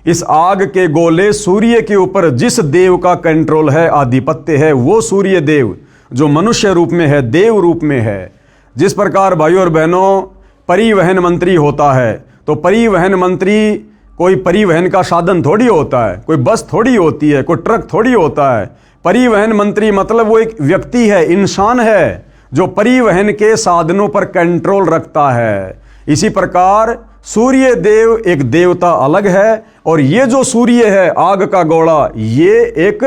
इस आग के गोले सूर्य के ऊपर जिस देव का कंट्रोल है, आधिपत्य है, वो सूर्य देव जो मनुष्य रूप में है, देव रूप में है। जिस प्रकार भाइयों और बहनों परिवहन मंत्री होता है, तो परिवहन मंत्री कोई परिवहन का साधन थोड़ी होता है, कोई बस थोड़ी होती है, कोई ट्रक थोड़ी होता है। परिवहन मंत्री मतलब वो एक व्यक्ति है, इंसान है, जो परिवहन के साधनों पर कंट्रोल रखता है। इसी प्रकार सूर्य देव एक देवता अलग है, और ये जो सूर्य है आग का गोला, ये एक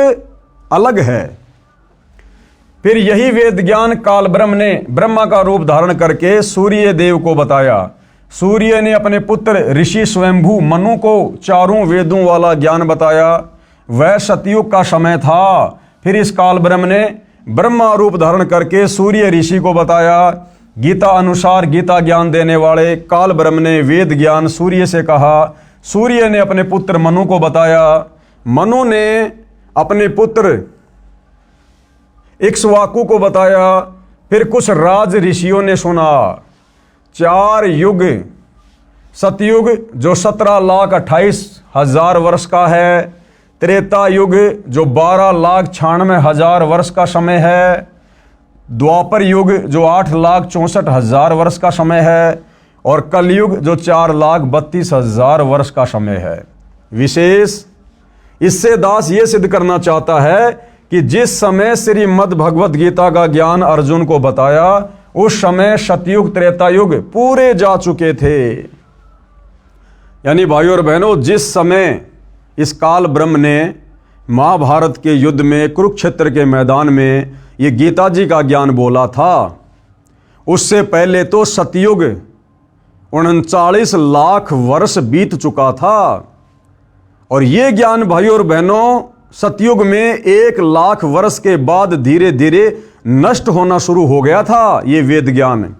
अलग है। फिर यही वेद ज्ञान काल ब्रह्म ने ब्रह्मा का रूप धारण करके सूर्य देव को बताया। सूर्य ने अपने पुत्र ऋषि स्वयंभू मनु को चारों वेदों वाला ज्ञान बताया। वह सतयुग का समय था। फिर इस काल ब्रह्म ने ब्रह्मा रूप धारण करके सूर्य ऋषि को बताया। गीता अनुसार गीता ज्ञान देने वाले काल ब्रह्म ने वेद ज्ञान सूर्य से कहा। सूर्य ने अपने पुत्र मनु को बताया। मनु ने अपने पुत्र इक्ष्वाकु को बताया। फिर कुछ राज ऋषियों ने सुना। 4 युग, सतयुग जो 17,28,000 वर्ष का है, त्रेता युग जो 12,96,000 वर्ष का समय है, द्वापर युग जो 8,64,000 वर्ष का समय है, और कलयुग जो 4,32,000 वर्ष का समय है। विशेष इससे दास ये सिद्ध करना चाहता है कि जिस समय श्रीमद् भगवत गीता का ज्ञान अर्जुन को बताया, उस समय सतयुग त्रेता युग पूरे जा चुके थे। यानी भाइयों और बहनों, जिस समय इस काल ब्रह्म ने महाभारत के युद्ध में, कुरुक्षेत्र के मैदान में ये गीता जी का ज्ञान बोला था, उससे पहले तो सतयुग 39 लाख वर्ष बीत चुका था। और ये ज्ञान भाइयों और बहनों सतयुग में 1 लाख वर्ष के बाद धीरे धीरे नष्ट होना शुरू हो गया था ये वेद ज्ञान।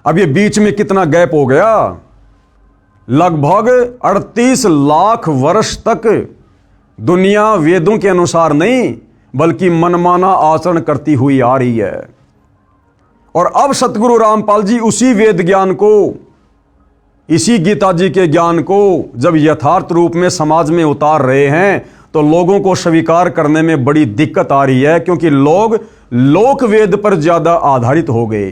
अब ये बीच में कितना गैप हो गया, लगभग 38 लाख वर्ष तक दुनिया वेदों के अनुसार नहीं बल्कि मनमाना आचरण करती हुई आ रही है। और अब सतगुरु रामपाल जी उसी वेद ज्ञान को, इसी गीता जी के ज्ञान को जब यथार्थ रूप में समाज में उतार रहे हैं, तो लोगों को स्वीकार करने में बड़ी दिक्कत आ रही है, क्योंकि लोग लोक वेद पर ज्यादा आधारित हो गए,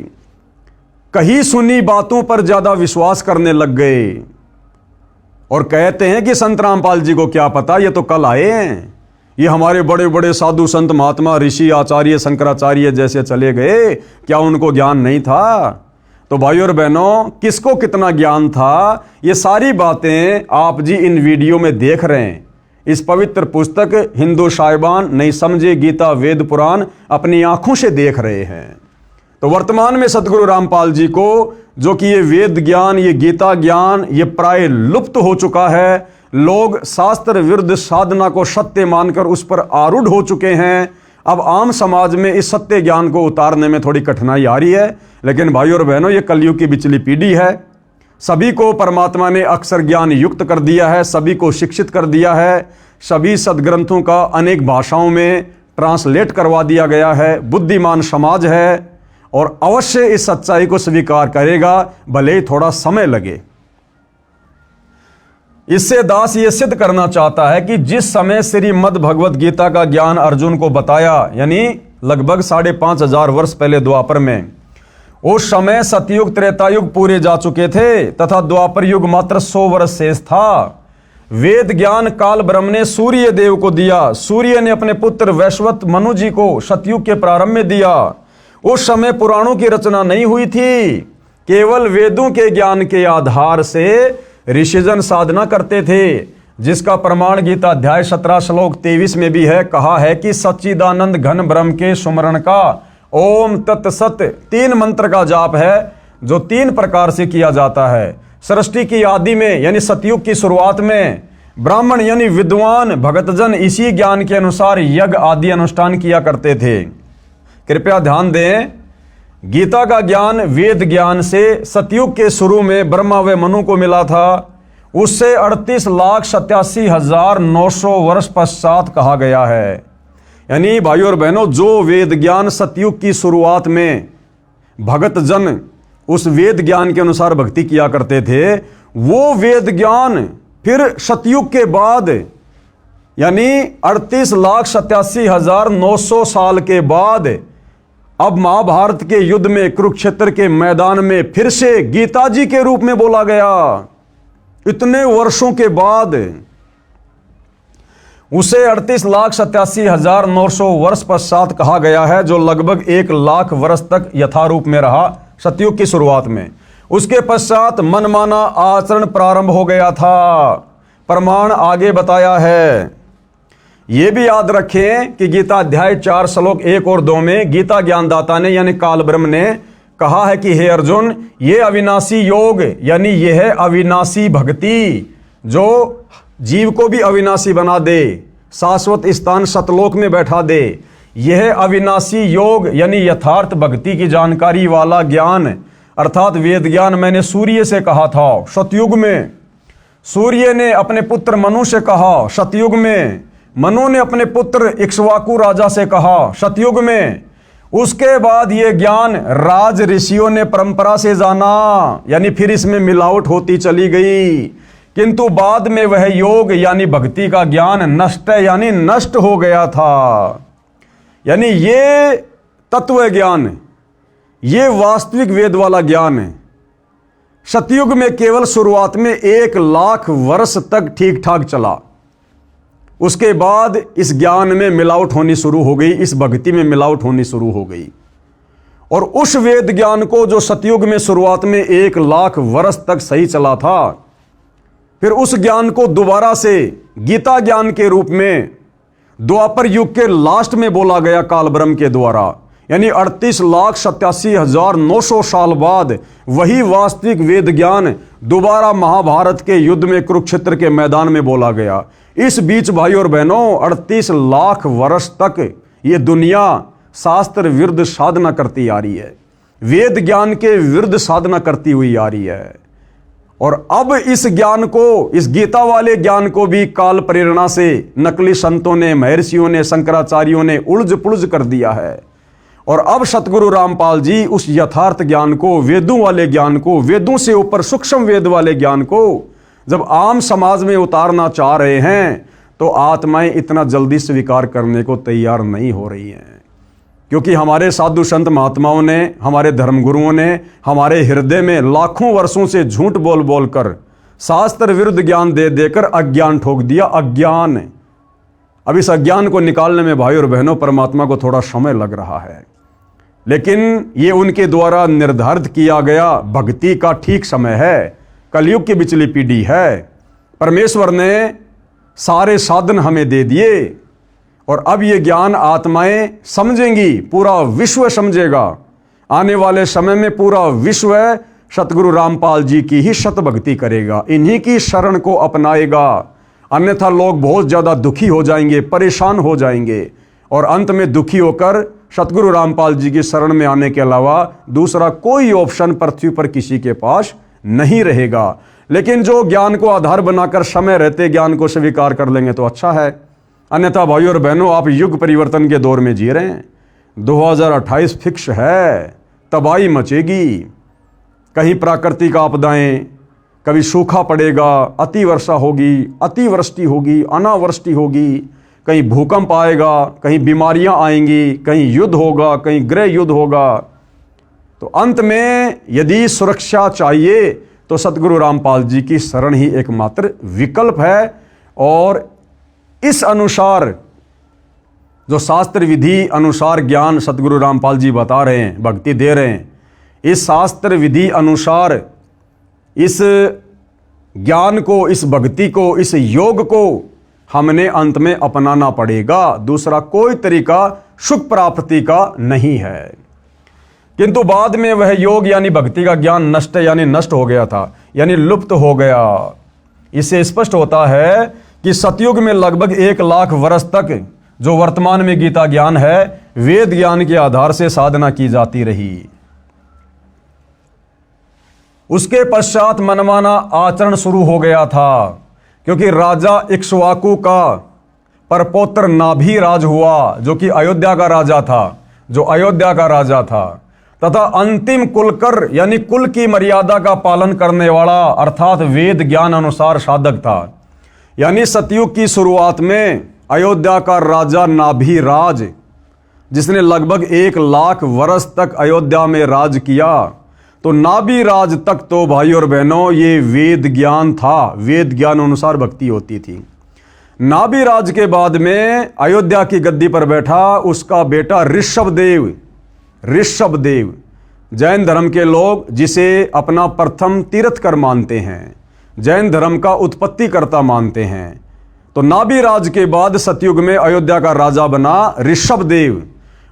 कहीं सुनी बातों पर ज्यादा विश्वास करने लग गए, और कहते हैं कि संत रामपाल जी को क्या पता, ये तो कल आए हैं, ये हमारे बड़े बड़े साधु संत महात्मा ऋषि आचार्य शंकराचार्य जैसे चले गए, क्या उनको ज्ञान नहीं था? तो भाइयों और बहनों, किसको कितना ज्ञान था, ये सारी बातें आप जी इन वीडियो में देख रहे हैं। इस पवित्र पुस्तक हिंदू साहिबान नहीं समझे गीता वेद पुराण अपनी आंखों से देख रहे हैं। तो वर्तमान में सतगुरु रामपाल जी को, जो कि ये वेद ज्ञान, ये गीता ज्ञान, ये प्राय लुप्त हो चुका है। लोग शास्त्र विरुद्ध साधना को सत्य मानकर उस पर आरूढ़ हो चुके हैं। अब आम समाज में इस सत्य ज्ञान को उतारने में थोड़ी कठिनाई आ रही है। लेकिन भाइयों और बहनों, ये कलयुग की बिचली पीढ़ी है। सभी को परमात्मा ने अक्षर ज्ञान युक्त कर दिया है, सभी को शिक्षित कर दिया है, सभी सदग्रंथों का अनेक भाषाओं में ट्रांसलेट करवा दिया गया है। बुद्धिमान समाज है और अवश्य इस सच्चाई को स्वीकार करेगा, भले ही थोड़ा समय लगे। इससे दास ये सिद्ध करना चाहता है कि जिस समय श्रीमद् भगवत गीता का ज्ञान अर्जुन को बताया, यानी लगभग 5,500 वर्ष पहले द्वापर में, उस समय सतयुग त्रेतायुग पूरे जा चुके थे तथा द्वापर युग मात्र 100 वर्ष शेष था। वेद ज्ञान काल ब्रह्म ने सूर्य देव को दिया। सूर्य ने अपने पुत्र वैश्वत मनु जी को सतयुग के प्रारंभ में दिया। उस समय पुराणों की रचना नहीं हुई थी, केवल वेदों के ज्ञान के आधार से ऋषिजन साधना करते थे, जिसका प्रमाण गीता अध्याय 17 श्लोक 23 में भी है। कहा है कि सच्चिदानंद घन ब्रह्म के सुमरण का ओम तत्सत 3 मंत्र का जाप है, जो 3 प्रकार से किया जाता है। सृष्टि की आदि में यानी सतयुग की शुरुआत में ब्राह्मण यानी विद्वान भगतजन इसी ज्ञान के अनुसार यज्ञ आदि अनुष्ठान किया करते थे। कृपया ध्यान दें, गीता का ज्ञान वेद ज्ञान से सतयुग के शुरू में ब्रह्मा व मनु को मिला था। उससे 38,87,900 वर्ष पश्चात कहा गया है। यानी भाइयों और बहनों, जो वेद ज्ञान सतयुग की शुरुआत में भगत जन उस वेद ज्ञान के अनुसार भक्ति किया करते थे, वो वेद ज्ञान फिर सतयुग के बाद यानी 38,87,900 साल के बाद अब महाभारत के युद्ध में, कुरुक्षेत्र के मैदान में फिर से गीता जी के रूप में बोला गया। इतने वर्षों के बाद उसे 38,87,900 वर्ष पश्चात कहा गया है, जो लगभग 1,00,000 वर्ष तक यथारूप में रहा सतयुग की शुरुआत में। उसके पश्चात मनमाना आचरण प्रारंभ हो गया था। प्रमाण आगे बताया है। यह भी याद रखें कि गीता अध्याय 4 श्लोक 1 और 2 में गीता ज्ञानदाता ने यानी काल ब्रह्म ने कहा है कि हे अर्जुन, ये अविनाशी योग यानी यह है अविनाशी भक्ति जो जीव को भी अविनाशी बना दे, शाश्वत स्थान सतलोक में बैठा दे। यह अविनाशी योग यानी यथार्थ भक्ति की जानकारी वाला ज्ञान अर्थात वेद ज्ञान मैंने सूर्य से कहा था सतयुग में। सूर्य ने अपने पुत्र मनु से कहा सतयुग में। मनु ने अपने पुत्र इक्ष्वाकु राजा से कहा सतयुग में। उसके बाद यह ज्ञान राज ऋषियों ने परंपरा से जाना, यानी फिर इसमें मिलावट होती चली गई। किंतु बाद में वह योग यानी भक्ति का ज्ञान नष्ट यानी नष्ट हो गया था। यानी ये तत्व ज्ञान, ये वास्तविक वेद वाला ज्ञान है। सतयुग में केवल शुरुआत में 1,00,000 वर्ष तक ठीक ठाक चला। उसके बाद इस ज्ञान में मिलावट होनी शुरू हो गई, इस भक्ति में मिलावट होनी शुरू हो गई। और उस वेद ज्ञान को जो सतयुग में शुरुआत में 1,00,000 वर्ष तक सही चला था, फिर उस ज्ञान को दोबारा से गीता ज्ञान के रूप में द्वापर युग के लास्ट में बोला गया काल ब्रह्म के द्वारा। यानी 38,87,900 साल बाद वही वास्तविक वेद ज्ञान दोबारा महाभारत के युद्ध में कुरुक्षेत्र के मैदान में बोला गया। इस बीच भाई और बहनों 38,00,000 वर्ष तक ये दुनिया शास्त्र विरुद्ध साधना करती आ रही है, वेद ज्ञान के विरुद्ध साधना करती हुई आ रही है। और अब इस ज्ञान को, इस गीता वाले ज्ञान को भी काल प्रेरणा से नकली संतों ने, महर्षियों ने, शंकराचार्यों ने उलझ पुलझ कर दिया है। और अब सतगुरु रामपाल जी उस यथार्थ ज्ञान को, वेदों वाले ज्ञान को, वेदों से ऊपर सूक्ष्म वेद वाले ज्ञान को जब आम समाज में उतारना चाह रहे हैं, तो आत्माएं इतना जल्दी स्वीकार करने को तैयार नहीं हो रही हैं। क्योंकि हमारे साधु संत महात्माओं ने, हमारे धर्मगुरुओं ने हमारे हृदय में लाखों वर्षों से झूठ बोल बोल कर, शास्त्र विरुद्ध ज्ञान दे देकर अज्ञान ठोक दिया। अज्ञान, अब इस अज्ञान को निकालने में भाई और बहनों परमात्मा को थोड़ा समय लग रहा है, लेकिन ये उनके द्वारा निर्धारित किया गया भक्ति का ठीक समय है। कलयुग की बिचली पीढ़ी है। परमेश्वर ने सारे साधन हमें दे दिए और अब ये ज्ञान आत्माएं समझेंगी, पूरा विश्व समझेगा। आने वाले समय में पूरा विश्व सतगुरु रामपाल जी की ही शत भक्ति करेगा, इन्हीं की शरण को अपनाएगा। अन्यथा लोग बहुत ज़्यादा दुखी हो जाएंगे, परेशान हो जाएंगे और अंत में दुखी होकर सतगुरु रामपाल जी की शरण में आने के अलावा दूसरा कोई ऑप्शन पृथ्वी पर किसी के पास नहीं रहेगा। लेकिन जो ज्ञान को आधार बनाकर समय रहते ज्ञान को स्वीकार कर लेंगे तो अच्छा है। अन्यथा भाइयों और बहनों, आप युग परिवर्तन के दौर में जी रहे हैं। 2028 फिक्स है, तबाही मचेगी। कहीं प्राकृतिक आपदाएं, कभी सूखा पड़ेगा, अति वर्षा होगी, अतिवृष्टि होगी, अनावृष्टि होगी, कहीं भूकंप आएगा, कहीं बीमारियां आएंगी, कहीं युद्ध होगा, कहीं गृह युद्ध होगा। तो अंत में यदि सुरक्षा चाहिए तो सतगुरु रामपाल जी की शरण ही एकमात्र विकल्प है। और इस अनुसार जो शास्त्र विधि अनुसार ज्ञान सतगुरु रामपाल जी बता रहे हैं, भक्ति दे रहे हैं, इस शास्त्र विधि अनुसार इस ज्ञान को, इस भक्ति को, इस योग को हमने अंत में अपनाना पड़ेगा। दूसरा कोई तरीका सुख प्राप्ति का नहीं है। किंतु बाद में वह योग यानी भक्ति का ज्ञान नष्ट यानी नष्ट हो गया था, यानी लुप्त हो गया। इससे स्पष्ट होता है कि सतयुग में लगभग 1,00,000 वर्ष तक जो वर्तमान में गीता ज्ञान है, वेद ज्ञान के आधार से साधना की जाती रही। उसके पश्चात मनमाना आचरण शुरू हो गया था, क्योंकि राजा इक्ष्वाकु का परपौत्र नाभि राज हुआ, जो कि अयोध्या का राजा था, तथा अंतिम कुलकर यानी कुल की मर्यादा का पालन करने वाला अर्थात वेद ज्ञान अनुसार साधक था। यानी सतयुग की शुरुआत में अयोध्या का राजा नाभिराज, जिसने लगभग 1 लाख वर्ष तक अयोध्या में राज किया, तो नाभिराज तक तो भाई और बहनों ये वेद ज्ञान था, वेद ज्ञान अनुसार भक्ति होती थी। नाभिराज के बाद में अयोध्या की गद्दी पर बैठा उसका बेटा ऋषभदेव। ऋषभदेव जैन धर्म के लोग जिसे अपना प्रथम तीर्थकर मानते हैं, जैन धर्म का उत्पत्तिकर्ता मानते हैं। तो नाभिराज के बाद सतयुग में अयोध्या का राजा बना ऋषभदेव,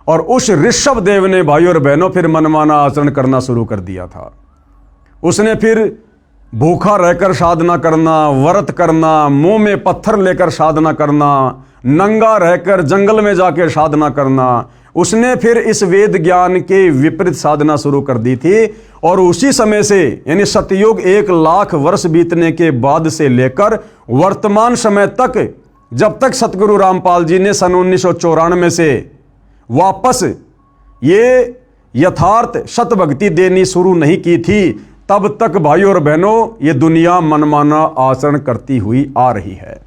और उस ऋषभदेव ने भाई और बहनों फिर मनमाना आचरण करना शुरू कर दिया था। उसने फिर भूखा रहकर साधना करना, व्रत करना, मुंह में पत्थर लेकर साधना करना, नंगा रहकर जंगल में जाकर साधना करना। उसने फिर इस वेद ज्ञान के विपरीत साधना शुरू कर दी थी। और उसी समय से यानी सतयुग 1 लाख वर्ष बीतने के बाद से लेकर वर्तमान समय तक, जब तक सतगुरु रामपाल जी ने सन 1994 से वापस ये यथार्थ सत भक्ति देनी शुरू नहीं की थी, तब तक भाई और बहनों ये दुनिया मनमाना आचरण करती हुई आ रही है।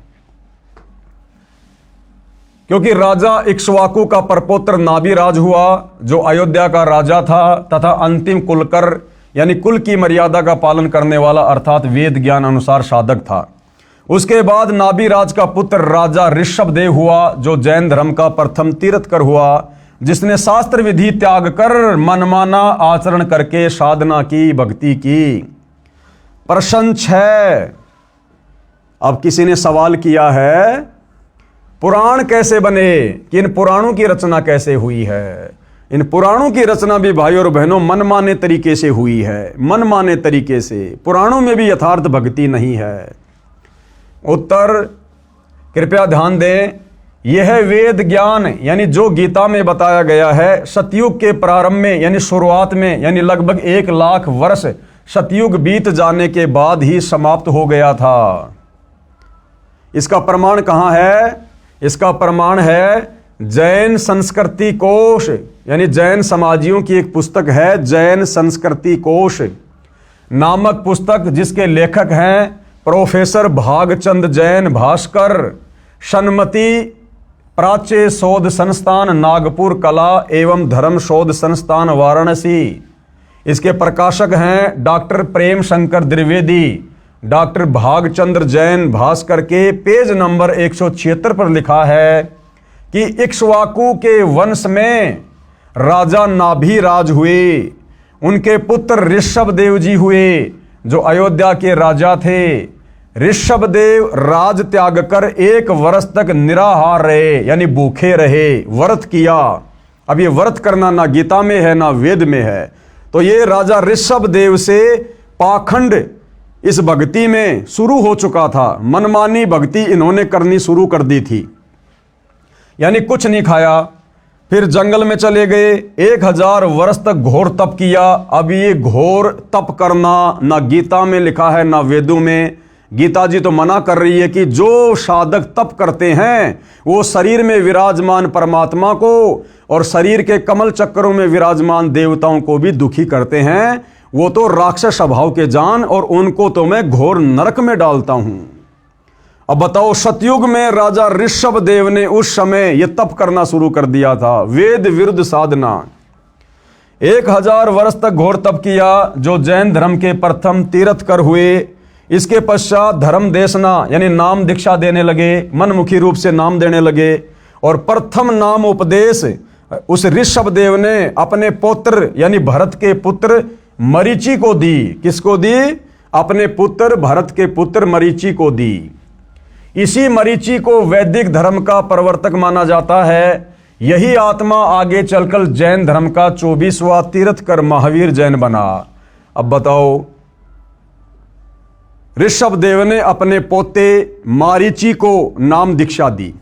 क्योंकि राजा इक्ष्वाकु का परपोत्र नाभिराज हुआ, जो अयोध्या का राजा था तथा अंतिम कुलकर यानी कुल की मर्यादा का पालन करने वाला अर्थात वेद ज्ञान अनुसार साधक था। उसके बाद नाभिराज का पुत्र राजा ऋषभदेव हुआ, जो जैन धर्म का प्रथम तीर्थकर हुआ, जिसने शास्त्र विधि त्याग कर मनमाना आचरण करके साधना की, भक्ति की। प्रश्न 6, अब किसी ने सवाल किया है पुराण कैसे बने, कि इन पुराणों की रचना कैसे हुई है। इन पुराणों की रचना भी भाई और बहनों मनमाने तरीके से हुई है, मनमाने तरीके से। पुराणों में भी यथार्थ भक्ति नहीं है। उत्तर कृपया ध्यान दें, यह वेद ज्ञान यानी जो गीता में बताया गया है, सतयुग के प्रारंभ में यानी शुरुआत में, यानी लगभग 1 लाख वर्ष सतयुग बीत जाने के बाद ही समाप्त हो गया था। इसका प्रमाण कहाँ है? इसका प्रमाण है जैन संस्कृति कोश, यानी जैन समाजियों की एक पुस्तक है, जैन संस्कृति कोश नामक पुस्तक, जिसके लेखक हैं प्रोफेसर भागचंद जैन भास्कर, सन्मति प्राच्य शोध संस्थान नागपुर कला एवं धर्म शोध संस्थान वाराणसी। इसके प्रकाशक हैं डॉक्टर प्रेम शंकर द्विवेदी। डॉक्टर भागचंद्र जैन भास्कर के पेज नंबर 176 पर लिखा है कि इक्ष्वाकु के वंश में राजा नाभिराज हुए, उनके पुत्र ऋषभदेव जी हुए, जो अयोध्या के राजा थे। ऋषभदेव राज त्याग कर 1 वर्ष तक निराहार रहे, यानी भूखे रहे, व्रत किया। अब ये व्रत करना ना गीता में है ना वेद में है। तो ये राजा ऋषभदेव से पाखंड इस भक्ति में शुरू हो चुका था, मनमानी भक्ति इन्होंने करनी शुरू कर दी थी। यानी कुछ नहीं खाया, फिर जंगल में चले गए, 1000 वर्ष तक घोर तप किया। अब ये घोर तप करना ना गीता में लिखा है ना वेदों में। गीता जी तो मना कर रही है कि जो साधक तप करते हैं वो शरीर में विराजमान परमात्मा को और शरीर के कमल चक्रों में विराजमान देवताओं को भी दुखी करते हैं। वो तो राक्षस स्वभाव के जान, और उनको तो मैं घोर नरक में डालता हूं। अब बताओ, सतयुग में राजा ऋषभदेव ने उस समय यह तप करना शुरू कर दिया था, वेद विरुद्ध साधना। 1000 वर्ष तक घोर तप किया, जो जैन धर्म के प्रथम तीर्थकर हुए। इसके पश्चात धर्म देशना यानी नाम दीक्षा देने लगे, मनमुखी रूप से नाम देने लगे। और प्रथम नाम उपदेश उस ऋषभदेव ने अपने पुत्र यानी भरत के पुत्र मरीचि को दी। किसको दी? अपने पुत्र भरत के पुत्र मरीचि को दी। इसी मरीचि को वैदिक धर्म का प्रवर्तक माना जाता है। यही आत्मा आगे चलकर जैन धर्म का 24वां तीर्थकर महावीर जैन बना। अब बताओ, ऋषभदेव ने अपने पोते मारीचि को नाम दीक्षा दी,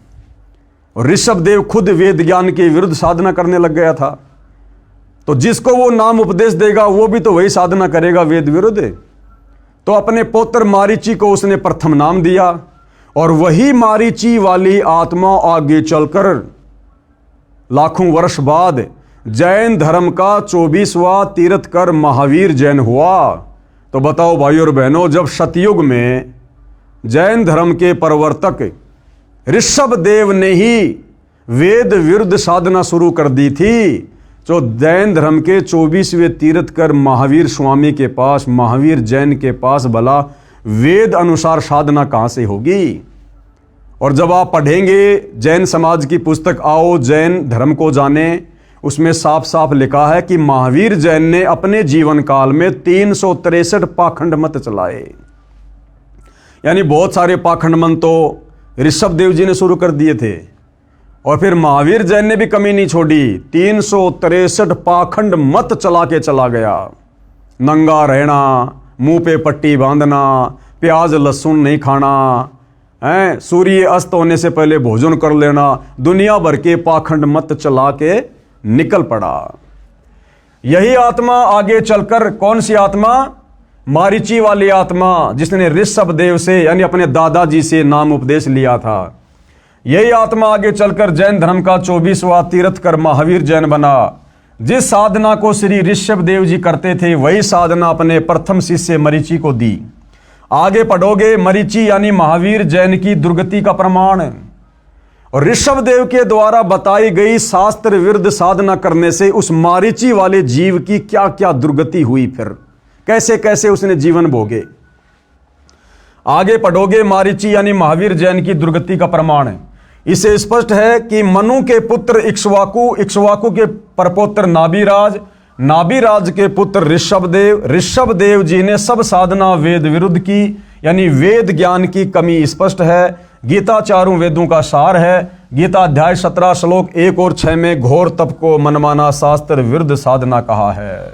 और ऋषभदेव खुद वेद ज्ञान के विरुद्ध साधना करने लग गया था। तो जिसको वो नाम उपदेश देगा वो भी तो वही साधना करेगा वेद विरुद्ध। तो अपने पुत्र मारीचि को उसने प्रथम नाम दिया, और वही मारीचि वाली आत्मा आगे चलकर लाखों वर्ष बाद जैन धर्म का 24वां तीर्थकर महावीर जैन हुआ। तो बताओ भाई और बहनों, जब सतयुग में जैन धर्म के प्रवर्तक ऋषभ देव ने ही वेद विरुद्ध साधना शुरू कर दी थी, तो जैन धर्म के 24वें तीर्थकर महावीर स्वामी के पास, महावीर जैन के पास भला वेद अनुसार साधना कहां से होगी। और जब आप पढ़ेंगे जैन समाज की पुस्तक आओ जैन धर्म को जाने, उसमें साफ साफ लिखा है कि महावीर जैन ने अपने जीवन काल में 363 पाखंड मत चलाए। यानी बहुत सारे पाखंड मत तो ऋषभ देव जी ने शुरू कर दिए थे, और फिर महावीर जैन ने भी कमी नहीं छोड़ी, 363 पाखंड मत चला के चला गया। नंगा रहना, मुंह पे पट्टी बांधना, प्याज लहसुन नहीं खाना, हैं, सूर्य अस्त होने से पहले भोजन कर लेना, दुनिया भर के पाखंड मत चला के निकल पड़ा। यही आत्मा आगे चलकर, कौन सी आत्मा? मारीची वाली आत्मा, जिसने ऋषभ देव से यानी अपने दादाजी से नाम उपदेश लिया था। यही आत्मा आगे चलकर जैन धर्म का 24वां तीर्थकर महावीर जैन बना। जिस साधना को श्री ऋषभ देव जी करते थे, वही साधना अपने प्रथम शिष्य मरीची को दी। आगे पढ़ोगे, मरीची यानी महावीर जैन की दुर्गति का प्रमाण। और ऋषभ देव के द्वारा बताई गई शास्त्र विरुद्ध साधना करने से उस मारीची वाले जीव की क्या क्या दुर्गति हुई, फिर कैसे कैसे उसने जीवन भोगे। आगे पढ़ोगे, मारीची यानी महावीर जैन की दुर्गति का प्रमाण है। इसे स्पष्ट है कि मनु के पुत्र इक्ष्वाकु, इक्ष्वाकु के परपोत्र नाभिराज, नाभिराज के पुत्र ऋषभ देव, ऋषभ देव जी ने सब साधना वेद विरुद्ध की, यानी वेद ज्ञान की कमी स्पष्ट है। गीता चारों वेदों का सार है। गीता अध्याय 17 श्लोक 1 और 6 में घोर तप को मनमाना शास्त्र विरुद्ध साधना कहा है।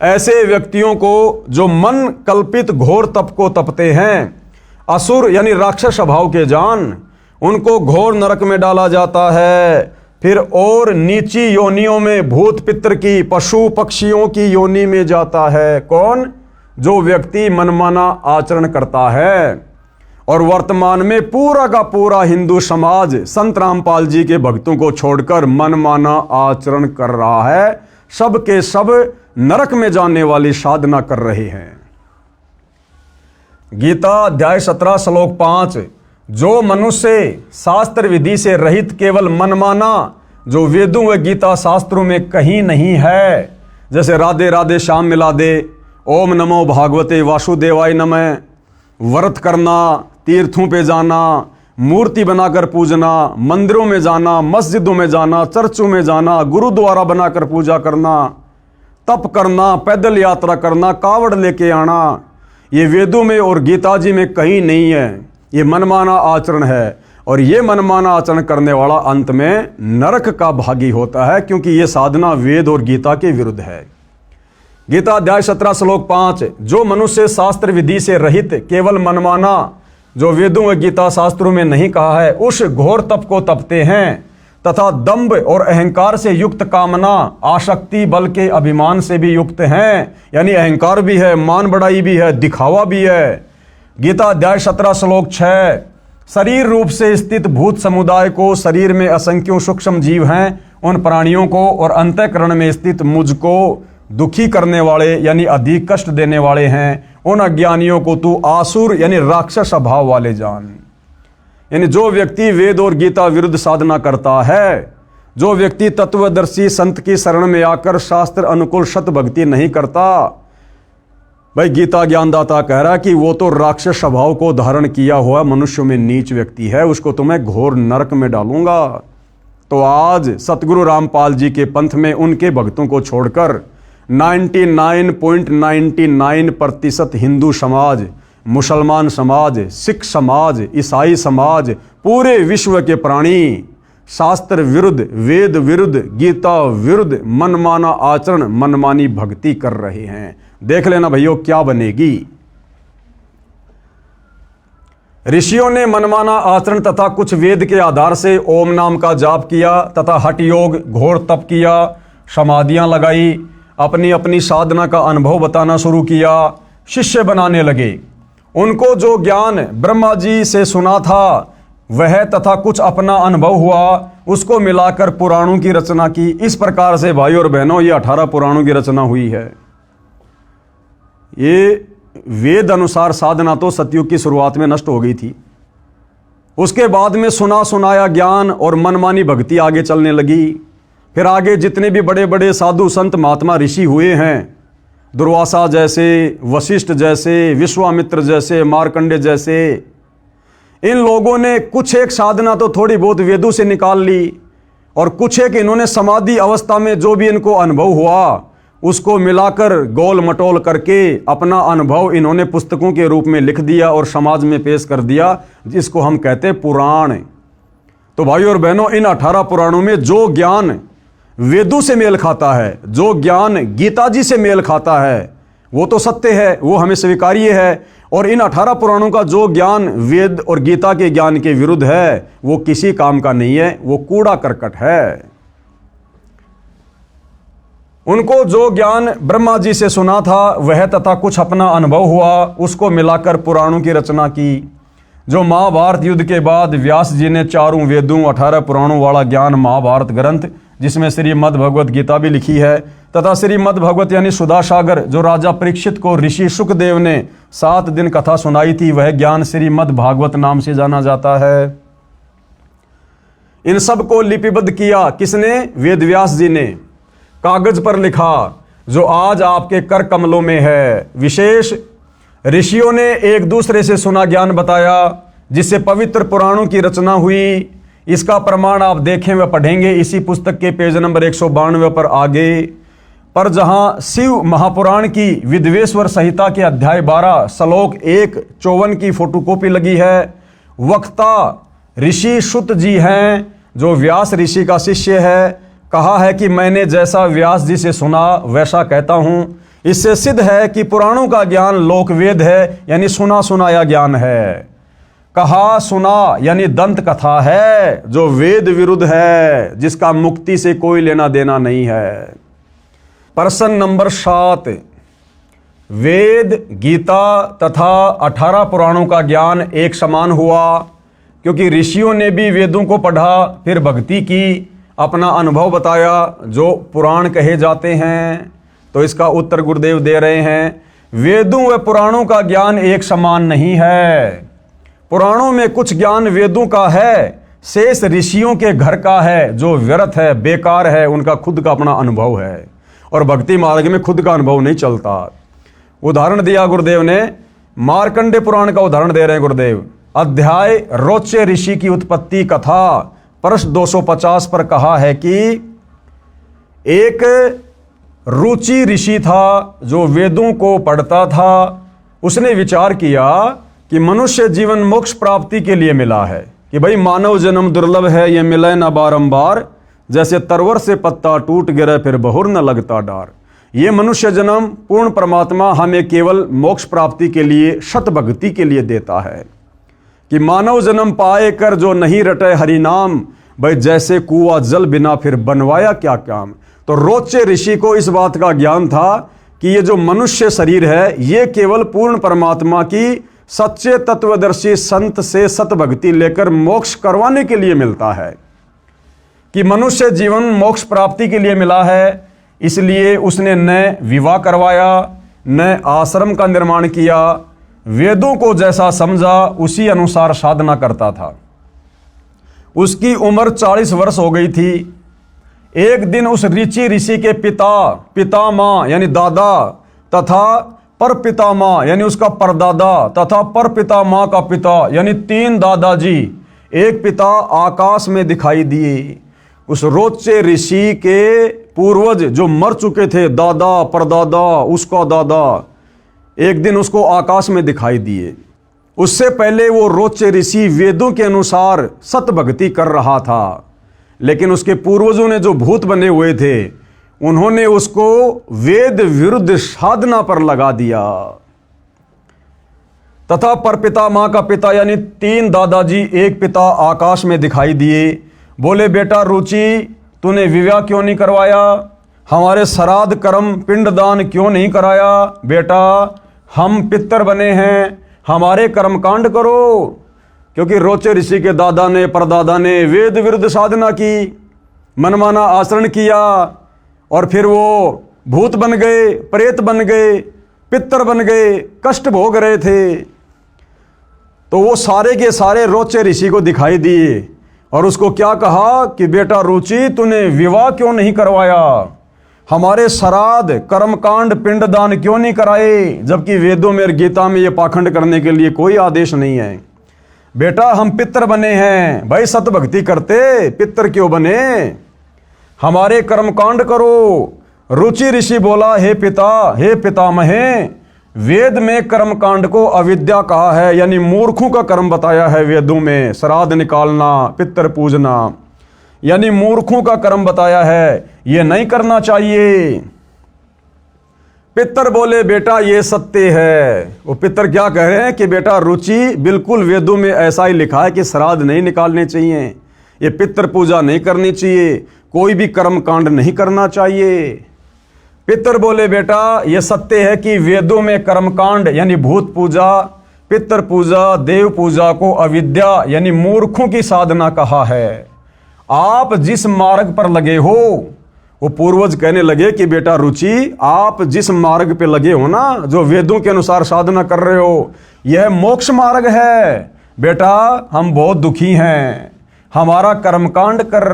ऐसे व्यक्तियों को जो मन कल्पित घोर तप को तपते हैं, असुर यानी राक्षस स्वभाव के जान, उनको घोर नरक में डाला जाता है। फिर और नीची योनियों में, भूत पितर की, पशु पक्षियों की योनि में जाता है। कौन? जो व्यक्ति मनमाना आचरण करता है। और वर्तमान में पूरा का पूरा हिंदू समाज संत रामपाल जी के भक्तों को छोड़कर मनमाना आचरण कर रहा है। सब के सब नरक में जाने वाली साधना कर रहे हैं। गीता अध्याय 17 श्लोक 5, जो मनुष्य शास्त्र विधि से रहित केवल मनमाना, जो वेदों व गीता शास्त्रों में कहीं नहीं है, जैसे राधे राधे श्याम मिला दे, ओम नमो भागवते वासुदेवाय नमः, व्रत करना, तीर्थों पे जाना, मूर्ति बनाकर पूजना, मंदिरों में जाना, मस्जिदों में जाना, चर्चों में जाना, गुरुद्वारा बनाकर पूजा करना, तप करना, पैदल यात्रा करना, कावड़ लेके आना, ये वेदों में और गीता जी में कहीं नहीं है। ये मनमाना आचरण है, और ये मनमाना आचरण करने वाला अंत में नरक का भागी होता है, क्योंकि ये साधना वेद और गीता के विरुद्ध है। गीता अध्याय 17 श्लोक 5, जो मनुष्य शास्त्र विधि से रहित केवल मनमाना, जो वेदों व गीता शास्त्रों में नहीं कहा है, उस घोर तप को तपते हैं, तथा दंभ और अहंकार से युक्त कामना, आसक्ति, बल के अभिमान से भी युक्त हैं। यानी अहंकार भी है, मान बढ़ाई भी है, दिखावा भी है। गीता अध्याय 17 श्लोक 6, शरीर रूप से स्थित भूत समुदाय को, शरीर में असंख्यों सूक्ष्म जीव हैं, उन प्राणियों को और अंतःकरण में स्थित मुझको दुखी करने वाले यानी अधिक कष्ट देने वाले हैं, उन अज्ञानियों को तू आसुर यानी राक्षस स्वभाव वाले जान। यानी जो व्यक्ति वेद और गीता विरुद्ध साधना करता है, जो व्यक्ति तत्वदर्शी संत की शरण में आकर शास्त्र अनुकूल सत भक्ति नहीं करता, भाई गीता ज्ञानदाता कह रहा है कि वो तो राक्षस स्वभाव को धारण किया हुआ मनुष्य में नीच व्यक्ति है, उसको तो मैं घोर नरक में डालूंगा। तो आज सतगुरु रामपाल जी के पंथ में उनके भक्तों को छोड़कर 99.99% हिंदू समाज, मुसलमान समाज, सिख समाज, ईसाई समाज, पूरे विश्व के प्राणी शास्त्र विरुद्ध, वेद विरुद्ध, गीता विरुद्ध मनमाना आचरण, मनमानी भक्ति कर रहे हैं। देख लेना भैया क्या बनेगी। ऋषियों ने मनमाना आचरण तथा कुछ वेद के आधार से ओम नाम का जाप किया तथा हठ योग, घोर तप किया, समाधियां लगाई, अपनी अपनी साधना का अनुभव बताना शुरू किया, शिष्य बनाने लगे। उनको जो ज्ञान ब्रह्मा जी से सुना था वह तथा कुछ अपना अनुभव हुआ उसको मिलाकर पुराणों की रचना की। इस प्रकार से भाई और बहनों ये 18 पुराणों की रचना हुई है। ये वेद अनुसार साधना तो सतयुग की शुरुआत में नष्ट हो गई थी। उसके बाद में सुना सुनाया ज्ञान और मनमानी भक्ति आगे चलने लगी। फिर आगे जितने भी बड़े बड़े साधु संत महात्मा ऋषि हुए हैं, दुर्वासा जैसे, वशिष्ठ जैसे, विश्वामित्र जैसे, मार्कंडे जैसे, इन लोगों ने कुछ एक साधना तो थोड़ी बहुत वेदों से निकाल ली और कुछ एक इन्होंने समाधि अवस्था में जो भी इनको अनुभव हुआ उसको मिलाकर गोल मटोल करके अपना अनुभव इन्होंने पुस्तकों के रूप में लिख दिया और समाज में पेश कर दिया, जिसको हम कहते हैं पुराण। तो भाई और बहनों, इन 18 पुराणों में जो ज्ञान वेदों से मेल खाता है, जो ज्ञान गीता जी से मेल खाता है, वो तो सत्य है, वो हमें स्वीकार्य है। और इन 18 पुराणों का जो ज्ञान वेद और गीता के ज्ञान के विरुद्ध है, वो किसी काम का नहीं है, वो कूड़ा करकट है। उनको जो ज्ञान ब्रह्मा जी से सुना था वह तथा कुछ अपना अनुभव हुआ उसको मिलाकर पुराणों की रचना की। जो महाभारत युद्ध के बाद व्यास जी ने चारों वेदों 18 पुराणों वाला ज्ञान महाभारत ग्रंथ, जिसमें श्रीमद् भगवत गीता भी लिखी है, तथा श्रीमद् भगवत यानी सुधा सागर जो राजा परीक्षित को ऋषि सुखदेव ने 7 दिन कथा सुनाई थी, वह ज्ञान श्रीमद् भागवत नाम से जाना जाता है। इन सब को लिपिबद्ध किया किसने? वेद व्यास जी ने कागज पर लिखा, जो आज आपके कर कमलों में है। विशेष ऋषियों ने एक दूसरे से सुना ज्ञान बताया, जिससे पवित्र पुराणों की रचना हुई। इसका प्रमाण आप देखें व पढ़ेंगे इसी पुस्तक के पेज नंबर 192 पर आगे। पर जहां शिव महापुराण की विद्वेश्वर संहिता के अध्याय 12 श्लोक 1:54 की फोटोकॉपी लगी है, वक्ता ऋषि सुत जी हैं, जो व्यास ऋषि का शिष्य है। कहा है कि मैंने जैसा व्यास जी से सुना वैसा कहता हूं। इससे सिद्ध है कि पुराणों का ज्ञान लोकवेद है, यानी सुना सुनाया ज्ञान है। कहा सुना यानी दंत कथा है, जो वेद विरुद्ध है, जिसका मुक्ति से कोई लेना देना नहीं है। प्रश्न नंबर 7, वेद, गीता तथा 18 पुराणों का ज्ञान एक समान हुआ क्योंकि ऋषियों ने भी वेदों को पढ़ा, फिर भक्ति की, अपना अनुभव बताया, जो पुराण कहे जाते हैं। तो इसका उत्तर गुरुदेव दे रहे हैं, वेदों व पुराणों का ज्ञान एक समान नहीं है। पुराणों में कुछ ज्ञान वेदों का है, शेष ऋषियों के घर का है, जो व्यर्थ है, बेकार है, उनका खुद का अपना अनुभव है। और भक्ति मार्ग में खुद का अनुभव नहीं चलता। उदाहरण दिया गुरुदेव ने, मार्कंडे पुराण का उदाहरण दे रहे हैं गुरुदेव। अध्याय रोचे ऋषि की उत्पत्ति कथा प्रश्न 250 पर कहा है कि एक रुचि ऋषि था जो वेदों को पढ़ता था। उसने विचार किया कि मनुष्य जीवन मोक्ष प्राप्ति के लिए मिला है, कि भाई मानव जन्म दुर्लभ है, ये मिले न बारंबार, जैसे तरवर से पत्ता टूट गिरे फिर बहुर न लगता डार। ये मनुष्य जन्म पूर्ण परमात्मा हमें केवल मोक्ष प्राप्ति के लिए, सत भक्ति के लिए देता है। कि मानव जन्म पाए कर जो नहीं रटे हरि नाम, भाई जैसे कुआं जल बिना फिर बनवाया क्या काम। तो रोचे ऋषि को इस बात का ज्ञान था कि ये जो मनुष्य शरीर है, ये केवल पूर्ण परमात्मा की सच्चे तत्वदर्शी संत से सत भक्ति लेकर मोक्ष करवाने के लिए मिलता है। कि मनुष्य जीवन मोक्ष प्राप्ति के लिए मिला है, इसलिए उसने न विवाह करवाया, न आश्रम का निर्माण किया। वेदों को जैसा समझा उसी अनुसार साधना करता था। उसकी उम्र 40 वर्ष हो गई थी। एक दिन उस ऋषि के पितामह यानी दादा तथा पर पितामह यानी उसका परदादा तथा पर पितामह का पिता यानी 3 दादाजी, एक पिता आकाश में दिखाई दिए। उस रोचे ऋषि के पूर्वज जो मर चुके थे, दादा परदादा उसका दादा, एक दिन उसको आकाश में दिखाई दिए। उससे पहले वो रोचे ऋषि वेदों के अनुसार सत भक्ति कर रहा था, लेकिन उसके पूर्वजों ने जो भूत बने हुए थे, उन्होंने उसको वेद विरुद्ध साधना पर लगा दिया। तथा परपितामह का पिता यानी 3 दादाजी, एक पिता आकाश में दिखाई दिए। बोले, बेटा रुचि, तूने विवाह क्यों नहीं करवाया? हमारे श्राद्ध कर्म पिंडदान क्यों नहीं कराया? बेटा हम पितर बने हैं, हमारे कर्मकांड करो। क्योंकि रोचे ऋषि के दादा ने परदादा ने वेद विरुद्ध साधना की, मनमाना आचरण किया और फिर वो भूत बन गए, प्रेत बन गए, पितर बन गए, कष्ट भोग रहे थे। तो वो सारे के सारे रोचे ऋषि को दिखाई दिए और उसको क्या कहा कि बेटा रुचि, तूने विवाह क्यों नहीं करवाया, हमारे श्राद्ध कर्मकांड पिंडदान क्यों नहीं कराए, जबकि वेदों में और गीता में ये पाखंड करने के लिए कोई आदेश नहीं है। बेटा हम पितर बने हैं, भाई सत भक्ति करते, पितर क्यों बने, हमारे कर्मकांड करो। रुचि ऋषि बोला, हे पिता, हे पितामहे, वेद में कर्मकांड को अविद्या कहा है, यानी मूर्खों का कर्म बताया है वेदों में। श्राद्ध निकालना, पितर पूजना, यानी मूर्खों का कर्म बताया है, ये नहीं करना चाहिए। पितर बोले, बेटा ये सत्य है। वो पितर क्या कह रहे हैं कि बेटा रुचि, बिल्कुल वेदों में ऐसा ही लिखा है कि श्राद्ध नहीं निकालने चाहिए, ये पितर पूजा नहीं करनी चाहिए, कोई भी कर्म कांड नहीं करना चाहिए। पितर बोले, बेटा ये सत्य है कि वेदों में कर्मकांड यानी भूत पूजा, पितर पूजा, देव पूजा को अविद्या यानी मूर्खों की साधना कहा है। आप जिस मार्ग पर लगे हो, वो पूर्वज कहने लगे कि बेटा रुचि, आप जिस मार्ग पे लगे हो ना, जो वेदों के अनुसार साधना कर रहे हो, यह मोक्ष मार्ग है। बेटा हम बहुत दुखी हैं, हमारा कर्मकांड कर,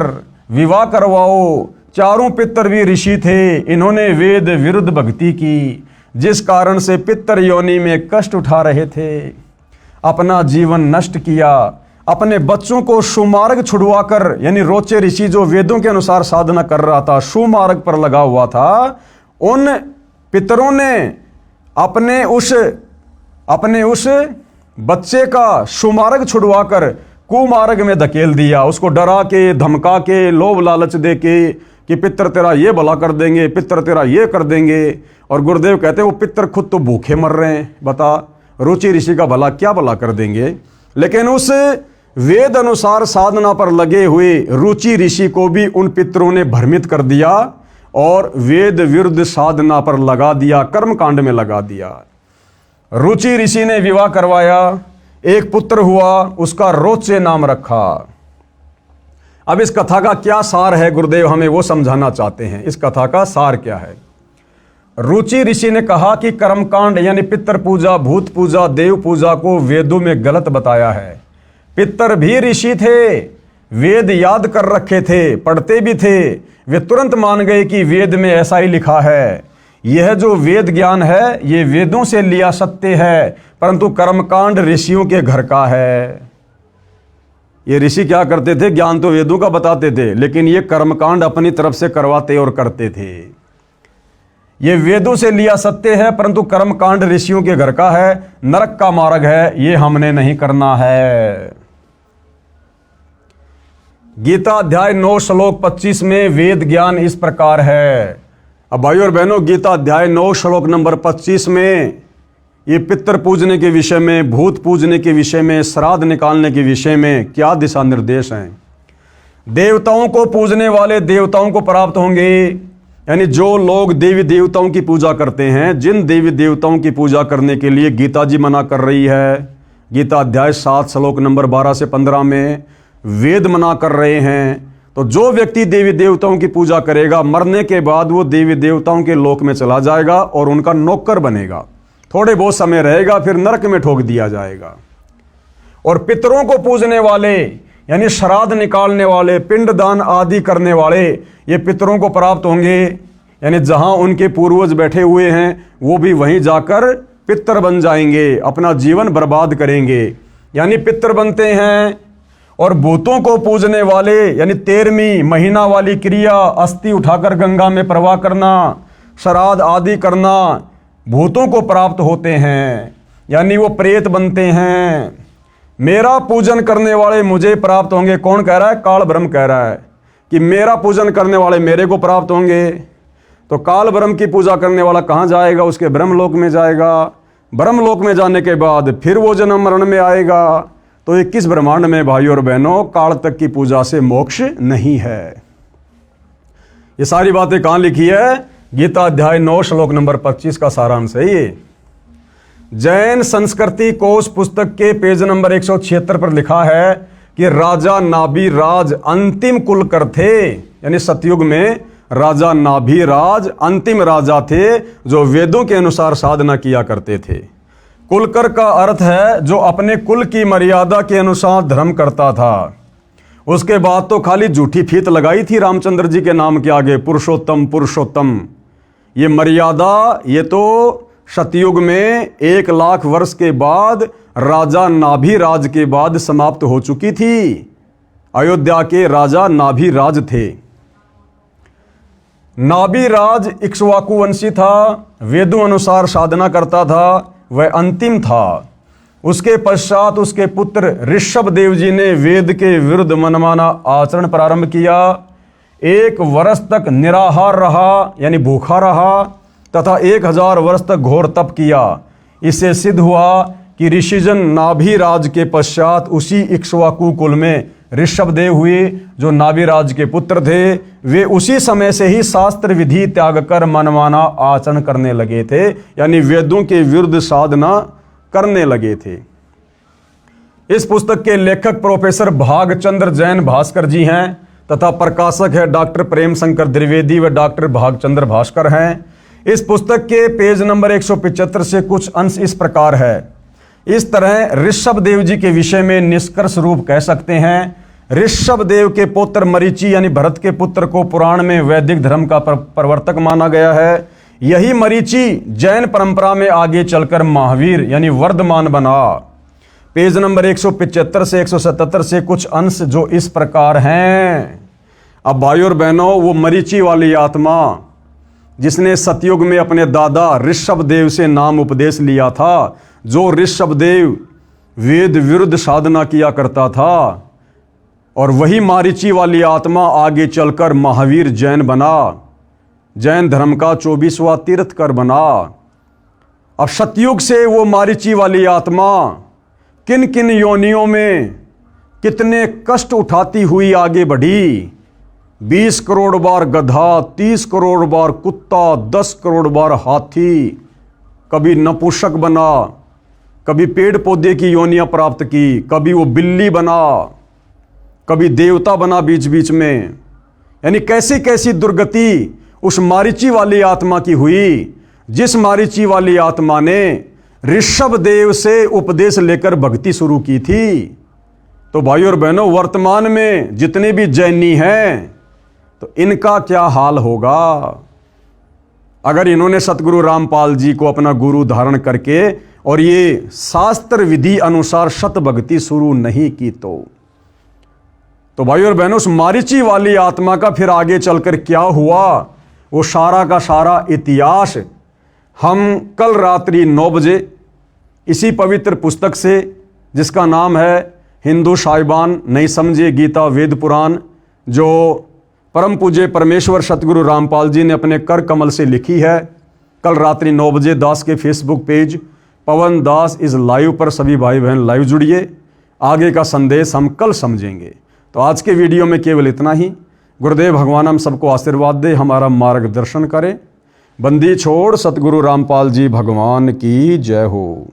विवाह करवाओ। चारों पितर भी ऋषि थे, इन्होंने वेद विरुद्ध भक्ति की, जिस कारण से पितर योनि में कष्ट उठा रहे थे, अपना जीवन नष्ट किया, अपने बच्चों को सुमार्ग छुड़वाकर, यानी रोचे ऋषि जो वेदों के अनुसार साधना कर रहा था, सुमार्ग पर लगा हुआ था, उन पितरों ने अपने उस बच्चे का सुमार्ग छुड़वाकर कुमार्ग में धकेल दिया। उसको डरा के, धमका के, लोभ लालच दे के कि पितर तेरा ये भला कर देंगे, पितर तेरा ये कर देंगे। और गुरुदेव कहते हैं वो पितर खुद तो भूखे मर रहे हैं, बता रुचि ऋषि का भला क्या भला कर देंगे। लेकिन उस वेद अनुसार साधना पर लगे हुए रुचि ऋषि को भी उन पितरों ने भ्रमित कर दिया और वेद विरुद्ध साधना पर लगा दिया, कर्मकांड में लगा दिया। रुचि ऋषि ने विवाह करवाया, एक पुत्र हुआ, उसका रोचे नाम रखा। अब इस कथा का क्या सार है, गुरुदेव हमें वो समझाना चाहते हैं। इस कथा का सार क्या है? रुचि ऋषि ने कहा कि कर्मकांड यानी पितर पूजा, भूत पूजा, देव पूजा को वेदों में गलत बताया है। पितर भी ऋषि थे, वेद याद कर रखे थे, पढ़ते भी थे, वे तुरंत मान गए कि वेद में ऐसा ही लिखा है। यह जो वेद ज्ञान है ये वेदों से लिया सत्य है, परंतु कर्मकांड ऋषियों के घर का है। ये ऋषि क्या करते थे, ज्ञान तो वेदों का बताते थे, लेकिन ये कर्मकांड अपनी तरफ से करवाते और करते थे। ये वेदों से लिया सत्य है, परंतु कर्मकांड ऋषियों के घर का है, नरक का मार्ग है, ये हमने नहीं करना है। गीता अध्याय 9 श्लोक 25 में वेद ज्ञान इस प्रकार है। अब भाइयों और बहनों, गीता अध्याय 9 श्लोक नंबर 25 में ये पितर पूजने के विषय में, भूत पूजने के विषय में, श्राद्ध निकालने के विषय में क्या दिशा निर्देश हैं। देवताओं को पूजने वाले देवताओं को प्राप्त होंगे, यानी जो लोग देवी देवताओं की पूजा करते हैं, जिन देवी देवताओं की पूजा करने के लिए गीता जी मना कर रही है, गीता अध्याय 7 श्लोक नंबर 12 से 15 में वेद मना कर रहे हैं, तो जो व्यक्ति देवी देवताओं की पूजा करेगा, मरने के बाद वो देवी देवताओं के लोक में चला जाएगा और उनका नौकर बनेगा, थोड़े बहुत समय रहेगा, फिर नरक में ठोक दिया जाएगा। और पितरों को पूजने वाले यानी श्राद्ध निकालने वाले, पिंडदान आदि करने वाले, ये पितरों को प्राप्त होंगे, यानी जहां उनके पूर्वज बैठे हुए हैं वो भी वहीं जाकर पितर बन जाएंगे, अपना जीवन बर्बाद करेंगे, यानी पितर बनते हैं। और भूतों को पूजने वाले यानी 13वीं महीना वाली क्रिया, अस्थि उठाकर गंगा में प्रवाह करना, श्राद्ध आदि करना, भूतों को प्राप्त होते हैं, यानी वो प्रेत बनते हैं। मेरा पूजन करने वाले मुझे प्राप्त होंगे। कौन कह रहा है? काल ब्रह्म कह रहा है कि मेरा पूजन करने वाले मेरे को प्राप्त होंगे। तो काल ब्रह्म की पूजा करने वाला कहाँ जाएगा? उसके ब्रह्मलोक में जाएगा। ब्रह्मलोक में जाने के बाद फिर वो जन्म मरण में आएगा। तो 21 ब्रह्मांड में भाइयों और बहनों काल तक की पूजा से मोक्ष नहीं है। ये सारी बातें कहाँ लिखी है? गीता अध्याय 9 श्लोक नंबर 25 का सारांश है ये। जैन संस्कृति कोश पुस्तक के पेज नंबर 176 पर लिखा है कि राजा नाभिराज अंतिम कुलकर थे, यानी सतयुग में राजा नाभिराज अंतिम राजा थे जो वेदों के अनुसार साधना किया करते थे। कुलकर का अर्थ है जो अपने कुल की मर्यादा के अनुसार धर्म करता था। उसके बाद तो खाली झूठी फीत लगाई थी रामचंद्र जी के नाम के आगे, पुरुषोत्तम पुरुषोत्तम। ये मर्यादा ये तो सतयुग में 1 लाख वर्ष के बाद राजा नाभिराज के बाद समाप्त हो चुकी थी। अयोध्या के राजा नाभिराज थे। नाभिराज इक्ष्वाकु वंशी था, वेदों अनुसार साधना करता था, वह अंतिम था। उसके पश्चात उसके पुत्र ऋषभ देव जी ने वेद के विरुद्ध मनमाना आचरण प्रारंभ किया। 1 वर्ष तक निराहार रहा, यानी भूखा रहा, तथा 1000 वर्ष तक घोर तप किया। इससे सिद्ध हुआ कि ऋषिजन नाभिराज के पश्चात उसी इक्ष्वाकु कुल में ऋषभ देव हुए जो नाभिराज के पुत्र थे। वे उसी समय से ही शास्त्र विधि त्याग कर मनमाना आचरण करने लगे थे, यानी वेदों के विरुद्ध साधना करने लगे थे। इस पुस्तक के लेखक प्रोफेसर भागचंद्र जैन भास्कर जी हैं तथा प्रकाशक है डॉक्टर प्रेम शंकर द्विवेदी व डॉक्टर भागचंद्र भास्कर हैं। इस पुस्तक के पेज नंबर 175 से कुछ अंश इस प्रकार है। इस तरह ऋषभ देव जी के विषय में निष्कर्ष रूप कह सकते हैं, ऋषभ देव के पुत्र मरीचि यानी भरत के पुत्र को पुराण में वैदिक धर्म का प्रवर्तक माना गया है। यही मरीचि जैन परंपरा में आगे चलकर महावीर यानी वर्धमान बना। पेज नंबर 175 से 177 से कुछ अंश जो इस प्रकार हैं। अब भाइयों और बहनों, वो मरीचि वाली आत्मा जिसने सतयुग में अपने दादा ऋषभ देव से नाम उपदेश लिया था, जो ऋषभ देव वेद विरुद्ध साधना किया करता था, और वही मरीचि वाली आत्मा आगे चलकर महावीर जैन बना, जैन धर्म का 24वां तीर्थकर बना। अब सतयुग से वो मरीचि वाली आत्मा किन किन योनियों में कितने कष्ट उठाती हुई आगे बढ़ी। 20 करोड़ बार गधा, 30 करोड़ बार कुत्ता, 10 करोड़ बार हाथी, कभी नपुंसक बना, कभी पेड़ पौधे की योनियां प्राप्त की, कभी वो बिल्ली बना, कभी देवता बना बीच बीच में। यानी कैसी कैसी दुर्गति उस मरीचि वाली आत्मा की हुई, जिस मरीचि वाली आत्मा ने ऋषभ देव से उपदेश लेकर भक्ति शुरू की थी। तो भाइयों और बहनों, वर्तमान में जितने भी जैनी हैं तो इनका क्या हाल होगा अगर इन्होंने सतगुरु रामपाल जी को अपना गुरु धारण करके और ये शास्त्र विधि अनुसार सत भक्ति शुरू नहीं की। तो भाइयों और बहनों, उस मरीचि वाली आत्मा का फिर आगे चलकर क्या हुआ, वो सारा का सारा इतिहास हम कल रात्रि 9 बजे इसी पवित्र पुस्तक से, जिसका नाम है हिंदू साहिबान नहीं समझे गीता वेद पुराण, जो परम पूज्य परमेश्वर सतगुरु रामपाल जी ने अपने कर कमल से लिखी है, कल रात्रि 9 बजे दास के Facebook page Pawan Das is live पर सभी भाई बहन लाइव जुड़िए। आगे का संदेश हम कल समझेंगे। तो आज के वीडियो में केवल इतना ही। गुरुदेव भगवान हम सबको आशीर्वाद दे, हमारा मार्गदर्शन करें। बंदी छोड़ सतगुरु रामपाल जी भगवान की जय हो।